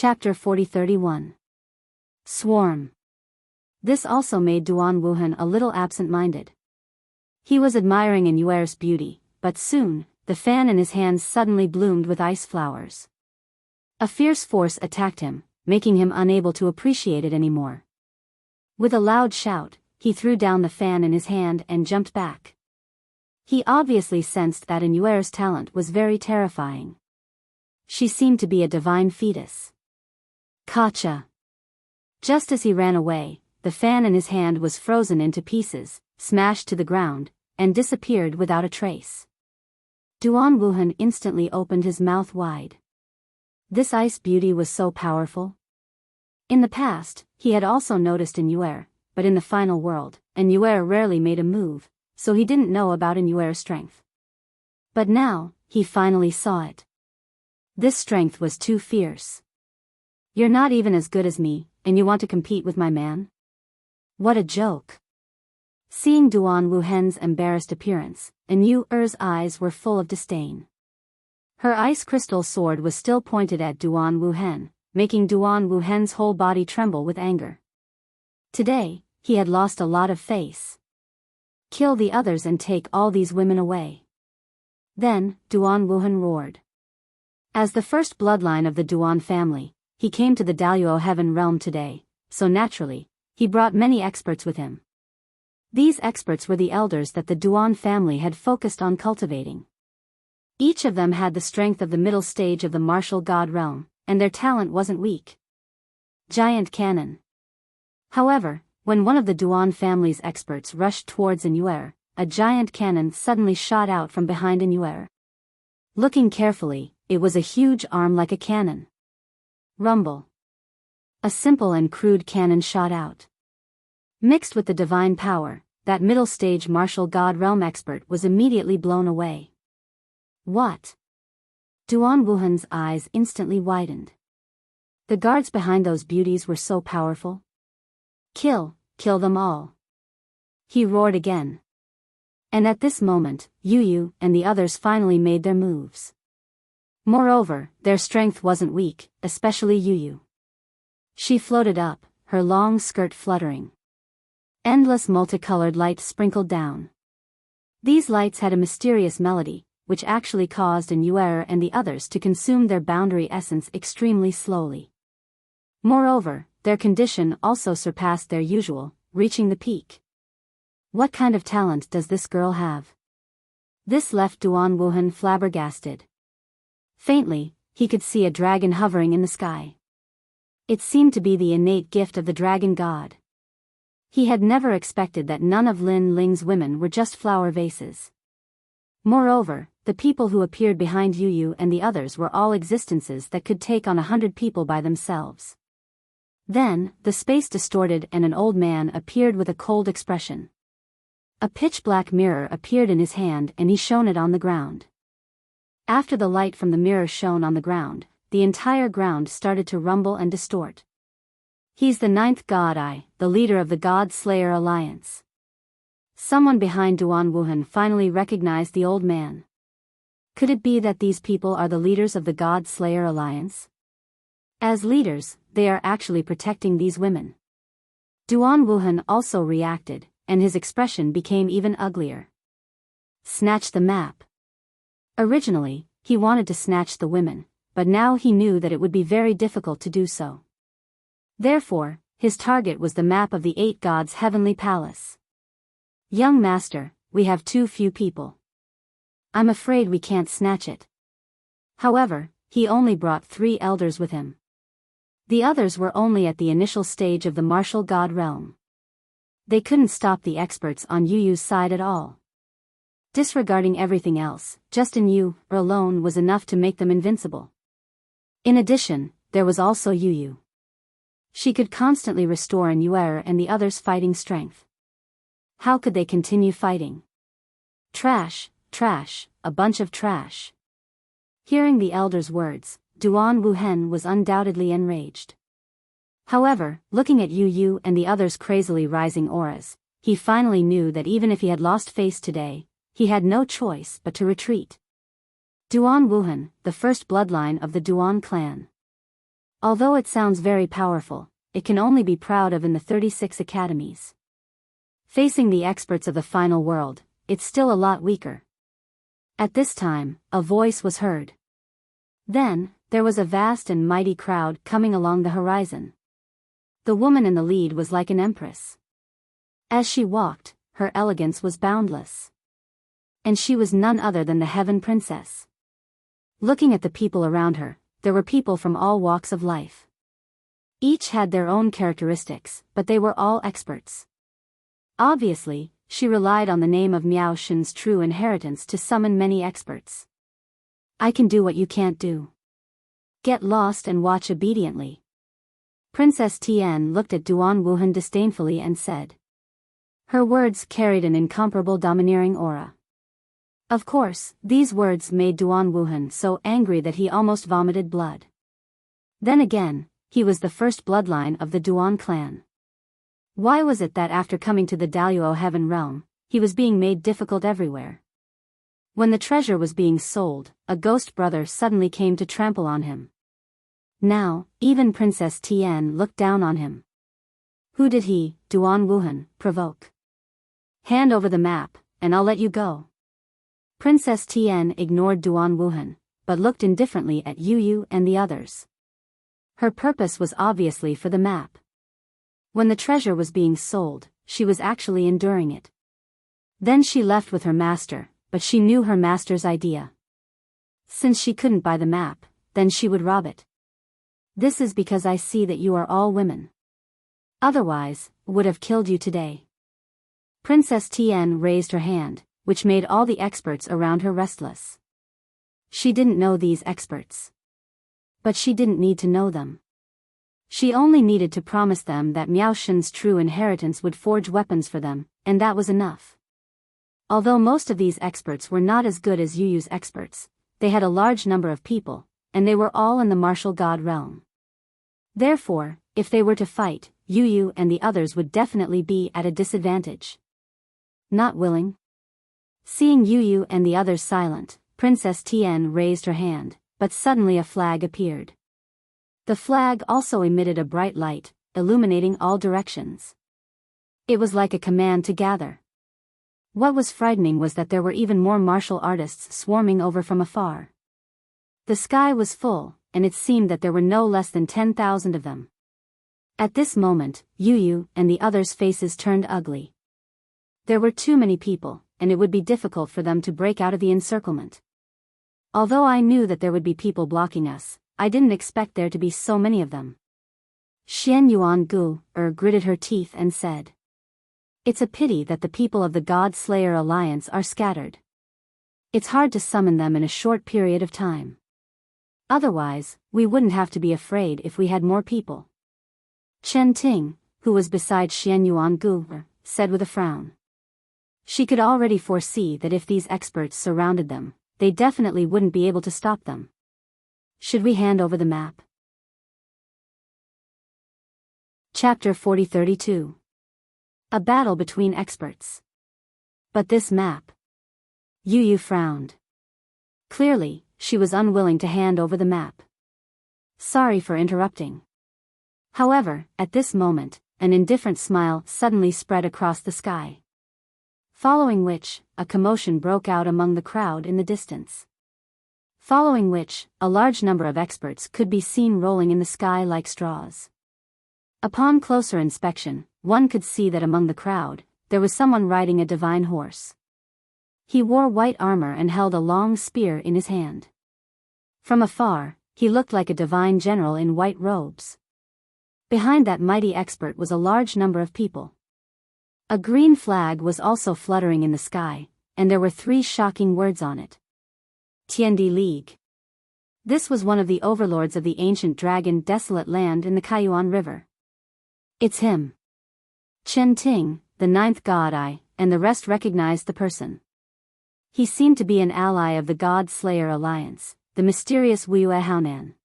Chapter 40-31. Swarm. This also made Duan Wuhan a little absent-minded. He was admiring Inuer's beauty, but soon, the fan in his hands suddenly bloomed with ice flowers. A fierce force attacked him, making him unable to appreciate it anymore. With a loud shout, he threw down the fan in his hand and jumped back. He obviously sensed that Inuer's talent was very terrifying. She seemed to be a divine fetus. Gotcha! Just as he ran away, the fan in his hand was frozen into pieces, smashed to the ground, and disappeared without a trace. Duan Wuhan instantly opened his mouth wide. This ice beauty was so powerful. In the past, he had also noticed Inuer, but in the final world, Inuer rarely made a move, so he didn't know about Inuer's strength. But now, he finally saw it. This strength was too fierce. You're not even as good as me, and you want to compete with my man? What a joke. Seeing Duan Wuhan's embarrassed appearance, Inuer's eyes were full of disdain. Her ice crystal sword was still pointed at Duan Wuhan, making Duan Wuhan's whole body tremble with anger. Today, he had lost a lot of face. Kill the others and take all these women away. Then, Duan Wuhan roared. As the first bloodline of the Duan family, he came to the Daluo Heaven realm today, so naturally, he brought many experts with him. These experts were the elders that the Duan family had focused on cultivating. Each of them had the strength of the middle stage of the martial god realm, and their talent wasn't weak. Giant cannon. However, when one of the Duan family's experts rushed towards Inuer, a giant cannon suddenly shot out from behind Inuer. Looking carefully, it was a huge arm like a cannon. Rumble. A simple and crude cannon shot out. Mixed with the divine power, that middle stage martial god realm expert was immediately blown away. What? Duan Wuhan's eyes instantly widened. The guards behind those beauties were so powerful. Kill them all. He roared again. And at this moment, Yu and the others finally made their moves. Moreover, their strength wasn't weak, especially Yu. She floated up, her long skirt fluttering. Endless multicolored lights sprinkled down. These lights had a mysterious melody, which actually caused Inuer and the others to consume their boundary essence extremely slowly. Moreover, their condition also surpassed their usual, reaching the peak. What kind of talent does this girl have? This left Duan Wuhan flabbergasted. Faintly, he could see a dragon hovering in the sky. It seemed to be the innate gift of the dragon god. He had never expected that none of Lin Ling's women were just flower vases. Moreover, the people who appeared behind Yu and the others were all existences that could take on 100 people by themselves. Then, the space distorted and an old man appeared with a cold expression. A pitch-black mirror appeared in his hand and he shone it on the ground. After the light from the mirror shone on the ground, the entire ground started to rumble and distort. He's the 9th god, the leader of the God Slayer Alliance. Someone behind Duan Wuhan finally recognized the old man. Could it be that these people are the leaders of the God Slayer Alliance? As leaders, they are actually protecting these women. Duan Wuhan also reacted, and his expression became even uglier. Snatch the map. Originally, he wanted to snatch the women, but now he knew that it would be very difficult to do so. Therefore, his target was the map of the 8 gods' heavenly palace. Young master, we have too few people. I'm afraid we can't snatch it. However, he only brought 3 elders with him. The others were only at the initial stage of the martial god realm. They couldn't stop the experts on Yu's side at all. Disregarding everything else, just Yu alone was enough to make them invincible. In addition, there was also Yu. She could constantly restore Inuer and the others' fighting strength. How could they continue fighting? Trash, a bunch of trash. Hearing the elder's words, Duan Wuhan was undoubtedly enraged. However, looking at Yu and the others' crazily rising auras, he finally knew that even if he had lost face today, he had no choice but to retreat. Duan Wuhan, the first bloodline of the Duan clan. Although it sounds very powerful, it can only be proud of in the 36 academies. Facing the experts of the final world, it's still a lot weaker. At this time, a voice was heard. Then, there was a vast and mighty crowd coming along the horizon. The woman in the lead was like an empress. As she walked, her elegance was boundless. And she was none other than the Heaven Princess. Looking at the people around her, there were people from all walks of life. Each had their own characteristics, but they were all experts. Obviously, she relied on the name of Miao Shen's true inheritance to summon many experts. I can do what you can't do. Get lost and watch obediently. Princess Tian looked at Duan Wuhan disdainfully and said. Her words carried an incomparable domineering aura. Of course, these words made Duan Wuhan so angry that he almost vomited blood. Then again, he was the first bloodline of the Duan clan. Why was it that after coming to the Daluo Heaven realm, he was being made difficult everywhere? When the treasure was being sold, a ghost brother suddenly came to trample on him. Now, even Princess Tian looked down on him. Who did he, Duan Wuhan, provoke? Hand over the map, and I'll let you go. Princess Tian ignored Duan Wuhan, but looked indifferently at Yu Yu and the others. Her purpose was obviously for the map. When the treasure was being sold, she was actually enduring it. Then she left with her master, but she knew her master's idea. Since she couldn't buy the map, then she would rob it. This is because I see that you are all women. Otherwise, would have killed you today. Princess Tian raised her hand, which made all the experts around her restless. She didn't know these experts. But she didn't need to know them. She only needed to promise them that Miao Shen's true inheritance would forge weapons for them, and that was enough. Although most of these experts were not as good as Yu Yu's experts, they had a large number of people, and they were all in the martial god realm. Therefore, if they were to fight, Yu Yu and the others would definitely be at a disadvantage. Not willing? Seeing Yu Yu and the others silent, Princess Tian raised her hand, but suddenly a flag appeared. The flag also emitted a bright light, illuminating all directions. It was like a command to gather. What was frightening was that there were even more martial artists swarming over from afar. The sky was full, and it seemed that there were no less than 10,000 of them. At this moment, Yu Yu and the others' faces turned ugly. There were too many people, and it would be difficult for them to break out of the encirclement. Although I knew that there would be people blocking us, I didn't expect there to be so many of them. Xian Yuan Gu gritted her teeth and said. It's a pity that the people of the God Slayer Alliance are scattered. It's hard to summon them in a short period of time. Otherwise, we wouldn't have to be afraid if we had more people. Chen Ting, who was beside Xian Yuan Gu, said with a frown. She could already foresee that if these experts surrounded them, they definitely wouldn't be able to stop them. Should we hand over the map? Chapter 4032. A battle between experts. But this map. Yu Yu frowned. Clearly, she was unwilling to hand over the map. Sorry for interrupting. However, at this moment, an indifferent smile suddenly spread across the sky. Following which, a commotion broke out among the crowd in the distance. Following which, a large number of experts could be seen rolling in the sky like straws. Upon closer inspection, one could see that among the crowd, there was someone riding a divine horse. He wore white armor and held a long spear in his hand. From afar, he looked like a divine general in white robes. Behind that mighty expert was a large number of people. A green flag was also fluttering in the sky, and there were 3 shocking words on it. Tiandi League. This was one of the overlords of the ancient dragon desolate land in the Kaiyuan River. It's him. Chen Ting, the 9th god Eye, and the rest recognized the person. He seemed to be an ally of the God Slayer Alliance, the mysterious Wuxia Haonan.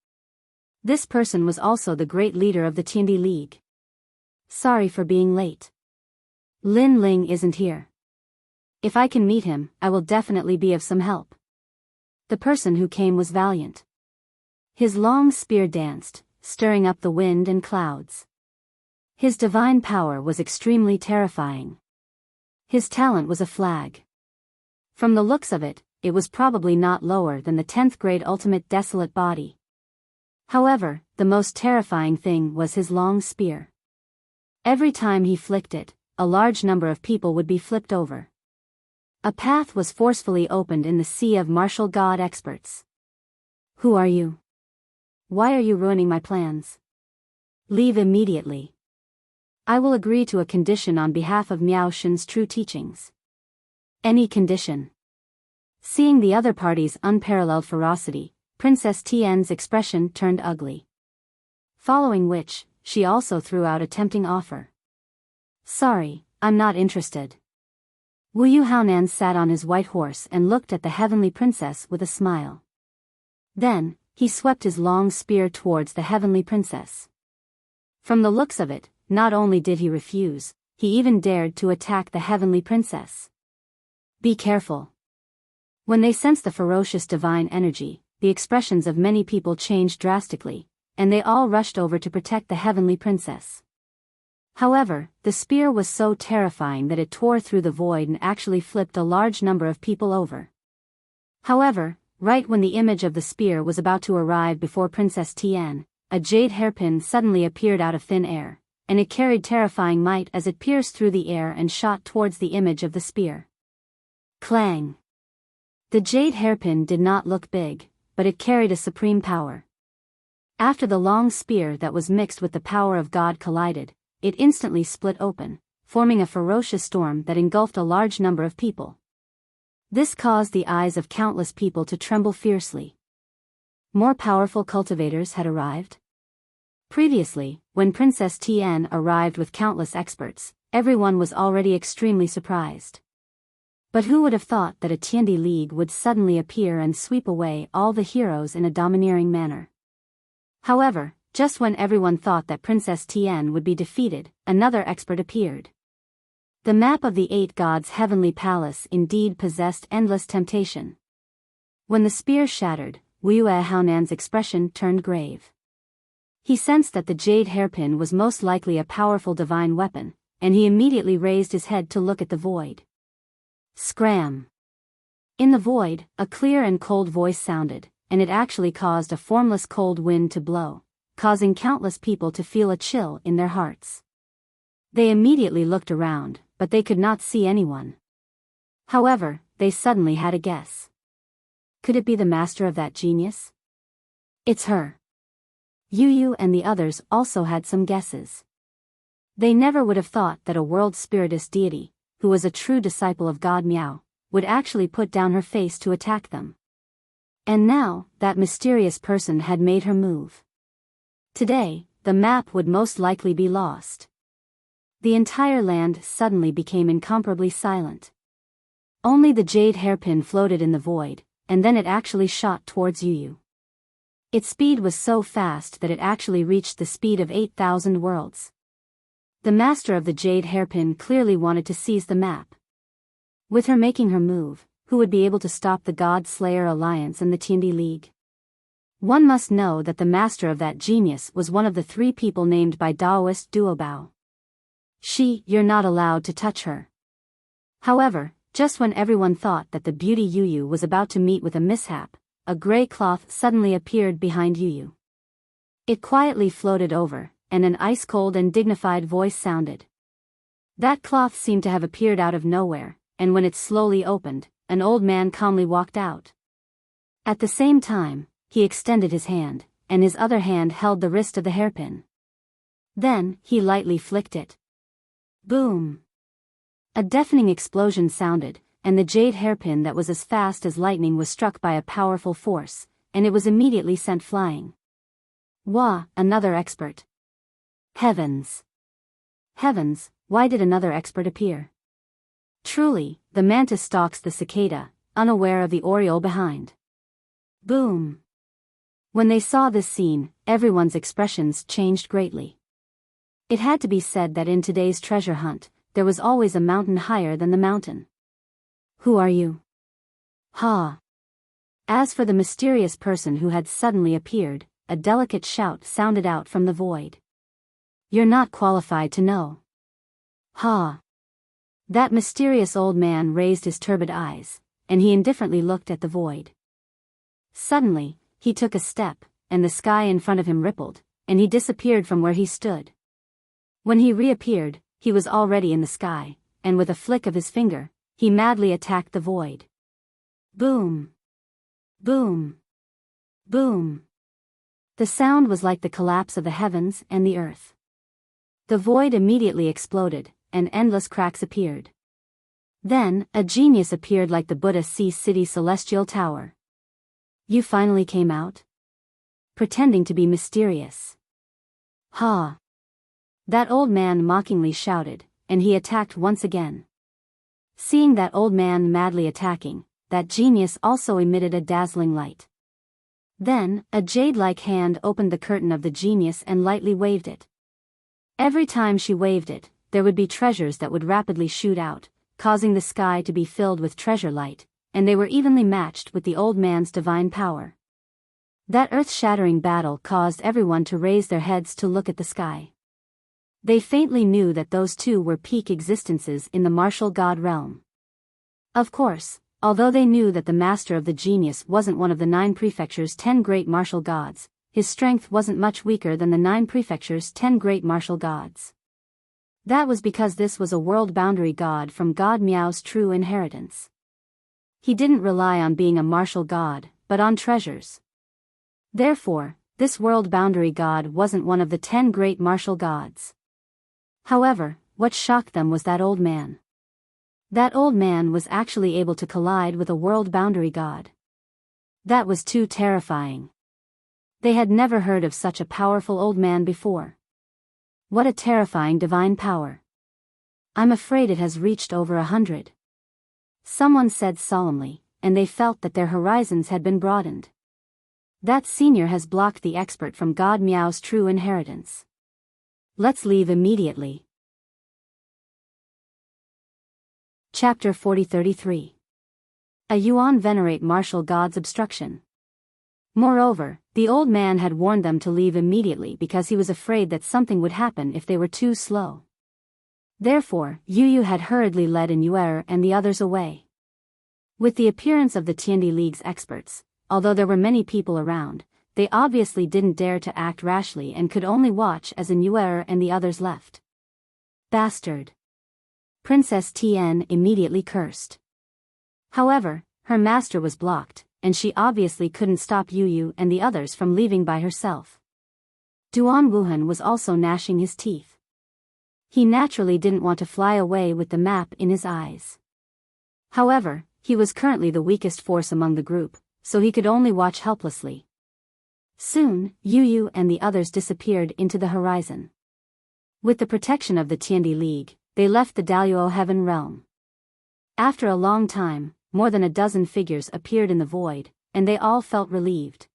This person was also the great leader of the Tiandi League. Sorry for being late. Lin Ling isn't here. If I can meet him, I will definitely be of some help. The person who came was valiant. His long spear danced, stirring up the wind and clouds. His divine power was extremely terrifying. His talent was a flag. From the looks of it, it was probably not lower than the 10th grade ultimate desolate body. However, the most terrifying thing was his long spear. Every time he flicked it, a large number of people would be flipped over. A path was forcefully opened in the sea of martial god experts. Who are you? Why are you ruining my plans? Leave immediately. I will agree to a condition on behalf of Miao Shen's true teachings. Any condition. Seeing the other party's unparalleled ferocity, Princess Tian's expression turned ugly. Following which, she also threw out a tempting offer. Sorry, I'm not interested. Wu Haonan sat on his white horse and looked at the heavenly princess with a smile. Then, he swept his long spear towards the heavenly princess. From the looks of it, not only did he refuse, he even dared to attack the heavenly princess. Be careful. When they sensed the ferocious divine energy, the expressions of many people changed drastically, and they all rushed over to protect the heavenly princess. However, the spear was so terrifying that it tore through the void and actually flipped a large number of people over. However, right when the image of the spear was about to arrive before Princess Tian, a jade hairpin suddenly appeared out of thin air, and it carried terrifying might as it pierced through the air and shot towards the image of the spear. Clang! The jade hairpin did not look big, but it carried a supreme power. After the long spear that was mixed with the power of God collided, it instantly split open, forming a ferocious storm that engulfed a large number of people. This caused the eyes of countless people to tremble fiercely. More powerful cultivators had arrived. Previously, when Princess Tian arrived with countless experts, everyone was already extremely surprised. But who would have thought that a Tiandi League would suddenly appear and sweep away all the heroes in a domineering manner? However, just when everyone thought that Princess Tian would be defeated, another expert appeared. The map of the 8 gods' heavenly palace indeed possessed endless temptation. When the spear shattered, Wu Haonan's expression turned grave. He sensed that the jade hairpin was most likely a powerful divine weapon, and he immediately raised his head to look at the void. Scram! In the void, a clear and cold voice sounded, and it actually caused a formless cold wind to blow, causing countless people to feel a chill in their hearts. They immediately looked around, but they could not see anyone. However, they suddenly had a guess. Could it be the master of that genius? It's her. Yu and the others also had some guesses. They never would have thought that a world spiritist deity, who was a true disciple of God Miao, would actually put down her face to attack them. And now, that mysterious person had made her move. Today, the map would most likely be lost. The entire land suddenly became incomparably silent. Only the jade hairpin floated in the void, and then it actually shot towards Yu. Its speed was so fast that it actually reached the speed of 8,000 worlds. The master of the jade hairpin clearly wanted to seize the map. With her making her move, who would be able to stop the God Slayer Alliance and the Tiandi League? One must know that the master of that genius was one of the 3 people named by Daoist Duobao. You're not allowed to touch her. However, just when everyone thought that the beauty Yu was about to meet with a mishap, a gray cloth suddenly appeared behind Yu. It quietly floated over, and an ice-cold and dignified voice sounded. That cloth seemed to have appeared out of nowhere, and when it slowly opened, an old man calmly walked out. At the same time, he extended his hand, and his other hand held the wrist of the hairpin. Then, he lightly flicked it. Boom! A deafening explosion sounded, and the jade hairpin that was as fast as lightning was struck by a powerful force, and it was immediately sent flying. Wah! Another expert. Heavens! Heavens, why did another expert appear? Truly, the mantis stalks the cicada, unaware of the oriole behind. Boom! When they saw this scene, everyone's expressions changed greatly. It had to be said that in today's treasure hunt, there was always a mountain higher than the mountain. Who are you? Ha! As for the mysterious person who had suddenly appeared, a delicate shout sounded out from the void. "You're not qualified to know." "Ha!" That mysterious old man raised his turbid eyes, and he indifferently looked at the void. Suddenly, he took a step, and the sky in front of him rippled, and he disappeared from where he stood. When he reappeared, he was already in the sky, and with a flick of his finger, he madly attacked the void. Boom! Boom! Boom! The sound was like the collapse of the heavens and the earth. The void immediately exploded, and endless cracks appeared. Then, a genius appeared like the Buddha Sea City Celestial Tower. "You finally came out?" Pretending to be mysterious. "Ha!" That old man mockingly shouted, and he attacked once again. Seeing that old man madly attacking, that genius also emitted a dazzling light. Then, a jade-like hand opened the curtain of the genius and lightly waved it. Every time she waved it, there would be treasures that would rapidly shoot out, causing the sky to be filled with treasure light, and they were evenly matched with the old man's divine power. That earth-shattering battle caused everyone to raise their heads to look at the sky. They faintly knew that those two were peak existences in the martial god realm. Of course, although they knew that the master of the genius wasn't one of the 9 prefectures' 10 great martial gods, his strength wasn't much weaker than the 9 prefectures' 10 great martial gods. That was because this was a world boundary god from God Miao's true inheritance. He didn't rely on being a martial god, but on treasures. Therefore, this world boundary god wasn't one of the 10 great martial gods. However, what shocked them was that old man. That old man was actually able to collide with a world boundary god. That was too terrifying. They had never heard of such a powerful old man before. What a terrifying divine power. "I'm afraid it has reached over 100. Someone said solemnly, and they felt that their horizons had been broadened. That senior has blocked the expert from God Miao's true inheritance. Let's leave immediately. Chapter 40-33. A Yuan venerate martial god's obstruction. Moreover, the old man had warned them to leave immediately because he was afraid that something would happen if they were too slow. Therefore, Yu had hurriedly led Yuer and the others away. With the appearance of the Tiandi League's experts, although there were many people around, they obviously didn't dare to act rashly and could only watch as Yuer and the others left. Bastard! Princess Tian immediately cursed. However, her master was blocked, and she obviously couldn't stop Yu and the others from leaving by herself. Duan Wuhan was also gnashing his teeth. He naturally didn't want to fly away with the map in his eyes. However, he was currently the weakest force among the group, so he could only watch helplessly. Soon, Yu and the others disappeared into the horizon. With the protection of the Tiandi League, they left the Daluo Heaven realm. After a long time, more than a dozen figures appeared in the void, and they all felt relieved.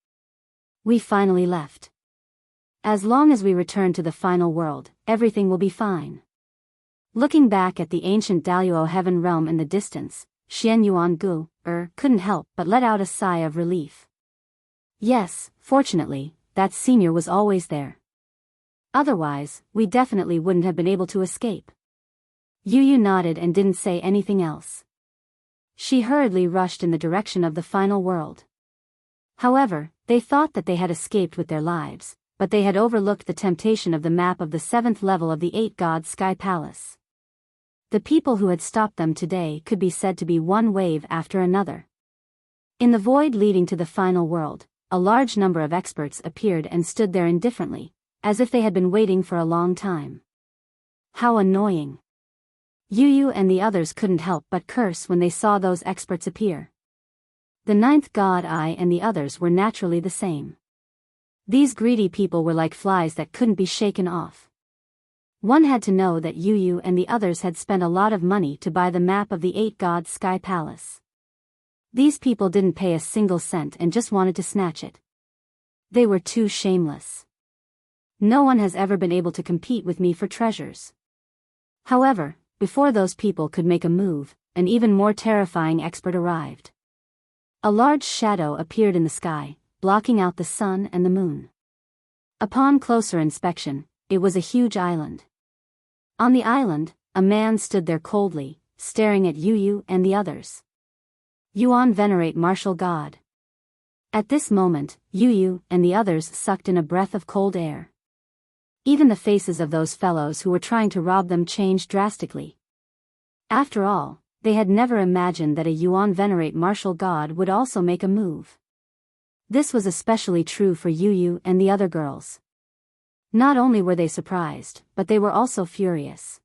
We finally left. As long as we return to the final world, everything will be fine. Looking back at the ancient Daluo Heaven realm in the distance, Xian Yuan Gu couldn't help but let out a sigh of relief. Yes, fortunately, that senior was always there. Otherwise, we definitely wouldn't have been able to escape. Yu nodded and didn't say anything else. She hurriedly rushed in the direction of the final world. However, they thought that they had escaped with their lives, but they had overlooked the temptation of the map of the 7th level of the 8-god Sky Palace. The people who had stopped them today could be said to be one wave after another. In the void leading to the final world, a large number of experts appeared and stood there indifferently, as if they had been waiting for a long time. How annoying! Yu and the others couldn't help but curse when they saw those experts appear. The 9th god I and the others were naturally the same. These greedy people were like flies that couldn't be shaken off. One had to know that Yu and the others had spent a lot of money to buy the map of the 8-god Sky Palace. These people didn't pay a single cent and just wanted to snatch it. They were too shameless. No one has ever been able to compete with me for treasures. However, before those people could make a move, an even more terrifying expert arrived. A large shadow appeared in the sky, blocking out the sun and the moon. Upon closer inspection, it was a huge island. On the island, a man stood there coldly, staring at Yu and the others. Yuan venerate martial god. At this moment, Yu and the others sucked in a breath of cold air. Even the faces of those fellows who were trying to rob them changed drastically. After all, they had never imagined that a Yuan venerate martial god would also make a move. This was especially true for Yu and the other girls. Not only were they surprised, but they were also furious.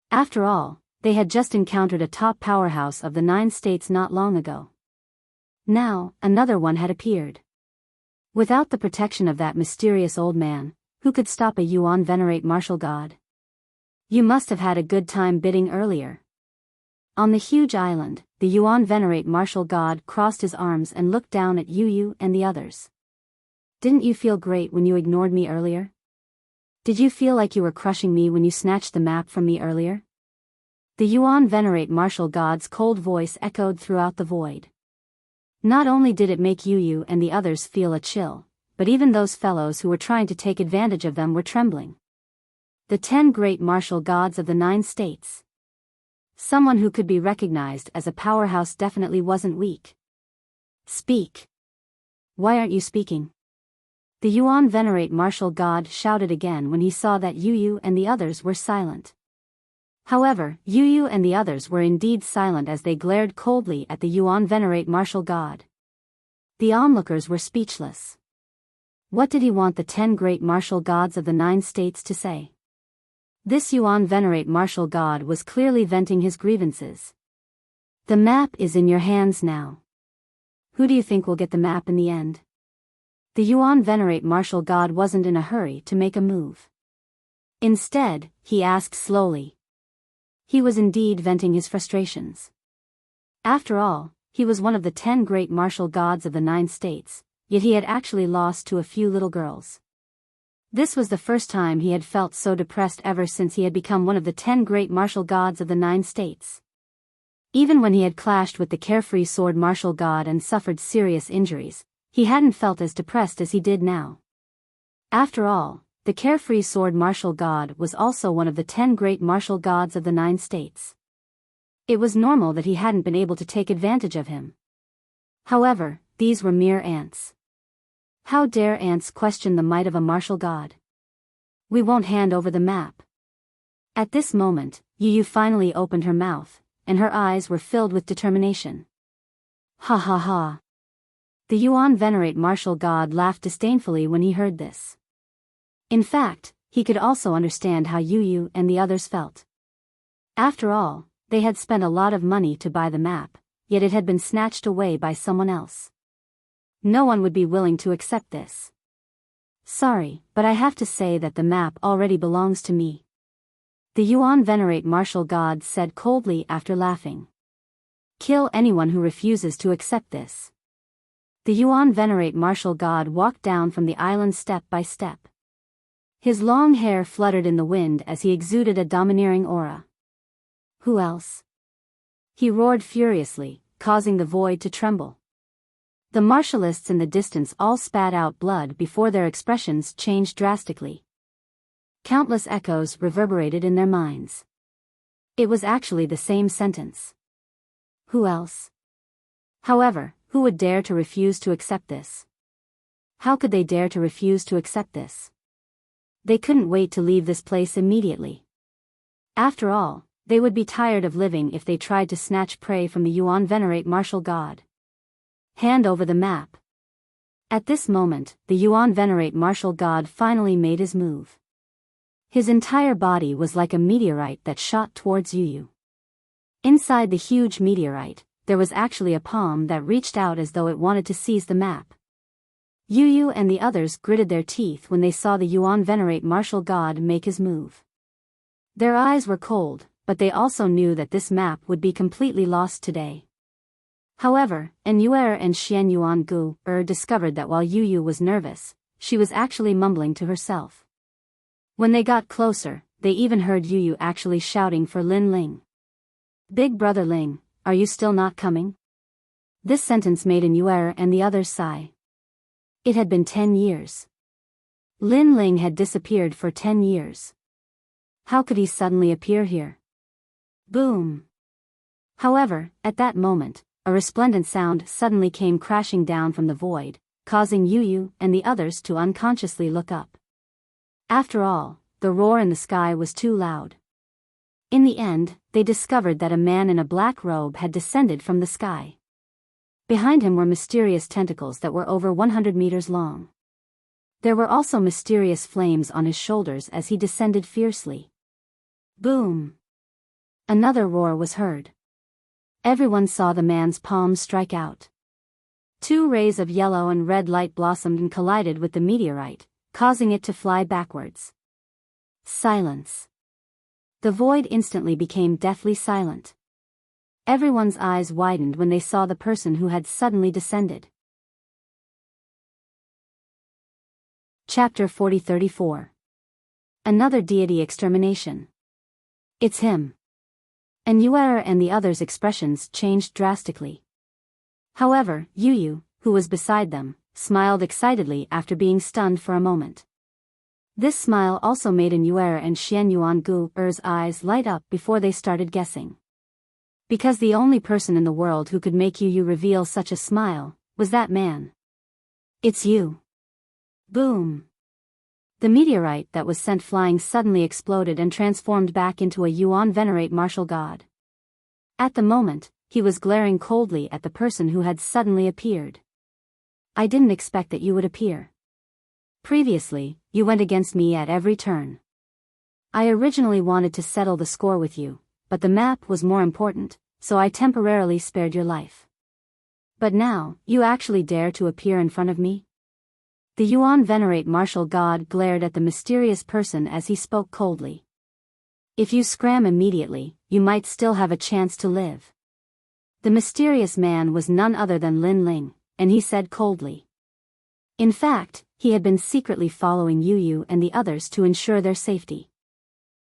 After all, they had just encountered a top powerhouse of the 9 states not long ago. Now, another one had appeared. Without the protection of that mysterious old man, who could stop a Yuan venerate martial god? You must have had a good time bidding earlier. On the huge island, the Yuan venerate martial god crossed his arms and looked down at Yu and the others. Didn't you feel great when you ignored me earlier? Did you feel like you were crushing me when you snatched the map from me earlier? The Yuan venerate martial god's cold voice echoed throughout the void. Not only did it make Yu and the others feel a chill, but even those fellows who were trying to take advantage of them were trembling. The 10 great martial gods of the 9 states. Someone who could be recognized as a powerhouse definitely wasn't weak. Speak. Why aren't you speaking? The Yuan venerate martial god shouted again when he saw that Yu and the others were silent. However, Yu and the others were indeed silent as they glared coldly at the Yuan venerate martial god. The onlookers were speechless. What did he want the 10 great martial gods of the 9 states to say? This Yuan venerate martial god was clearly venting his grievances. The map is in your hands now. Who do you think will get the map in the end? The Yuan venerate martial god wasn't in a hurry to make a move. Instead, he asked slowly. He was indeed venting his frustrations. After all, he was one of the 10 great martial gods of the 9 states, yet he had actually lost to a few little girls. This was the first time he had felt so depressed ever since he had become one of the 10 great martial gods of the 9 states. Even when he had clashed with the carefree sword martial god and suffered serious injuries, he hadn't felt as depressed as he did now. After all, the carefree sword martial god was also one of the 10 great martial gods of the 9 states. It was normal that he hadn't been able to take advantage of him. However, these were mere ants. How dare ants question the might of a martial god? We won't hand over the map. At this moment, Yu finally opened her mouth, and her eyes were filled with determination. Ha ha ha. The Yuan venerate martial god laughed disdainfully when he heard this. In fact, he could also understand how Yu and the others felt. After all, they had spent a lot of money to buy the map, yet it had been snatched away by someone else. No one would be willing to accept this. Sorry, but I have to say that the map already belongs to me. The Yuan venerate martial god said coldly after laughing. Kill anyone who refuses to accept this. The Yuan venerate martial god walked down from the island step by step. His long hair fluttered in the wind as he exuded a domineering aura. Who else? He roared furiously, causing the void to tremble. The martialists in the distance all spat out blood before their expressions changed drastically. Countless echoes reverberated in their minds. It was actually the same sentence. Who else? However, who would dare to refuse to accept this? How could they dare to refuse to accept this? They couldn't wait to leave this place immediately. After all, they would be tired of living if they tried to snatch prey from the Yuan venerate martial god. Hand over the map. At this moment, the Yuan venerate martial god finally made his move. His entire body was like a meteorite that shot towards Yu. Inside the huge meteorite, there was actually a palm that reached out as though it wanted to seize the map. Yu and the others gritted their teeth when they saw the Yuan venerate martial god make his move. Their eyes were cold, but they also knew that this map would be completely lost today. However, Enuer and Xian Yuan Gu discovered that while Yu was nervous, she was actually mumbling to herself. When they got closer, they even heard Yu actually shouting for Lin Ling. Big brother Ling, are you still not coming? This sentence made Enuer and the others sigh. It had been 10 years. Lin Ling had disappeared for 10 years. How could he suddenly appear here? Boom! However, at that moment, a resplendent sound suddenly came crashing down from the void, causing Yu and the others to unconsciously look up. After all, the roar in the sky was too loud. In the end, they discovered that a man in a black robe had descended from the sky. Behind him were mysterious tentacles that were over 100 meters long. There were also mysterious flames on his shoulders as he descended fiercely. Boom! Another roar was heard. Everyone saw the man's palms strike out. 2 rays of yellow and red light blossomed and collided with the meteorite, causing it to fly backwards. Silence. The void instantly became deathly silent. Everyone's eyes widened when they saw the person who had suddenly descended. Chapter 40-34. Another deity extermination. It's him. And Yuer and the others' expressions changed drastically. However, Yu, who was beside them, smiled excitedly after being stunned for a moment. This smile also made Yuer and Xian Yuangu's eyes light up before they started guessing. Because the only person in the world who could make Yu reveal such a smile was that man. It's you. Boom! The meteorite that was sent flying suddenly exploded and transformed back into a Yuan venerate martial god. At the moment, he was glaring coldly at the person who had suddenly appeared. I didn't expect that you would appear. Previously, you went against me at every turn. I originally wanted to settle the score with you, but the map was more important, so I temporarily spared your life. But now, you actually dare to appear in front of me? The Yuan venerate martial god glared at the mysterious person as he spoke coldly. If you scram immediately, you might still have a chance to live. The mysterious man was none other than Lin Ling, and he said coldly. In fact, he had been secretly following Yu and the others to ensure their safety.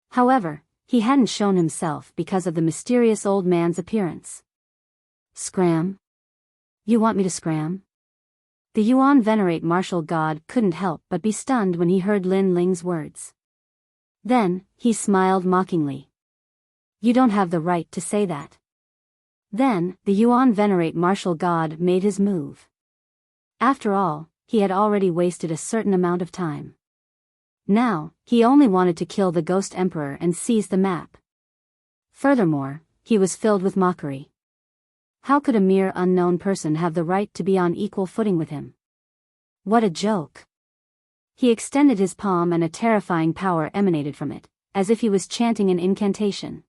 However, he hadn't shown himself because of the mysterious old man's appearance. Scram? You want me to scram? The Yuan venerate martial god couldn't help but be stunned when he heard Lin Ling's words. Then, he smiled mockingly. You don't have the right to say that. Then, the Yuan venerate martial god made his move. After all, he had already wasted a certain amount of time. Now, he only wanted to kill the Ghost Emperor and seize the map. Furthermore, he was filled with mockery. How could a mere unknown person have the right to be on equal footing with him? What a joke! He extended his palm and a terrifying power emanated from it, as if he was chanting an incantation.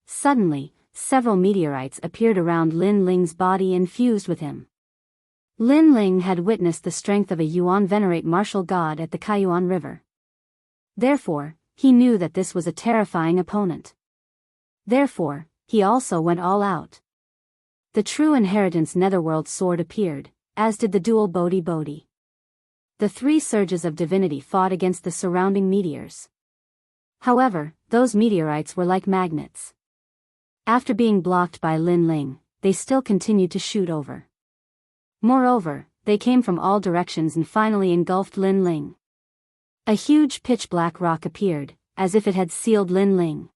Suddenly, several meteorites appeared around Lin Ling's body and fused with him. Lin Ling had witnessed the strength of a Yuan venerate martial god at the Kaiyuan River. Therefore, he knew that this was a terrifying opponent. Therefore, he also went all out. The true inheritance netherworld sword appeared, as did the dual Bodhi. The 3 surges of divinity fought against the surrounding meteors. However, those meteorites were like magnets. After being blocked by Lin Ling, they still continued to shoot over. Moreover, they came from all directions and finally engulfed Lin Ling. A huge pitch-black rock appeared, as if it had sealed Lin Ling.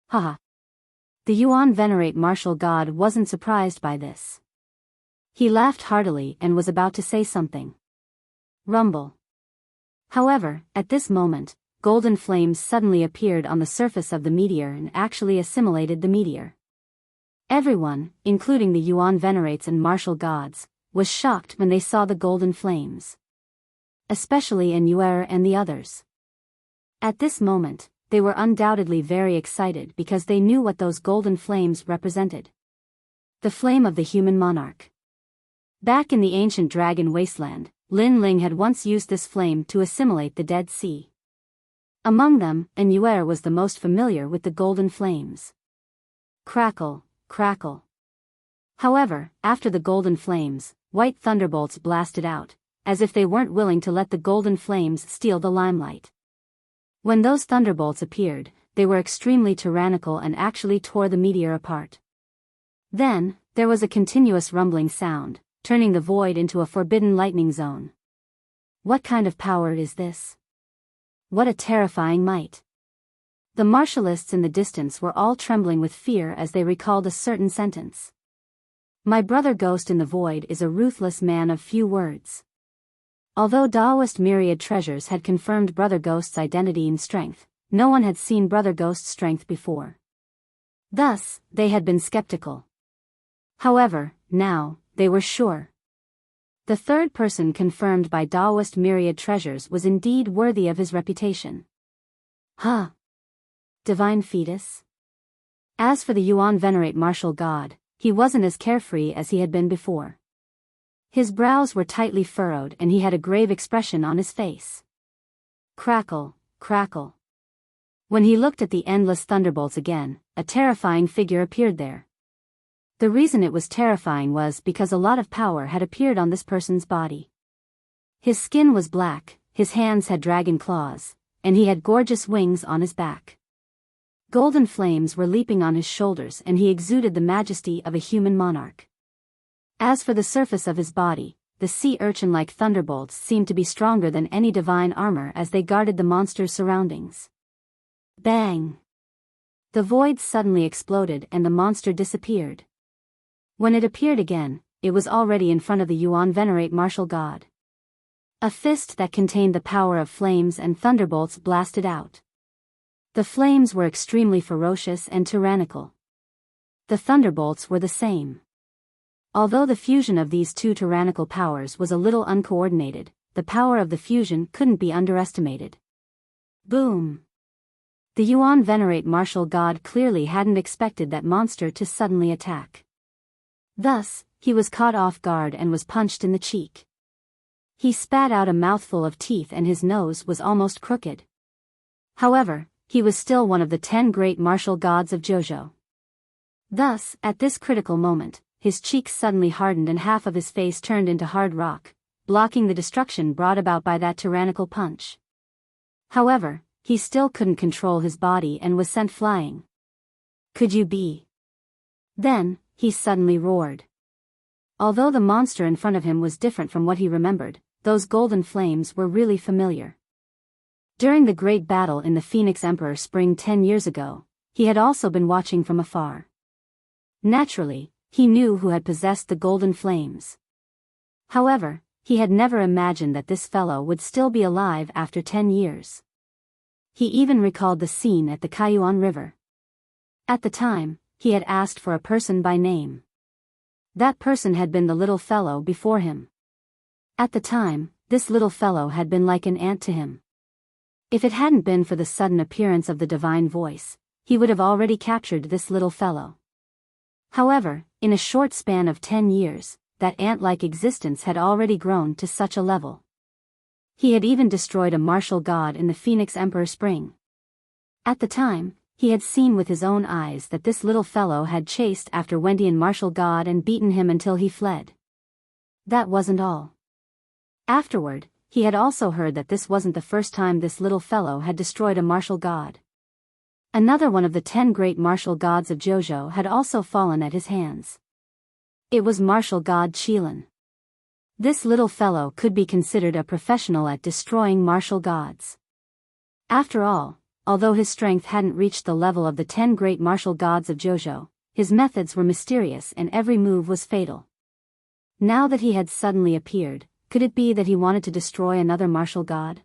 Haha. The Yuan venerate martial god wasn't surprised by this. He laughed heartily and was about to say something. Rumble. However, at this moment, golden flames suddenly appeared on the surface of the meteor and actually assimilated the meteor. Everyone, including the Yuan venerates and martial gods, was shocked when they saw the golden flames. Especially Yuer and the others. At this moment, they were undoubtedly very excited because they knew what those golden flames represented. The flame of the human monarch. Back in the ancient dragon wasteland, Lin Ling had once used this flame to assimilate the Dead Sea. Among them, Yuer was the most familiar with the golden flames. Crackle, crackle. However, after the golden flames, white thunderbolts blasted out, as if they weren't willing to let the golden flames steal the limelight. When those thunderbolts appeared, they were extremely tyrannical and actually tore the meteor apart. Then, there was a continuous rumbling sound, turning the void into a forbidden lightning zone. What kind of power is this? What a terrifying might. The martialists in the distance were all trembling with fear as they recalled a certain sentence. My brother Ghost in the Void is a ruthless man of few words. Although Taoist myriad treasures had confirmed Brother Ghost's identity and strength, no one had seen Brother Ghost's strength before. Thus, they had been skeptical. However, now, they were sure. The third person confirmed by Taoist myriad treasures was indeed worthy of his reputation. Huh? Divine fetus? As for the Yuan Venerate martial god, he wasn't as carefree as he had been before. His brows were tightly furrowed and he had a grave expression on his face. Crackle, crackle. When he looked at the endless thunderbolts again, a terrifying figure appeared there. The reason it was terrifying was because a lot of power had appeared on this person's body. His skin was black, his hands had dragon claws, and he had gorgeous wings on his back. Golden flames were leaping on his shoulders and he exuded the majesty of a human monarch. As for the surface of his body, the sea urchin-like thunderbolts seemed to be stronger than any divine armor as they guarded the monster's surroundings. Bang! The void suddenly exploded and the monster disappeared. When it appeared again, it was already in front of the Yuan Venerate martial god. A fist that contained the power of flames and thunderbolts blasted out. The flames were extremely ferocious and tyrannical. The thunderbolts were the same. Although the fusion of these two tyrannical powers was a little uncoordinated, the power of the fusion couldn't be underestimated. Boom! The Yuan Venerate martial god clearly hadn't expected that monster to suddenly attack. Thus, he was caught off guard and was punched in the cheek. He spat out a mouthful of teeth and his nose was almost crooked. However, he was still one of the 10 great martial gods of Jojo. Thus, at this critical moment, his cheeks suddenly hardened and half of his face turned into hard rock, blocking the destruction brought about by that tyrannical punch. However, he still couldn't control his body and was sent flying. Could you be? Then, he suddenly roared. Although the monster in front of him was different from what he remembered, those golden flames were really familiar. During the great battle in the Phoenix Emperor Spring 10 years ago, he had also been watching from afar. Naturally, he knew who had possessed the golden flames. However, he had never imagined that this fellow would still be alive after 10 years. He even recalled the scene at the Kaiyuan River. At the time, he had asked for a person by name. That person had been the little fellow before him. At the time, this little fellow had been like an ant to him. If it hadn't been for the sudden appearance of the divine voice, he would have already captured this little fellow. However, in a short span of 10 years, that ant-like existence had already grown to such a level. He had even destroyed a martial god in the Phoenix Emperor Spring. At the time, he had seen with his own eyes that this little fellow had chased after Wendian martial god and beaten him until he fled. That wasn't all. Afterward, he had also heard that this wasn't the first time this little fellow had destroyed a martial god. Another one of the 10 great martial gods of Jojo had also fallen at his hands. It was martial god Qilin. This little fellow could be considered a professional at destroying martial gods. After all, although his strength hadn't reached the level of the 10 great martial gods of Jojo, his methods were mysterious and every move was fatal. Now that he had suddenly appeared, could it be that he wanted to destroy another martial god?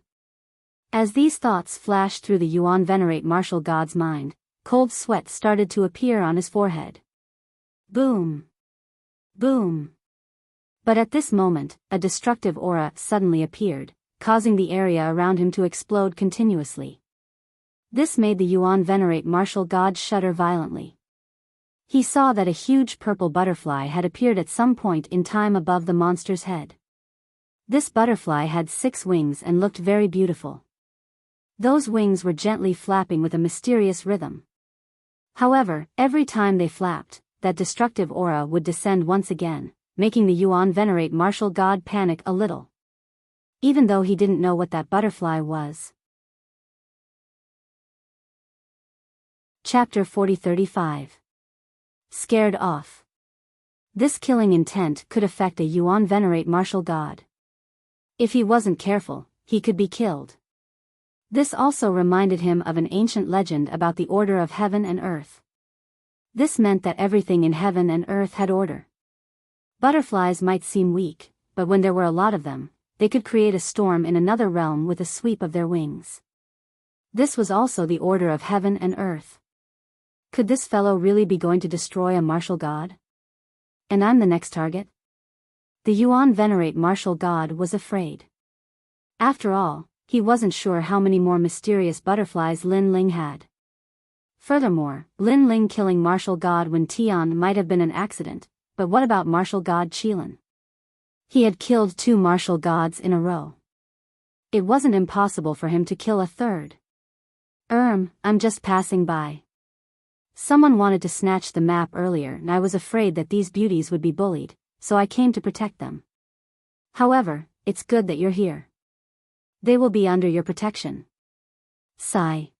As these thoughts flashed through the Yuan Venerate martial god's mind, cold sweat started to appear on his forehead. Boom! Boom! But at this moment, a destructive aura suddenly appeared, causing the area around him to explode continuously. This made the Yuan Venerate martial god shudder violently. He saw that a huge purple butterfly had appeared at some point in time above the monster's head. This butterfly had 6 wings and looked very beautiful. Those wings were gently flapping with a mysterious rhythm. However, every time they flapped, that destructive aura would descend once again, making the Yuan Venerate martial god panic a little. Even though he didn't know what that butterfly was. Chapter 40-35. Scared off. This killing intent could affect a Yuan Venerate martial god. If he wasn't careful, he could be killed. This also reminded him of an ancient legend about the order of heaven and earth. This meant that everything in heaven and earth had order. Butterflies might seem weak, but when there were a lot of them, they could create a storm in another realm with a sweep of their wings. This was also the order of heaven and earth. Could this fellow really be going to destroy a martial god? And I'm the next target? The Yuan venerate martial god was afraid. After all, he wasn't sure how many more mysterious butterflies Lin Ling had. Furthermore, Lin Ling killing martial god Wen Tian might have been an accident, but what about martial god Qilin? He had killed 2 martial gods in a row. It wasn't impossible for him to kill a third. I'm just passing by. Someone wanted to snatch the map earlier and I was afraid that these beauties would be bullied, so I came to protect them. However, it's good that you're here. They will be under your protection. Sigh.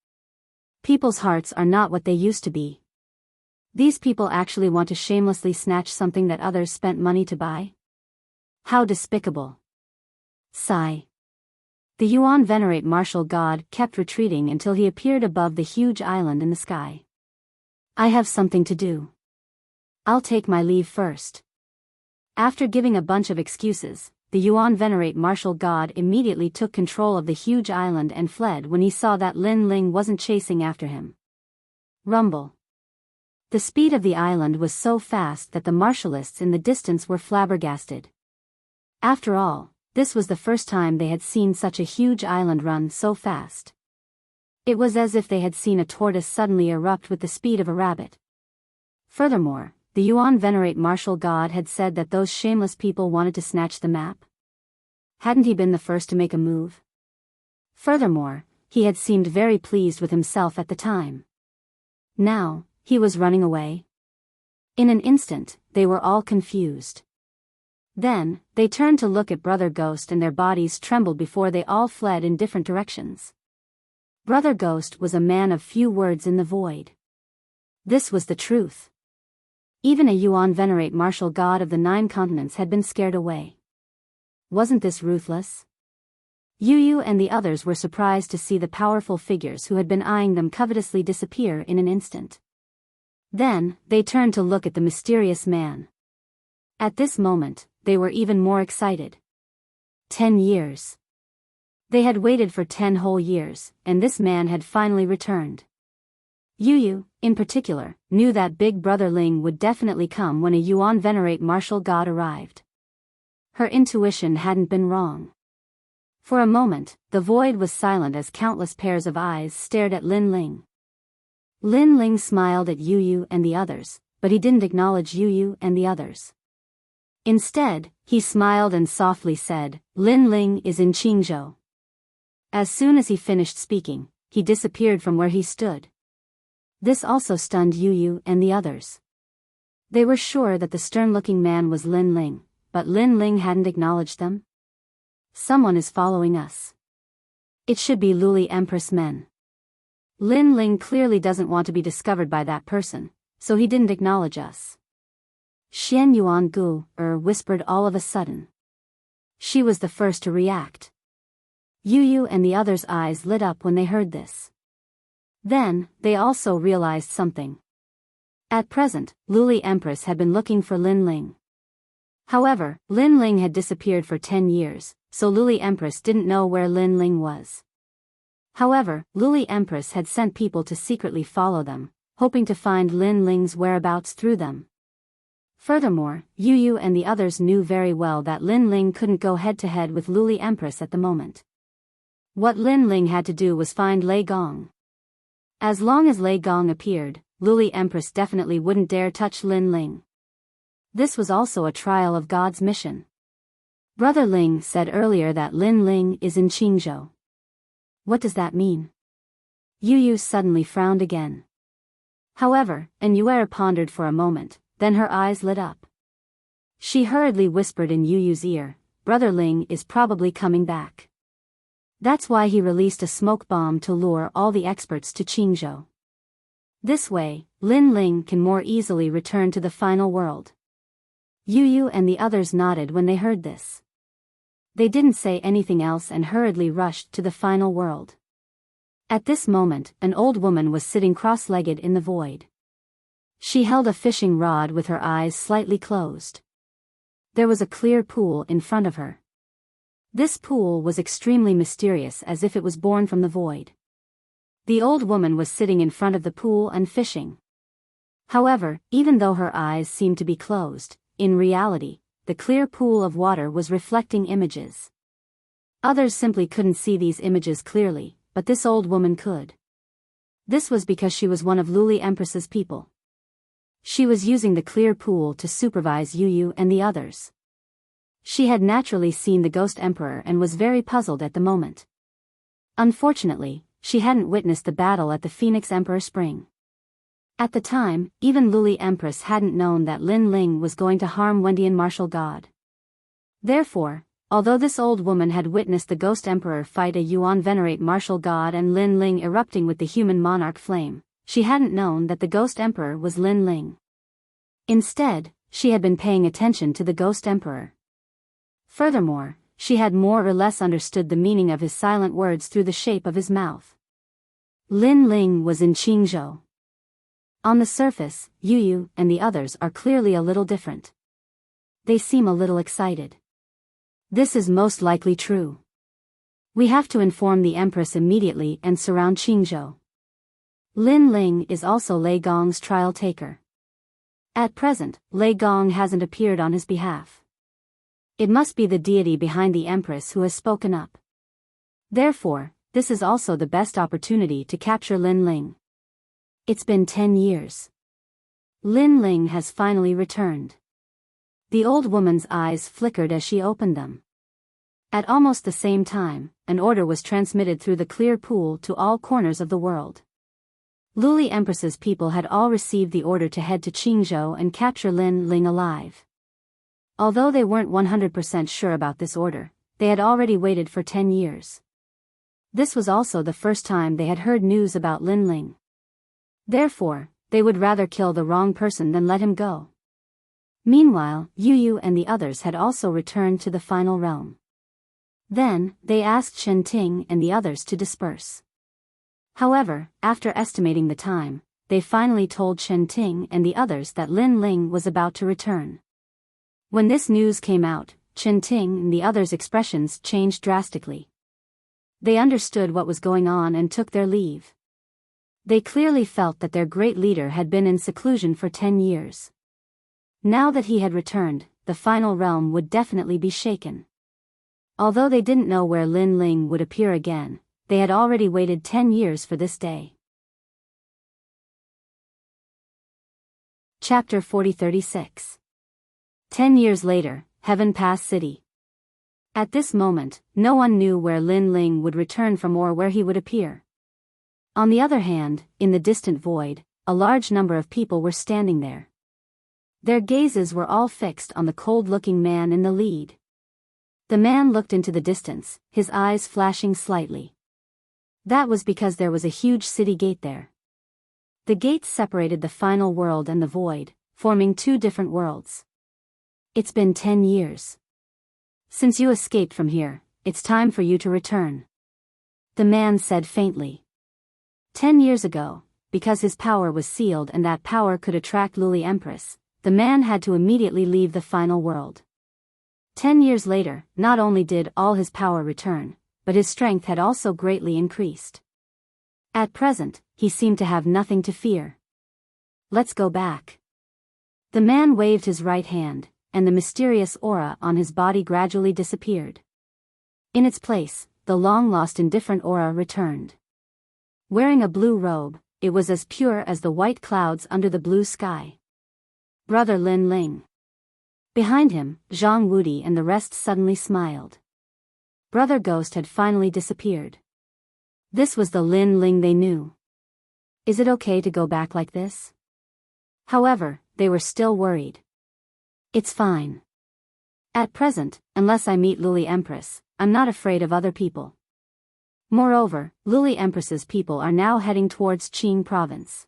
People's hearts are not what they used to be. These people actually want to shamelessly snatch something that others spent money to buy? How despicable. Sigh. The Yuan venerate martial god kept retreating until he appeared above the huge island in the sky. I have something to do. I'll take my leave first. After giving a bunch of excuses, the Yuan venerate martial god immediately took control of the huge island and fled when he saw that Lin Ling wasn't chasing after him. Rumble. The speed of the island was so fast that the martialists in the distance were flabbergasted. After all, this was the first time they had seen such a huge island run so fast. It was as if they had seen a tortoise suddenly erupt with the speed of a rabbit. Furthermore, the Yuan venerate martial god had said that those shameless people wanted to snatch the map. Hadn't he been the first to make a move? Furthermore, he had seemed very pleased with himself at the time. Now, he was running away. In an instant, they were all confused. Then, they turned to look at Brother Ghost and their bodies trembled before they all fled in different directions. Brother Ghost was a man of few words in the void. This was the truth. Even a Yuan venerate martial god of the 9 continents had been scared away. Wasn't this ruthless? Yu and the others were surprised to see the powerful figures who had been eyeing them covetously disappear in an instant. Then, they turned to look at the mysterious man. At this moment, they were even more excited. 10 years. They had waited for 10 whole years, and this man had finally returned. Yu, in particular, knew that Big Brother Ling would definitely come when a Yuan venerate martial god arrived. Her intuition hadn't been wrong. For a moment, the void was silent as countless pairs of eyes stared at Lin Ling. Lin Ling smiled at Yu and the others, but he didn't acknowledge Yu and the others. Instead, he smiled and softly said, Lin Ling is in Qingzhou. As soon as he finished speaking, he disappeared from where he stood. This also stunned Yu and the others. They were sure that the stern-looking man was Lin Ling, but Lin Ling hadn't acknowledged them. Someone is following us. It should be Luli Empress men. Lin Ling clearly doesn't want to be discovered by that person, so he didn't acknowledge us. Xian Yuan Gu, whispered all of a sudden. She was the first to react. Yu and the others' eyes lit up when they heard this. Then, they also realized something. At present, Luli Empress had been looking for Lin Ling. However, Lin Ling had disappeared for 10 years, so Luli Empress didn't know where Lin Ling was. However, Luli Empress had sent people to secretly follow them, hoping to find Lin Ling's whereabouts through them. Furthermore, Yu and the others knew very well that Lin Ling couldn't go head-to-head with Luli Empress at the moment. What Lin Ling had to do was find Lei Gong. As long as Lei Gong appeared, Luli Empress definitely wouldn't dare touch Lin Ling. This was also a trial of God's mission. Brother Ling said earlier that Lin Ling is in Qingzhou. What does that mean? Yu suddenly frowned again. However, Yuer pondered for a moment, then her eyes lit up. She hurriedly whispered in Yu's ear, Brother Ling is probably coming back. That's why he released a smoke bomb to lure all the experts to Qingzhou. This way, Lin Ling can more easily return to the final world. Yu and the others nodded when they heard this. They didn't say anything else and hurriedly rushed to the final world. At this moment, an old woman was sitting cross-legged in the void. She held a fishing rod with her eyes slightly closed. There was a clear pool in front of her. This pool was extremely mysterious, as if it was born from the void. The old woman was sitting in front of the pool and fishing. However, even though her eyes seemed to be closed, in reality, the clear pool of water was reflecting images. Others simply couldn't see these images clearly, but this old woman could. This was because she was one of Luli Empress's people. She was using the clear pool to supervise Yu and the others. She had naturally seen the Ghost Emperor and was very puzzled at the moment. Unfortunately, she hadn't witnessed the battle at the Phoenix Emperor Spring. At the time, even Luli Empress hadn't known that Lin Ling was going to harm Wendian martial god. Therefore, although this old woman had witnessed the Ghost Emperor fight a Yuan venerate martial god and Lin Ling erupting with the human monarch flame, she hadn't known that the Ghost Emperor was Lin Ling. Instead, she had been paying attention to the Ghost Emperor. Furthermore, she had more or less understood the meaning of his silent words through the shape of his mouth. Lin Ling was in Qingzhou. On the surface, Yu and the others are clearly a little different. They seem a little excited. This is most likely true. We have to inform the Empress immediately and surround Qingzhou. Lin Ling is also Lei Gong's trial taker. At present, Lei Gong hasn't appeared on his behalf. It must be the deity behind the Empress who has spoken up. Therefore, this is also the best opportunity to capture Lin Ling. It's been 10 years. Lin Ling has finally returned. The old woman's eyes flickered as she opened them. At almost the same time, an order was transmitted through the clear pool to all corners of the world. Luli Empress's people had all received the order to head to Qingzhou and capture Lin Ling alive. Although they weren't 100% sure about this order, they had already waited for 10 years. This was also the first time they had heard news about Lin Ling. Therefore, they would rather kill the wrong person than let him go. Meanwhile, Yu and the others had also returned to the final realm. Then, they asked Chen Ting and the others to disperse. However, after estimating the time, they finally told Chen Ting and the others that Lin Ling was about to return. When this news came out, Chen Ting and the others' expressions changed drastically. They understood what was going on and took their leave. They clearly felt that their great leader had been in seclusion for 10 years. Now that he had returned, the final realm would definitely be shaken. Although they didn't know where Lin Ling would appear again, they had already waited 10 years for this day. Chapter 4036. 10 years later, Heaven Pass City. At this moment, no one knew where Lin Ling would return from or where he would appear. On the other hand, in the distant void, a large number of people were standing there. Their gazes were all fixed on the cold-looking man in the lead. The man looked into the distance, his eyes flashing slightly. That was because there was a huge city gate there. The gate separated the final world and the void, forming two different worlds. It's been 10 years. Since you escaped from here, it's time for you to return. The man said faintly. 10 years ago, because his power was sealed and that power could attract Luli Empress, the man had to immediately leave the final world. 10 years later, not only did all his power return, but his strength had also greatly increased. At present, he seemed to have nothing to fear. Let's go back. The man waved his right hand, and the mysterious aura on his body gradually disappeared. In its place, the long-lost indifferent aura returned. Wearing a blue robe, it was as pure as the white clouds under the blue sky. Brother Lin Ling. Behind him, Zhang Wudi and the rest suddenly smiled. Brother Ghost had finally disappeared. This was the Lin Ling they knew. Is it okay to go back like this? However, they were still worried. It's fine. At present, unless I meet Luli Empress, I'm not afraid of other people. Moreover, Luli Empress's people are now heading towards Qing province.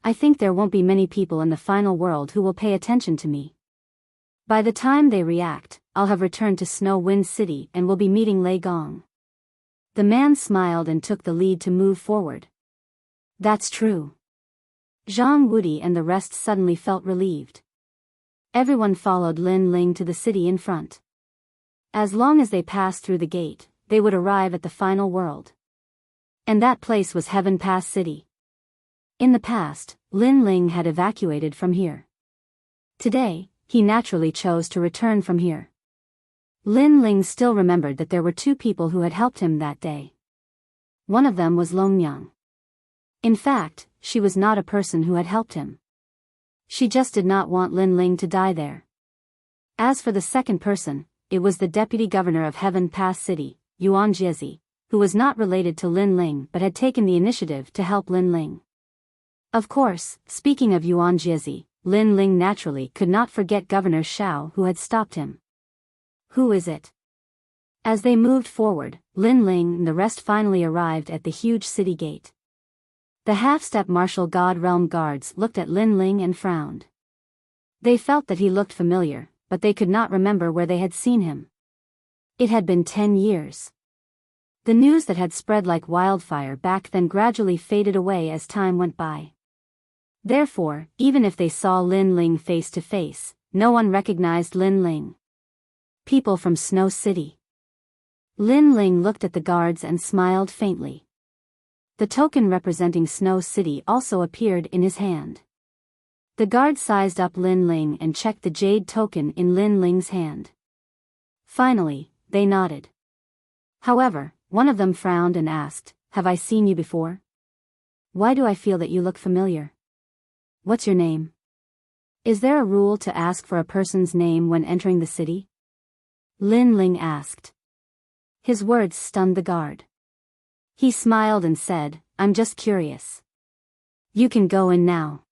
I think there won't be many people in the final world who will pay attention to me. By the time they react, I'll have returned to Snow Wind City and will be meeting Lei Gong. The man smiled and took the lead to move forward. That's true. Zhang Wudi and the rest suddenly felt relieved. Everyone followed Lin Ling to the city in front. As long as they passed through the gate, they would arrive at the final world. And that place was Heaven Pass City. In the past, Lin Ling had evacuated from here. Today, he naturally chose to return from here. Lin Ling still remembered that there were two people who had helped him that day. One of them was Long Yang. In fact, she was not a person who had helped him. She just did not want Lin Ling to die there. As for the second person, it was the deputy governor of Heaven Pass City, Yuan Jiezi, who was not related to Lin Ling but had taken the initiative to help Lin Ling. Of course, speaking of Yuan Jiezi, Lin Ling naturally could not forget Governor Shao who had stopped him. Who is it? As they moved forward, Lin Ling and the rest finally arrived at the huge city gate. The half-step martial god realm guards looked at Lin Ling and frowned. They felt that he looked familiar, but they could not remember where they had seen him. It had been 10 years. The news that had spread like wildfire back then gradually faded away as time went by. Therefore, even if they saw Lin Ling face to face, no one recognized Lin Ling. People from Snow City. Lin Ling looked at the guards and smiled faintly. The token representing Snow City also appeared in his hand. The guard sized up Lin Ling and checked the jade token in Lin Ling's hand. Finally, they nodded. However, one of them frowned and asked, "Have I seen you before? Why do I feel that you look familiar? What's your name? Is there a rule to ask for a person's name when entering the city?" Lin Ling asked. His words stunned the guard. He smiled and said, "I'm just curious. You can go in now."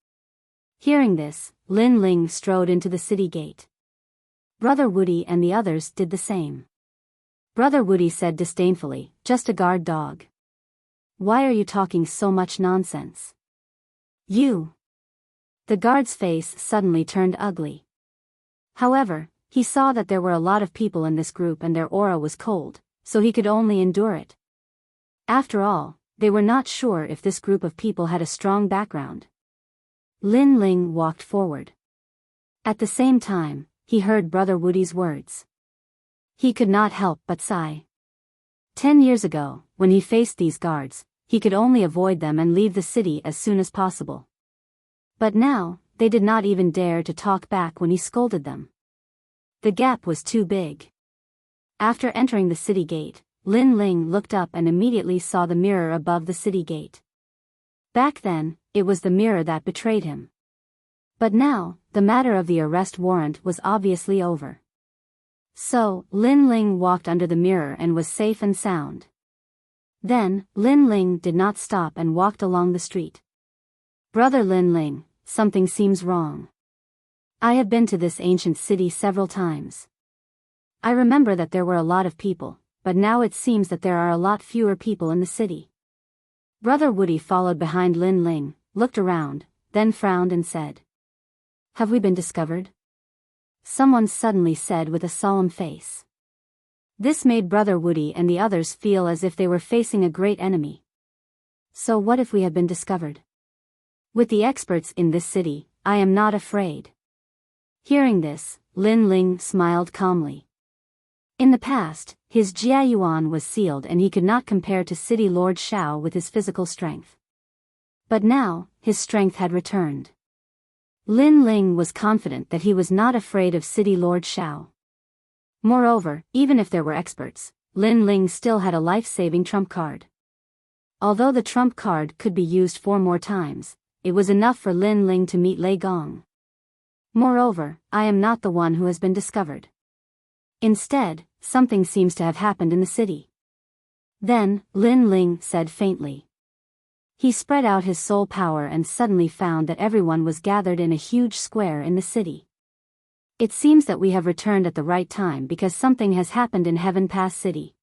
Hearing this, Lin Ling strode into the city gate. Brother Wudi and the others did the same. Brother Wudi said disdainfully, "Just a guard dog. Why are you talking so much nonsense? You." The guard's face suddenly turned ugly. However, he saw that there were a lot of people in this group and their aura was cold, so he could only endure it. After all, they were not sure if this group of people had a strong background. Lin Ling walked forward. At the same time, he heard Brother Wudi's words. He could not help but sigh. 10 years ago, when he faced these guards, he could only avoid them and leave the city as soon as possible. But now, they did not even dare to talk back when he scolded them. The gap was too big. After entering the city gate, Lin Ling looked up and immediately saw the mirror above the city gate. Back then, it was the mirror that betrayed him. But now, the matter of the arrest warrant was obviously over. So, Lin Ling walked under the mirror and was safe and sound. Then, Lin Ling did not stop and walked along the street. "Brother Lin Ling, something seems wrong. I have been to this ancient city several times. I remember that there were a lot of people, but now it seems that there are a lot fewer people in the city." Brother Wudi followed behind Lin Ling, looked around, then frowned and said, "Have we been discovered?" Someone suddenly said with a solemn face. This made Brother Wudi and the others feel as if they were facing a great enemy. So what if we have been discovered? With the experts in this city, I am not afraid. Hearing this, Lin Ling smiled calmly. In the past, his Jia Yuan was sealed and he could not compare to City Lord Shao with his physical strength. But now, his strength had returned. Lin Ling was confident that he was not afraid of City Lord Shao. Moreover, even if there were experts, Lin Ling still had a life-saving trump card. Although the trump card could be used 4 more times, it was enough for Lin Ling to meet Lei Gong. Moreover, I am not the one who has been discovered. Instead, something seems to have happened in the city. Then, Lin Ling said faintly. He spread out his soul power and suddenly found that everyone was gathered in a huge square in the city. It seems that we have returned at the right time because something has happened in Heaven Pass City.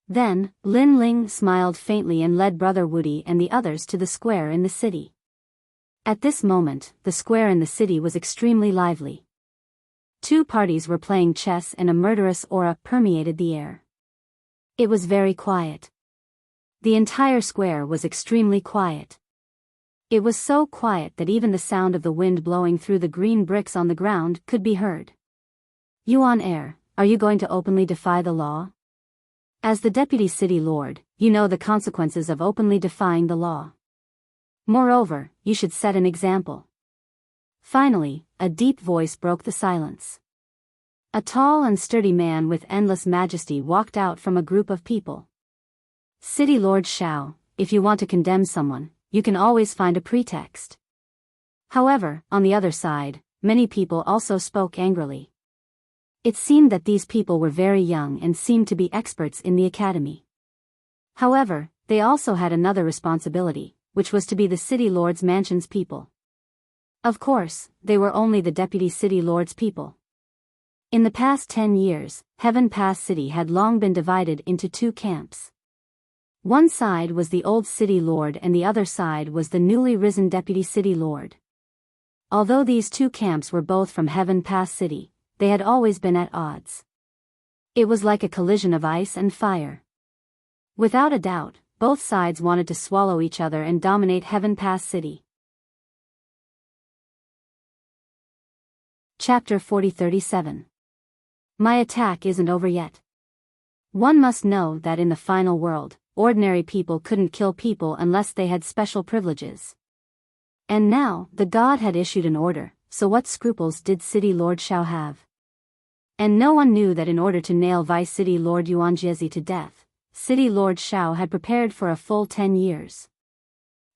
Then, Lin Ling smiled faintly and led Brother Wudi and the others to the square in the city. At this moment, the square in the city was extremely lively. Two parties were playing chess and a murderous aura permeated the air. It was very quiet. The entire square was extremely quiet. It was so quiet that even the sound of the wind blowing through the green bricks on the ground could be heard. Yuan Heir, are you going to openly defy the law? As the deputy city lord, you know the consequences of openly defying the law. Moreover, you should set an example. Finally, a deep voice broke the silence. A tall and sturdy man with endless majesty walked out from a group of people. City Lord Shao, if you want to condemn someone, you can always find a pretext. However, on the other side, many people also spoke angrily. It seemed that these people were very young and seemed to be experts in the academy. However, they also had another responsibility, which was to be the city lord's mansion's people. Of course, they were only the deputy city lord's people. In the past 10 years, Heaven Pass City had long been divided into two camps. One side was the old city lord and the other side was the newly risen deputy city lord. Although these two camps were both from Heaven Pass City, they had always been at odds. It was like a collision of ice and fire. Without a doubt, both sides wanted to swallow each other and dominate Heaven Pass City. Chapter 40-37. My attack isn't over yet. One must know that in the final world, ordinary people couldn't kill people unless they had special privileges. And now, the god had issued an order, so what scruples did City Lord Shao have? And no one knew that in order to nail Vice City Lord Yuan Jiezi to death, City Lord Shao had prepared for a full 10 years.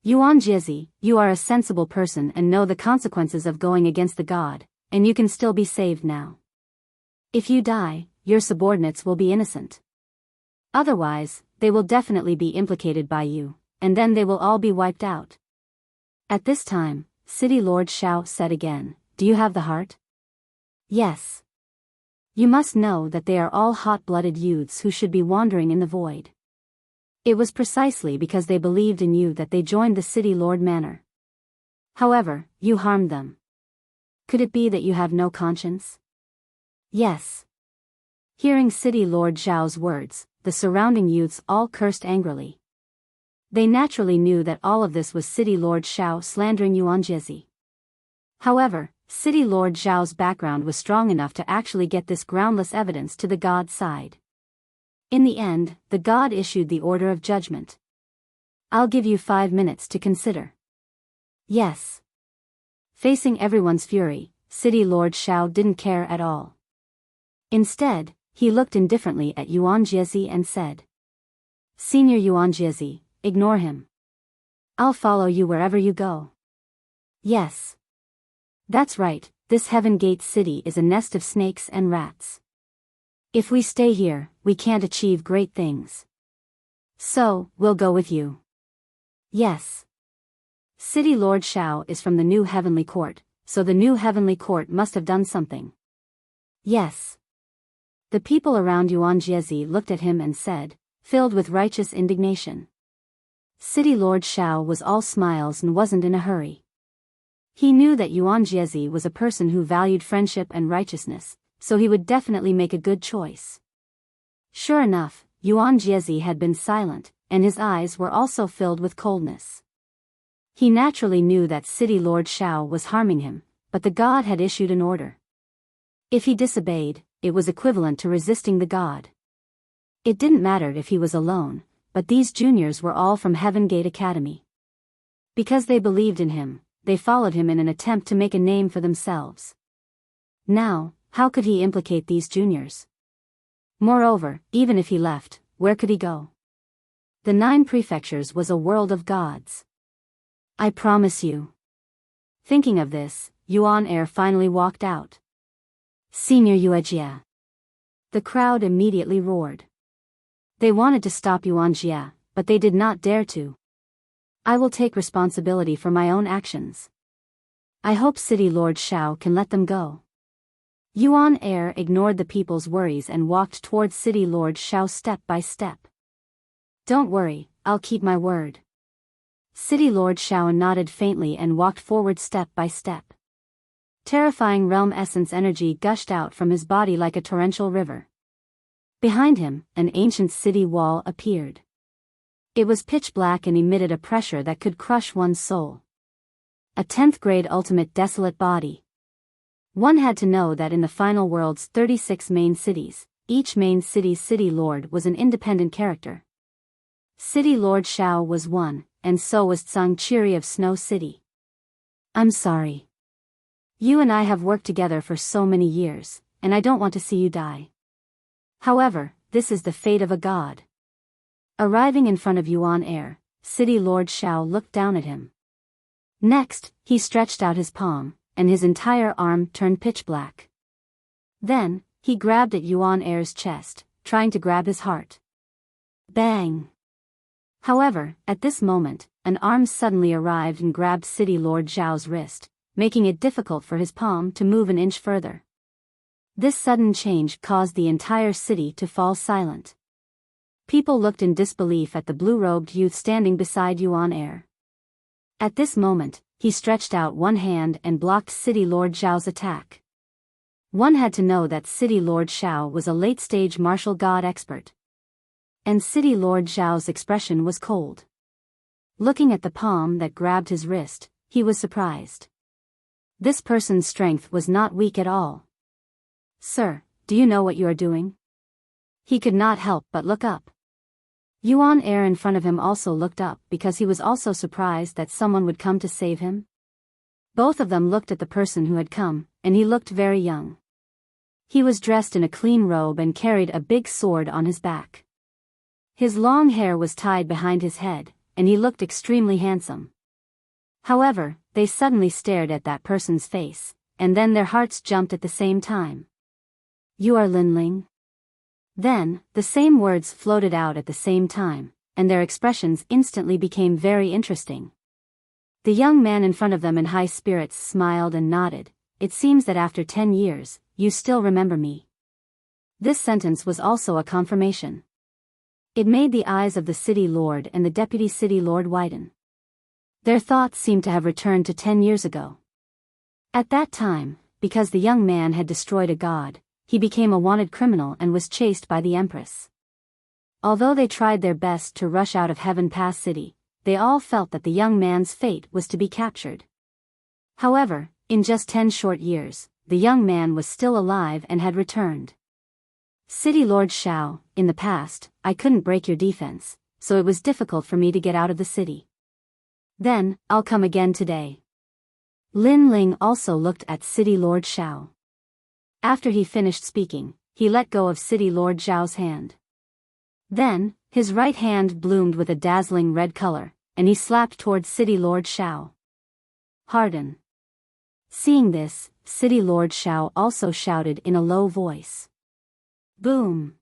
Yuan Jiezi, you are a sensible person and know the consequences of going against the god, and you can still be saved now. If you die, your subordinates will be innocent. Otherwise, they will definitely be implicated by you, and then they will all be wiped out. At this time, City Lord Shao said again, do you have the heart? Yes. You must know that they are all hot-blooded youths who should be wandering in the void. It was precisely because they believed in you that they joined the City Lord Manor. However, you harmed them. Could it be that you have no conscience? Yes. Hearing City Lord Zhao's words, the surrounding youths all cursed angrily. They naturally knew that all of this was City Lord Shao slandering Yuan Jiezi. However, City Lord Zhao's background was strong enough to actually get this groundless evidence to the god's side. In the end, the god issued the order of judgment. I'll give you 5 minutes to consider. Yes. Facing everyone's fury, City Lord Shao didn't care at all. Instead, he looked indifferently at Yuan Jiezi and said, Senior Yuan Jiezi, ignore him. I'll follow you wherever you go. Yes. That's right, this Heaven Gate City is a nest of snakes and rats. If we stay here, we can't achieve great things. So, we'll go with you. Yes. City Lord Shao is from the new Heavenly Court, so the new Heavenly Court must have done something. Yes. The people around Yuan Jiezi looked at him and said, filled with righteous indignation. City Lord Shao was all smiles and wasn't in a hurry. He knew that Yuan Jiezi was a person who valued friendship and righteousness, so he would definitely make a good choice. Sure enough, Yuan Jiezi had been silent, and his eyes were also filled with coldness. He naturally knew that City Lord Shao was harming him, but the god had issued an order. If he disobeyed, it was equivalent to resisting the god. It didn't matter if he was alone, but these juniors were all from Heaven Gate Academy. Because they believed in him, they followed him in an attempt to make a name for themselves. Now, how could he implicate these juniors? Moreover, even if he left, where could he go? The 9 prefectures was a world of gods. I promise you. Thinking of this, Yuan Heir finally walked out. Senior Yuejia. The crowd immediately roared. They wanted to stop Yuan Jia, but they did not dare to. I will take responsibility for my own actions. I hope City Lord Shao can let them go. Yuan Heir ignored the people's worries and walked towards City Lord Shao step by step. Don't worry, I'll keep my word. City Lord Shao nodded faintly and walked forward step by step. Terrifying realm essence energy gushed out from his body like a torrential river. Behind him, an ancient city wall appeared. It was pitch black and emitted a pressure that could crush one's soul. A 10th grade ultimate desolate body. One had to know that in the final world's 36 main cities, each main city's city lord was an independent character. City Lord Xiao was one, and so was Changchiri of Snow City. I'm sorry. You and I have worked together for so many years, and I don't want to see you die. However, this is the fate of a god. Arriving in front of Yuan Air, City Lord Xiao looked down at him. Next, he stretched out his palm, and his entire arm turned pitch black. Then, he grabbed at Yuan Air's chest, trying to grab his heart. Bang! However, at this moment, an arm suddenly arrived and grabbed City Lord Xiao's wrist, making it difficult for his palm to move an inch further. This sudden change caused the entire city to fall silent. People looked in disbelief at the blue-robed youth standing beside Yuan Air. At this moment, he stretched out one hand and blocked City Lord Xiao's attack. One had to know that City Lord Xiao was a late-stage martial god expert. And City Lord Xiao's expression was cold. Looking at the palm that grabbed his wrist, he was surprised. This person's strength was not weak at all. Sir, do you know what you are doing? He could not help but look up. Yuan Air in front of him also looked up because he was also surprised that someone would come to save him. Both of them looked at the person who had come, and he looked very young. He was dressed in a clean robe and carried a big sword on his back. His long hair was tied behind his head, and he looked extremely handsome. However, they suddenly stared at that person's face, and then their hearts jumped at the same time. You are Lin Ling? Then, the same words floated out at the same time, and their expressions instantly became very interesting. The young man in front of them in high spirits smiled and nodded. It seems that after 10 years, you still remember me. This sentence was also a confirmation. It made the eyes of the city lord and the deputy city lord widen. Their thoughts seemed to have returned to 10 years ago. At that time, because the young man had destroyed a god, he became a wanted criminal and was chased by the Empress. Although they tried their best to rush out of Heaven Pass City, they all felt that the young man's fate was to be captured. However, in just 10 short years, the young man was still alive and had returned. City Lord Xiao, in the past, I couldn't break your defense, so it was difficult for me to get out of the city. Then, I'll come again today. Lin Ling also looked at City Lord Xiao. After he finished speaking, he let go of City Lord Xiao's hand. Then, his right hand bloomed with a dazzling red color, and he slapped towards City Lord Xiao. Harden. Seeing this, City Lord Xiao also shouted in a low voice. Boom!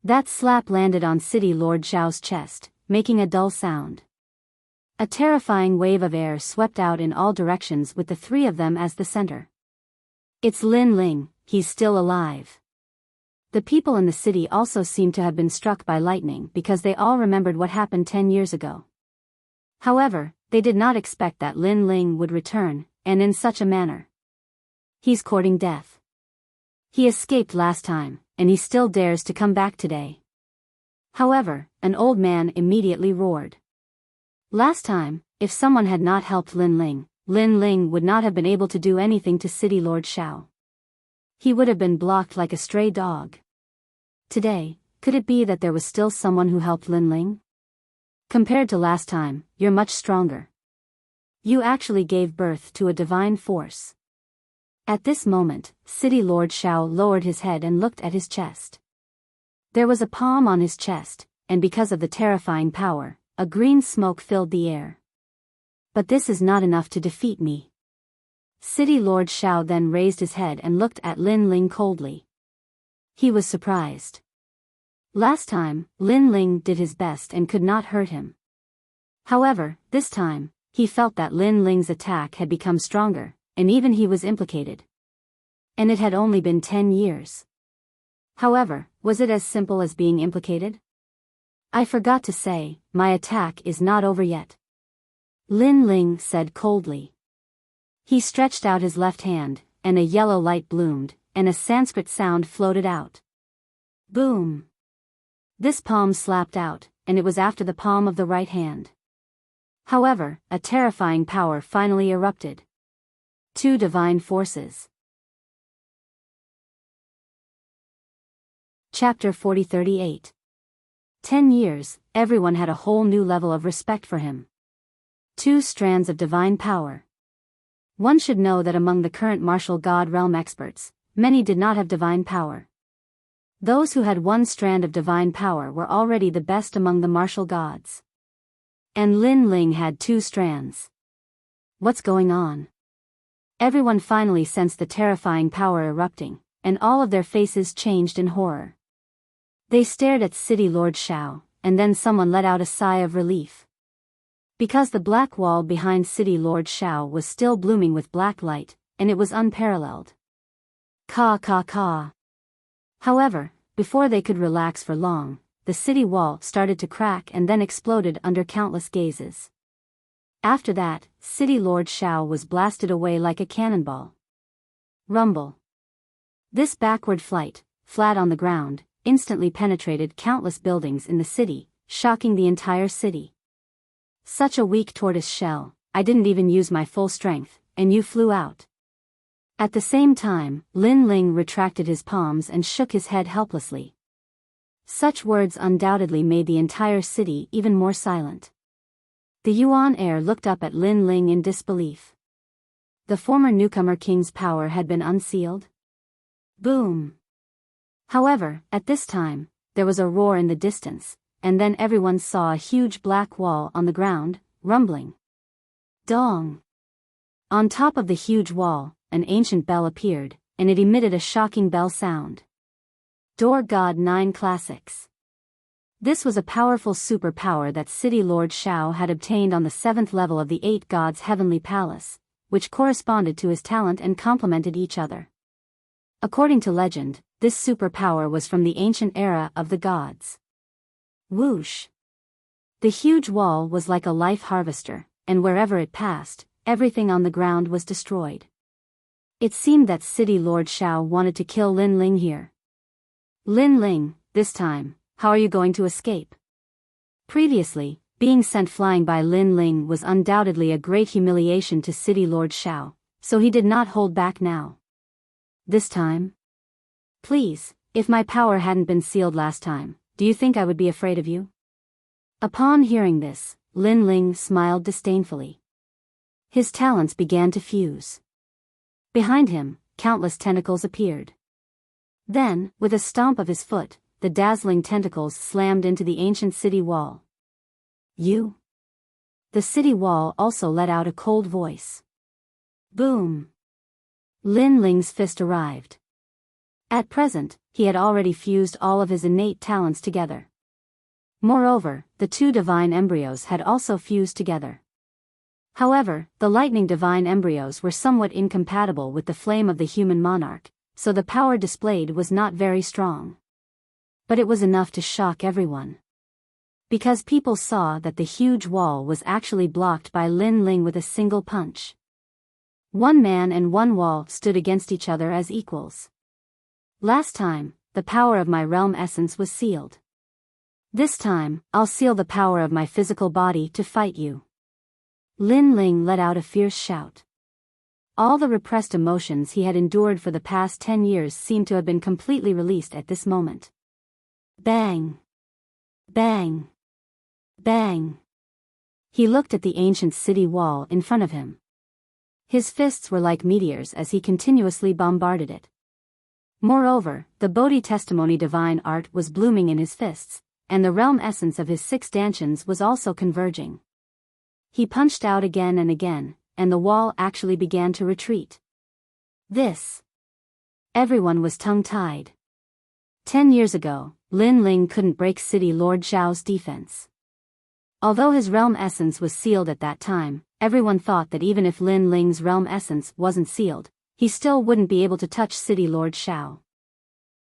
That slap landed on City Lord Xiao's chest, making a dull sound. A terrifying wave of air swept out in all directions with the three of them as the center. It's Lin Ling, he's still alive. The people in the city also seemed to have been struck by lightning because they all remembered what happened 10 years ago. However, they did not expect that Lin Ling would return, and in such a manner. He's courting death. He escaped last time, and he still dares to come back today. However, an old man immediately roared. Last time, if someone had not helped Lin Ling would not have been able to do anything to City Lord Xiao. He would have been blocked like a stray dog. Today, could it be that there was still someone who helped Lin Ling? Compared to last time, you're much stronger. You actually gave birth to a divine force. At this moment, City Lord Xiao lowered his head and looked at his chest. There was a palm on his chest, and because of the terrifying power, a green smoke filled the air. But this is not enough to defeat me. City Lord Xiao then raised his head and looked at Lin Ling coldly. He was surprised. Last time, Lin Ling did his best and could not hurt him. However, this time, he felt that Lin Ling's attack had become stronger, and even he was implicated. And it had only been 10 years. However, was it as simple as being implicated? I forgot to say, my attack is not over yet. Lin Ling said coldly. He stretched out his left hand, and a yellow light bloomed, and a Sanskrit sound floated out. Boom! This palm slapped out, and it was after the palm of the right hand. However, a terrifying power finally erupted. 2 divine forces. Chapter 40-38. 10 years, everyone had a whole new level of respect for him. 2 strands of divine power. One should know that among the current martial god realm experts, many did not have divine power. Those who had 1 strand of divine power were already the best among the martial gods. And Lin Ling had 2 strands. What's going on? Everyone finally sensed the terrifying power erupting, and all of their faces changed in horror. They stared at City Lord Shao, and then someone let out a sigh of relief. Because the black wall behind City Lord Shao was still blooming with black light, and it was unparalleled. Ka ka ka. However, before they could relax for long, the city wall started to crack and then exploded under countless gazes. After that, City Lord Shao was blasted away like a cannonball. Rumble. This backward flight, flat on the ground, instantly penetrated countless buildings in the city, shocking the entire city. Such a weak tortoise shell, I didn't even use my full strength, and you flew out. At the same time, Lin Ling retracted his palms and shook his head helplessly. Such words undoubtedly made the entire city even more silent. The Yuan heir looked up at Lin Ling in disbelief. The former newcomer king's power had been unsealed? Boom! However, at this time, there was a roar in the distance, and then everyone saw a huge black wall on the ground, rumbling. Dong! On top of the huge wall, an ancient bell appeared, and it emitted a shocking bell sound. Door God 9 Classics. This was a powerful superpower that City Lord Shao had obtained on the 7th level of the 8 Gods' Heavenly Palace, which corresponded to his talent and complemented each other. According to legend, this superpower was from the ancient era of the gods. Whoosh! The huge wall was like a life harvester, and wherever it passed, everything on the ground was destroyed. It seemed that City Lord Shao wanted to kill Lin Ling here. Lin Ling, this time, how are you going to escape? Previously, being sent flying by Lin Ling was undoubtedly a great humiliation to City Lord Shao, so he did not hold back now. This time? Please, if my power hadn't been sealed last time, do you think I would be afraid of you? Upon hearing this, Lin Ling smiled disdainfully. His talents began to fuse. Behind him, countless tentacles appeared. Then, with a stomp of his foot, the dazzling tentacles slammed into the ancient city wall. You? The city wall also let out a cold voice. Boom! Lin Ling's fist arrived. At present, he had already fused all of his innate talents together. Moreover, the 2 divine embryos had also fused together. However, the lightning divine embryos were somewhat incompatible with the flame of the human monarch, so the power displayed was not very strong. But it was enough to shock everyone. Because people saw that the huge wall was actually blocked by Lin Ling with a single punch. 1 man and 1 wall stood against each other as equals. Last time, the power of my realm essence was sealed. This time, I'll seal the power of my physical body to fight you. Lin Ling let out a fierce shout. All the repressed emotions he had endured for the past 10 years seemed to have been completely released at this moment. Bang! Bang! Bang! He looked at the ancient city wall in front of him. His fists were like meteors as he continuously bombarded it. Moreover, the Bodhi testimony divine art was blooming in his fists, and the realm essence of his 6 stanchions was also converging. He punched out again and again, and the wall actually began to retreat. This. Everyone was tongue-tied. 10 years ago, Lin Ling couldn't break City Lord Zhao's defense. Although his realm essence was sealed at that time, everyone thought that even if Lin Ling's realm essence wasn't sealed, he still wouldn't be able to touch City Lord Zhao.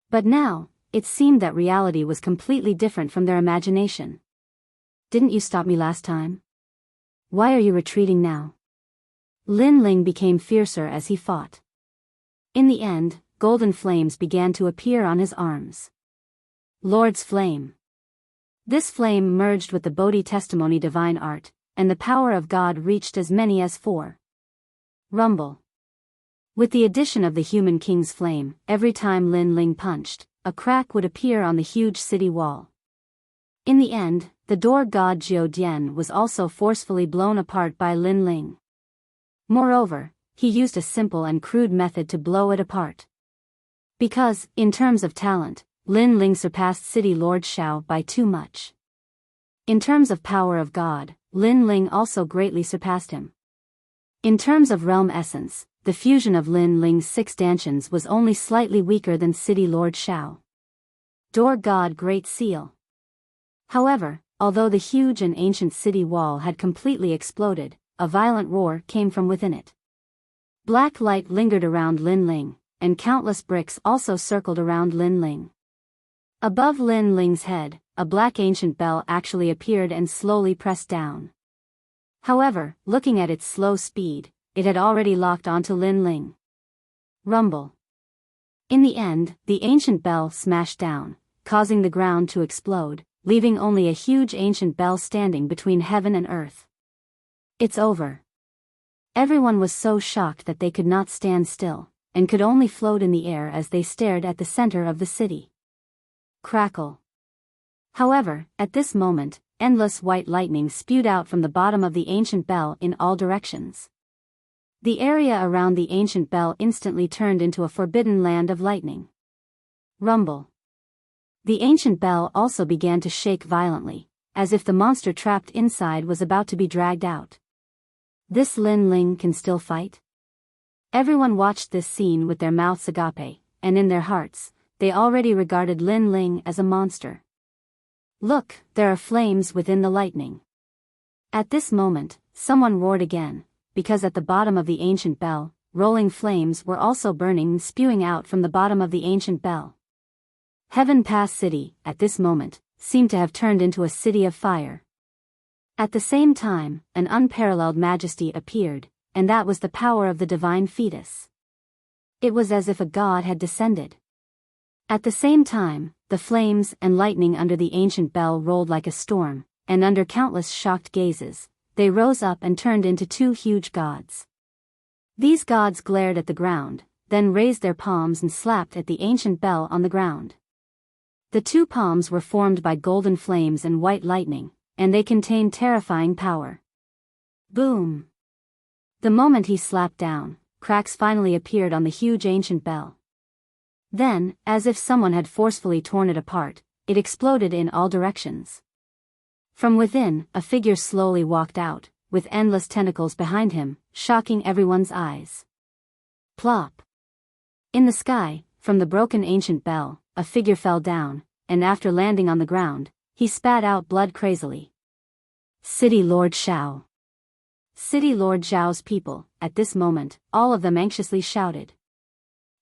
But now, it seemed that reality was completely different from their imagination. Didn't you stop me last time? Why are you retreating now? Lin Ling became fiercer as he fought. In the end, golden flames began to appear on his arms. Lord's Flame. This flame merged with the Bodhi testimony divine art, and the power of God reached as many as 4. Rumble. With the addition of the human king's flame, every time Lin Ling punched, a crack would appear on the huge city wall. In the end, the door god Jiao Dian was also forcefully blown apart by Lin Ling. Moreover, he used a simple and crude method to blow it apart. Because, in terms of talent, Lin Ling surpassed City Lord Xiao by too much. In terms of power of God, Lin Ling also greatly surpassed him. In terms of realm essence, the fusion of Lin Ling's 6 dantians was only slightly weaker than City Lord Xiao. Door God Great Seal. However, although the huge and ancient city wall had completely exploded, a violent roar came from within it. Black light lingered around Lin Ling, and countless bricks also circled around Lin Ling. Above Lin Ling's head, a black ancient bell actually appeared and slowly pressed down. However, looking at its slow speed, it had already locked onto Lin Ling. Rumble. In the end, the ancient bell smashed down, causing the ground to explode, leaving only a huge ancient bell standing between heaven and earth. It's over. Everyone was so shocked that they could not stand still, and could only float in the air as they stared at the center of the city. Crackle. However, at this moment, endless white lightning spewed out from the bottom of the ancient bell in all directions. The area around the ancient bell instantly turned into a forbidden land of lightning. Rumble. The ancient bell also began to shake violently, as if the monster trapped inside was about to be dragged out. This Lin Ling can still fight? Everyone watched this scene with their mouths agape, and in their hearts, they already regarded Lin Ling as a monster. Look, there are flames within the lightning. At this moment, someone roared again, because at the bottom of the ancient bell, rolling flames were also burning and spewing out from the bottom of the ancient bell. Heaven Pass City, at this moment, seemed to have turned into a city of fire. At the same time, an unparalleled majesty appeared, and that was the power of the divine fetus. It was as if a god had descended. At the same time, the flames and lightning under the ancient bell rolled like a storm, and under countless shocked gazes, they rose up and turned into 2 huge gods. These gods glared at the ground, then raised their palms and slapped at the ancient bell on the ground. The 2 palms were formed by golden flames and white lightning, and they contained terrifying power. Boom! The moment he slapped down, cracks finally appeared on the huge ancient bell. Then, as if someone had forcefully torn it apart, it exploded in all directions. From within, a figure slowly walked out, with endless tentacles behind him, shocking everyone's eyes. Plop! In the sky, from the broken ancient bell, a figure fell down, and after landing on the ground, he spat out blood crazily. City Lord Xiao. City Lord Xiao's people, at this moment, all of them anxiously shouted.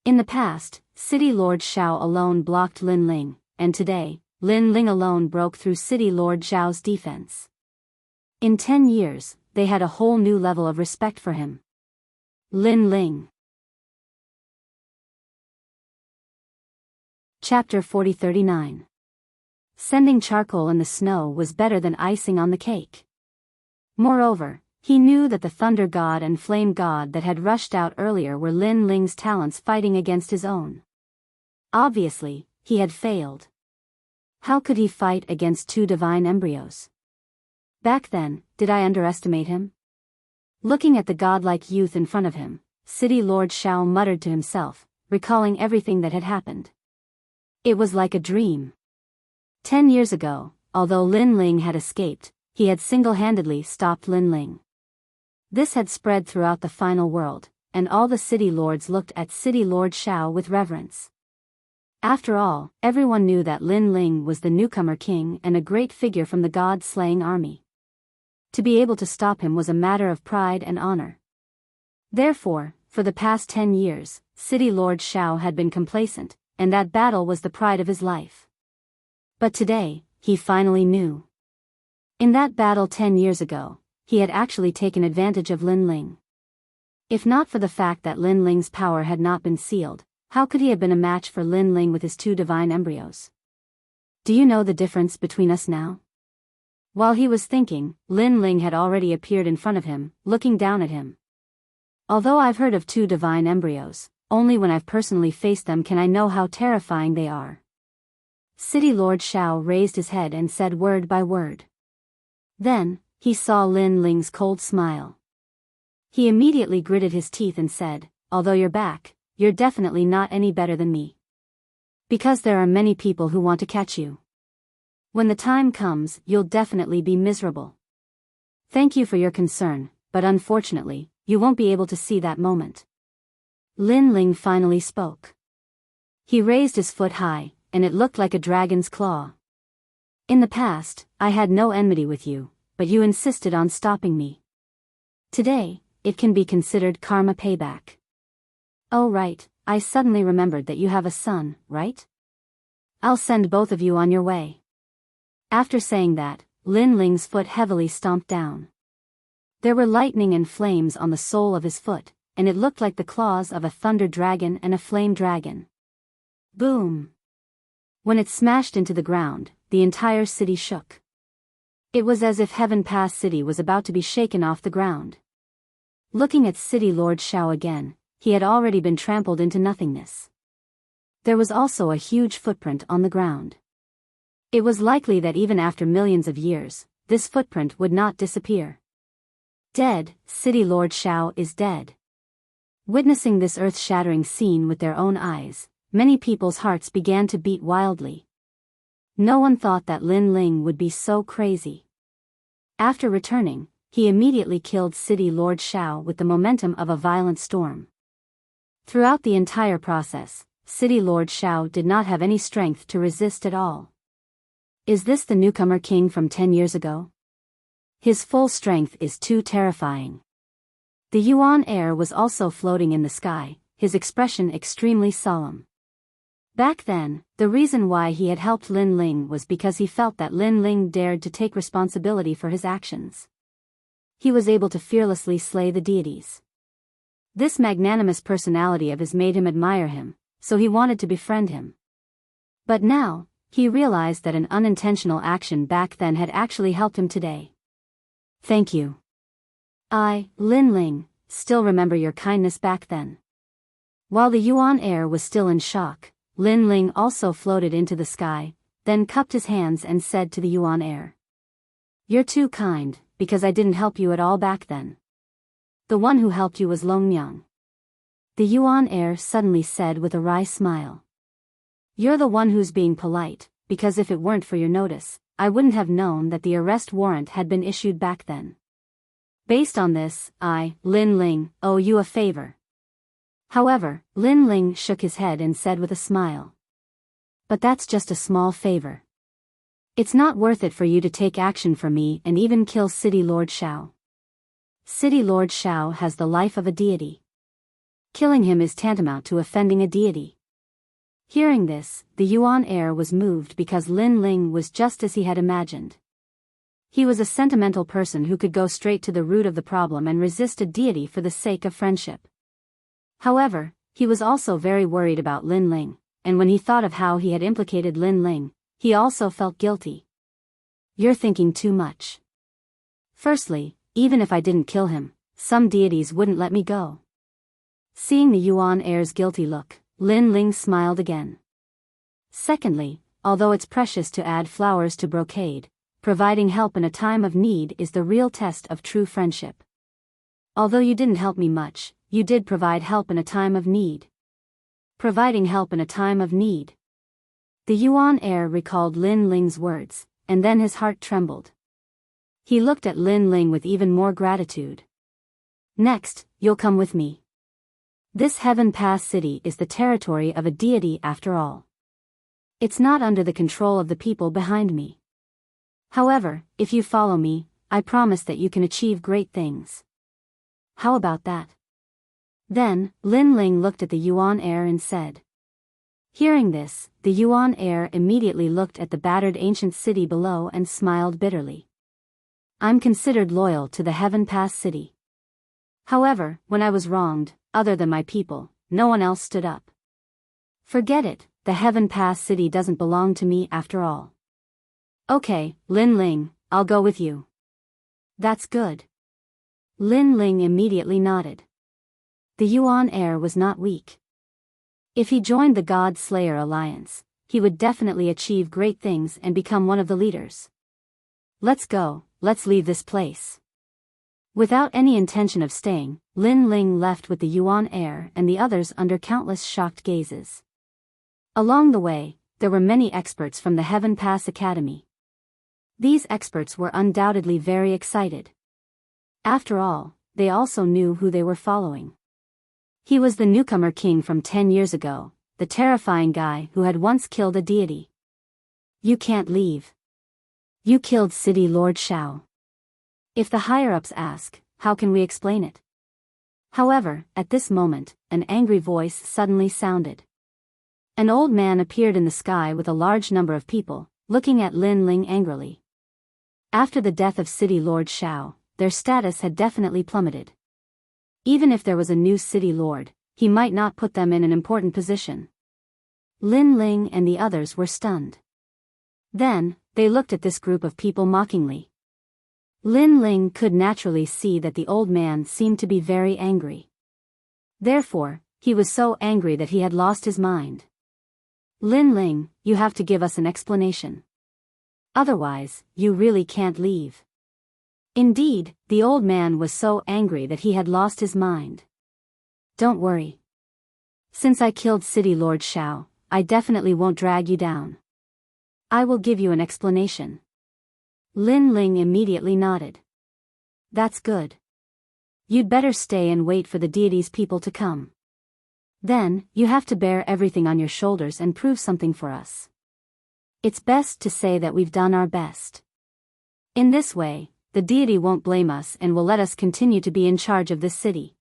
In the past, City Lord Xiao alone blocked Lin Ling, and today, Lin Ling alone broke through City Lord Xiao's defense. In 10 years, they had a whole new level of respect for him. Lin Ling. Chapter 4039. Sending charcoal in the snow was better than icing on the cake. Moreover, he knew that the thunder god and flame god that had rushed out earlier were Lin Ling's talents fighting against his own. Obviously, he had failed. How could he fight against 2 divine embryos? Back then, did I underestimate him? Looking at the godlike youth in front of him, City Lord Xiao muttered to himself, recalling everything that had happened. It was like a dream. 10 years ago, although Lin Ling had escaped, he had single-handedly stopped Lin Ling. This had spread throughout the final world, and all the city lords looked at City Lord Xiao with reverence. After all, everyone knew that Lin Ling was the newcomer king and a great figure from the god-slaying army. To be able to stop him was a matter of pride and honor. Therefore, for the past 10 years, City Lord Xiao had been complacent, and that battle was the pride of his life. But today, he finally knew. In that battle 10 years ago, he had actually taken advantage of Lin Ling. If not for the fact that Lin Ling's power had not been sealed, how could he have been a match for Lin Ling with his 2 divine embryos? Do you know the difference between us now? While he was thinking, Lin Ling had already appeared in front of him, looking down at him. Although I've heard of 2 divine embryos, only when I've personally faced them can I know how terrifying they are. City Lord Xiao raised his head and said word by word. Then, he saw Lin Ling's cold smile. He immediately gritted his teeth and said, although you're back, you're definitely not any better than me. Because there are many people who want to catch you. When the time comes, you'll definitely be miserable. Thank you for your concern, but unfortunately, you won't be able to see that moment. Lin Ling finally spoke. He raised his foot high, and it looked like a dragon's claw. In the past, I had no enmity with you, but you insisted on stopping me. Today, it can be considered karma payback. Oh right, I suddenly remembered that you have a son, right? I'll send both of you on your way. After saying that, Lin Ling's foot heavily stomped down. There were lightning and flames on the sole of his foot, and it looked like the claws of a thunder dragon and a flame dragon. Boom! When it smashed into the ground, the entire city shook. It was as if Heaven Pass City was about to be shaken off the ground. Looking at City Lord Xiao again, he had already been trampled into nothingness. There was also a huge footprint on the ground. It was likely that even after millions of years, this footprint would not disappear. Dead, City Lord Xiao is dead. Witnessing this earth-shattering scene with their own eyes, many people's hearts began to beat wildly. No one thought that Lin Ling would be so crazy. After returning, he immediately killed City Lord Xiao with the momentum of a violent storm. Throughout the entire process, City Lord Xiao did not have any strength to resist at all. Is this the newcomer king from 10 years ago? His full strength is too terrifying. The Yuan heir was also floating in the sky, his expression extremely solemn. Back then, the reason why he had helped Lin Ling was because he felt that Lin Ling dared to take responsibility for his actions. He was able to fearlessly slay the deities. This magnanimous personality of his made him admire him, so he wanted to befriend him. But now, he realized that an unintentional action back then had actually helped him today. Thank you. I, Lin Ling, still remember your kindness back then. While the Yuan heir was still in shock, Lin Ling also floated into the sky, then cupped his hands and said to the Yuan heir. You're too kind, because I didn't help you at all back then. The one who helped you was Long Myung. The Yuan heir suddenly said with a wry smile. You're the one who's being polite, because if it weren't for your notice, I wouldn't have known that the arrest warrant had been issued back then. Based on this, I, Lin Ling, owe you a favor. However, Lin Ling shook his head and said with a smile. But that's just a small favor. It's not worth it for you to take action for me and even kill City Lord Xiao. City Lord Xiao has the life of a deity. Killing him is tantamount to offending a deity. Hearing this, the Yuan heir was moved because Lin Ling was just as he had imagined. He was a sentimental person who could go straight to the root of the problem and resist a deity for the sake of friendship. However, he was also very worried about Lin Ling, and when he thought of how he had implicated Lin Ling, he also felt guilty. You're thinking too much. Firstly, even if I didn't kill him, some deities wouldn't let me go. Seeing the Yuan heir's guilty look, Lin Ling smiled again. Secondly, although it's precious to add flowers to brocade, providing help in a time of need is the real test of true friendship. Although you didn't help me much, you did provide help in a time of need. Providing help in a time of need. The Yuan heir recalled Lin Ling's words, and then his heart trembled. He looked at Lin Ling with even more gratitude. Next, you'll come with me. This Heaven Pass City is the territory of a deity after all. It's not under the control of the people behind me. However, if you follow me, I promise that you can achieve great things. How about that? Then, Lin Ling looked at the Yuan heir and said. Hearing this, the Yuan heir immediately looked at the battered ancient city below and smiled bitterly. I'm considered loyal to the Heaven Pass City. However, when I was wronged, other than my people, no one else stood up. Forget it, the Heaven Pass city doesn't belong to me after all. Okay, Lin Ling, I'll go with you. That's good. Lin Ling immediately nodded. The Yuan heir was not weak. If he joined the God Slayer Alliance, he would definitely achieve great things and become one of the leaders. Let's go, let's leave this place. Without any intention of staying, Lin Ling left with the Yuan heir and the others under countless shocked gazes. Along the way, there were many experts from the Heaven Pass Academy. These experts were undoubtedly very excited. After all, they also knew who they were following. He was the newcomer king from 10 years ago, the terrifying guy who had once killed a deity. You can't leave. You killed City Lord Shao. If the higher-ups ask, how can we explain it? However, at this moment, an angry voice suddenly sounded. An old man appeared in the sky with a large number of people, looking at Lin Ling angrily. After the death of City Lord Shao, their status had definitely plummeted. Even if there was a new city lord, he might not put them in an important position. Lin Ling and the others were stunned. Then, they looked at this group of people mockingly. Lin Ling could naturally see that the old man seemed to be very angry. Therefore, he was so angry that he had lost his mind. Lin Ling, you have to give us an explanation. Otherwise, you really can't leave. Indeed, the old man was so angry that he had lost his mind. Don't worry. Since I killed City Lord Shao, I definitely won't drag you down. I will give you an explanation. Lin Ling immediately nodded. That's good. You'd better stay and wait for the deity's people to come. Then, you have to bear everything on your shoulders and prove something for us. It's best to say that we've done our best. In this way, the deity won't blame us and will let us continue to be in charge of this city.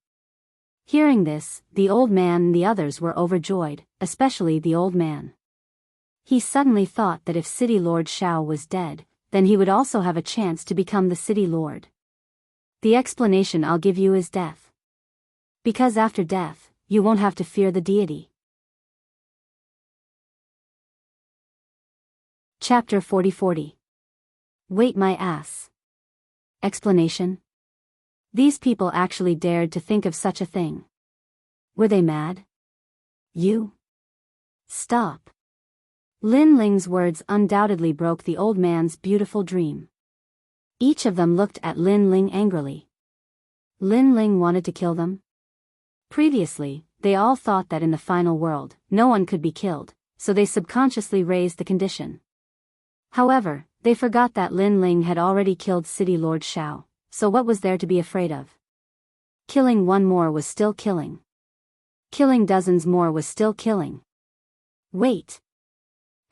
Hearing this, the old man and the others were overjoyed, especially the old man. He suddenly thought that if City Lord Shao was dead, then he would also have a chance to become the city lord. The explanation I'll give you is death. Because after death, you won't have to fear the deity. Chapter 40. Wait my ass. Explanation. These people actually dared to think of such a thing. Were they mad? You? Stop. Lin Ling's words undoubtedly broke the old man's beautiful dream. Each of them looked at Lin Ling angrily. Lin Ling wanted to kill them? Previously, they all thought that in the final world, no one could be killed, so they subconsciously raised the condition. However, they forgot that Lin Ling had already killed City Lord Shao, so what was there to be afraid of? Killing one more was still killing. Killing dozens more was still killing. Wait.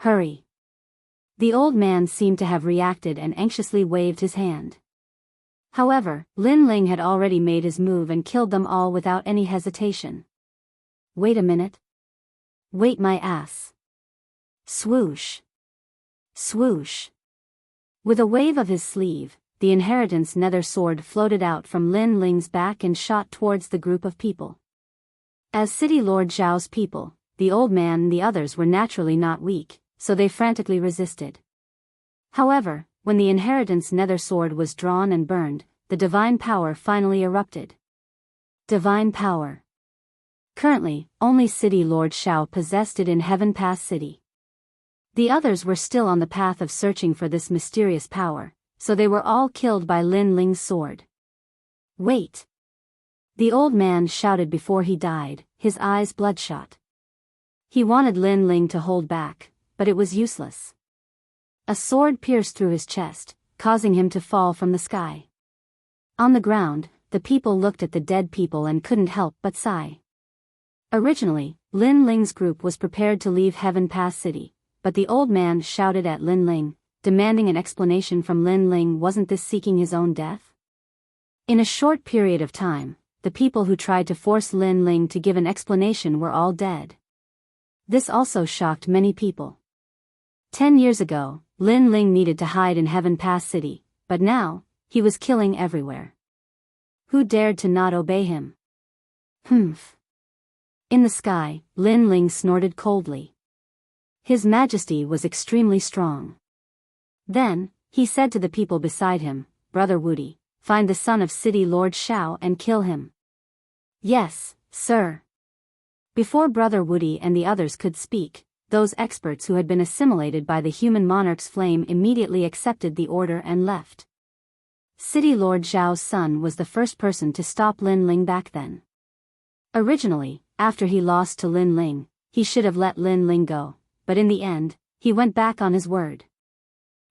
Hurry. The old man seemed to have reacted and anxiously waved his hand. However, Lin Ling had already made his move and killed them all without any hesitation. Wait a minute. Wait my ass. Swoosh. Swoosh. With a wave of his sleeve, the inheritance nether sword floated out from Lin Ling's back and shot towards the group of people. As City Lord Zhao's people, the old man and the others were naturally not weak, so they frantically resisted. However, when the inheritance nether sword was drawn and burned, the divine power finally erupted. Divine power. Currently, only City Lord Shao possessed it in Heaven Pass City. The others were still on the path of searching for this mysterious power, so they were all killed by Lin Ling's sword. Wait! The old man shouted before he died, his eyes bloodshot. He wanted Lin Ling to hold back, but it was useless. A sword pierced through his chest, causing him to fall from the sky. On the ground, the people looked at the dead people and couldn't help but sigh. Originally, Lin Ling's group was prepared to leave Heaven Pass City, but the old man shouted at Lin Ling, demanding an explanation from Lin Ling. Wasn't this seeking his own death? In a short period of time, the people who tried to force Lin Ling to give an explanation were all dead. This also shocked many people. 10 years ago, Lin Ling needed to hide in Heaven Pass City, but now, he was killing everywhere. Who dared to not obey him? Humph. In the sky, Lin Ling snorted coldly. His Majesty was extremely strong. Then, he said to the people beside him, Brother Wudi, find the son of City Lord Shao and kill him. Yes, sir. Before Brother Wudi and the others could speak, those experts who had been assimilated by the human monarch's flame immediately accepted the order and left. City Lord Zhao's son was the first person to stop Lin Ling back then. Originally, after he lost to Lin Ling, he should have let Lin Ling go, but in the end, he went back on his word.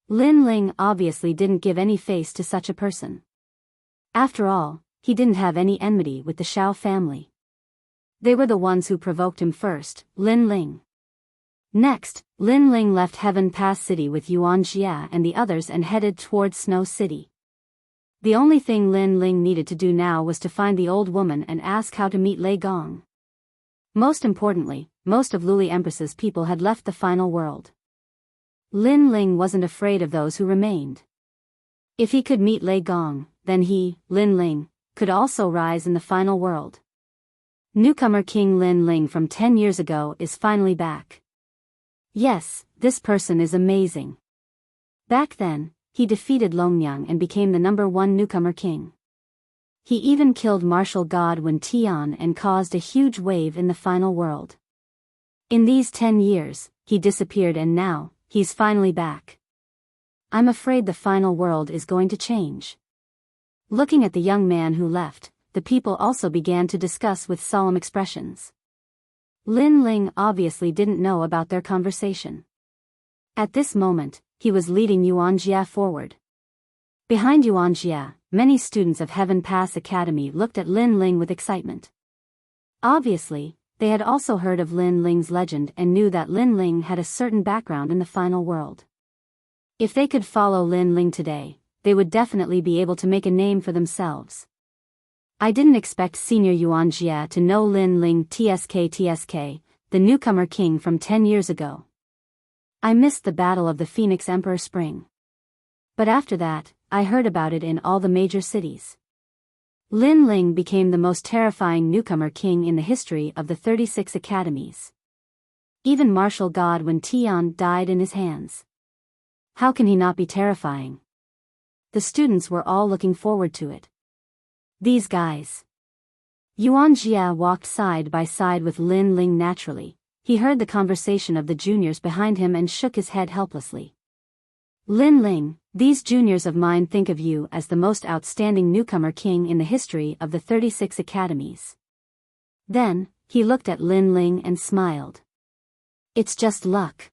Lin Ling obviously didn't give any face to such a person. After all, he didn't have any enmity with the Shao family. They were the ones who provoked him first, Lin Ling. Next, Lin Ling left Heaven Pass City with Yuan Jia and the others and headed towards Snow City. The only thing Lin Ling needed to do now was to find the old woman and ask how to meet Lei Gong. Most importantly, most of Luli Empress's people had left the final world. Lin Ling wasn't afraid of those who remained. If he could meet Lei Gong, then he, Lin Ling, could also rise in the final world. Newcomer King Lin Ling from 10 years ago is finally back. Yes, this person is amazing. Back then, he defeated Longyang and became the #1 newcomer king. He even killed martial god Wen Tian and caused a huge wave in the final world. In these 10 years, he disappeared and now, he's finally back. I'm afraid the final world is going to change. Looking at the young man who left, the people also began to discuss with solemn expressions. Lin Ling obviously didn't know about their conversation. At this moment, he was leading Yuan Jia forward. Behind Yuan Jia, many students of Heaven Pass Academy looked at Lin Ling with excitement. Obviously, they had also heard of Lin Ling's legend and knew that Lin Ling had a certain background in the final world. If they could follow Lin Ling today, they would definitely be able to make a name for themselves. I didn't expect Senior Yuan Jia to know Lin Ling TSK, the newcomer king from 10 years ago. I missed the Battle of the Phoenix Emperor Spring. But after that, I heard about it in all the major cities. Lin Ling became the most terrifying newcomer king in the history of the 36 academies. Even martial god Wen Tian died in his hands. How can he not be terrifying? The students were all looking forward to it. These guys. Yuan Jia walked side by side with Lin Ling naturally. He heard the conversation of the juniors behind him and shook his head helplessly. Lin Ling, these juniors of mine think of you as the most outstanding newcomer king in the history of the 36 academies. Then, he looked at Lin Ling and smiled. It's just luck.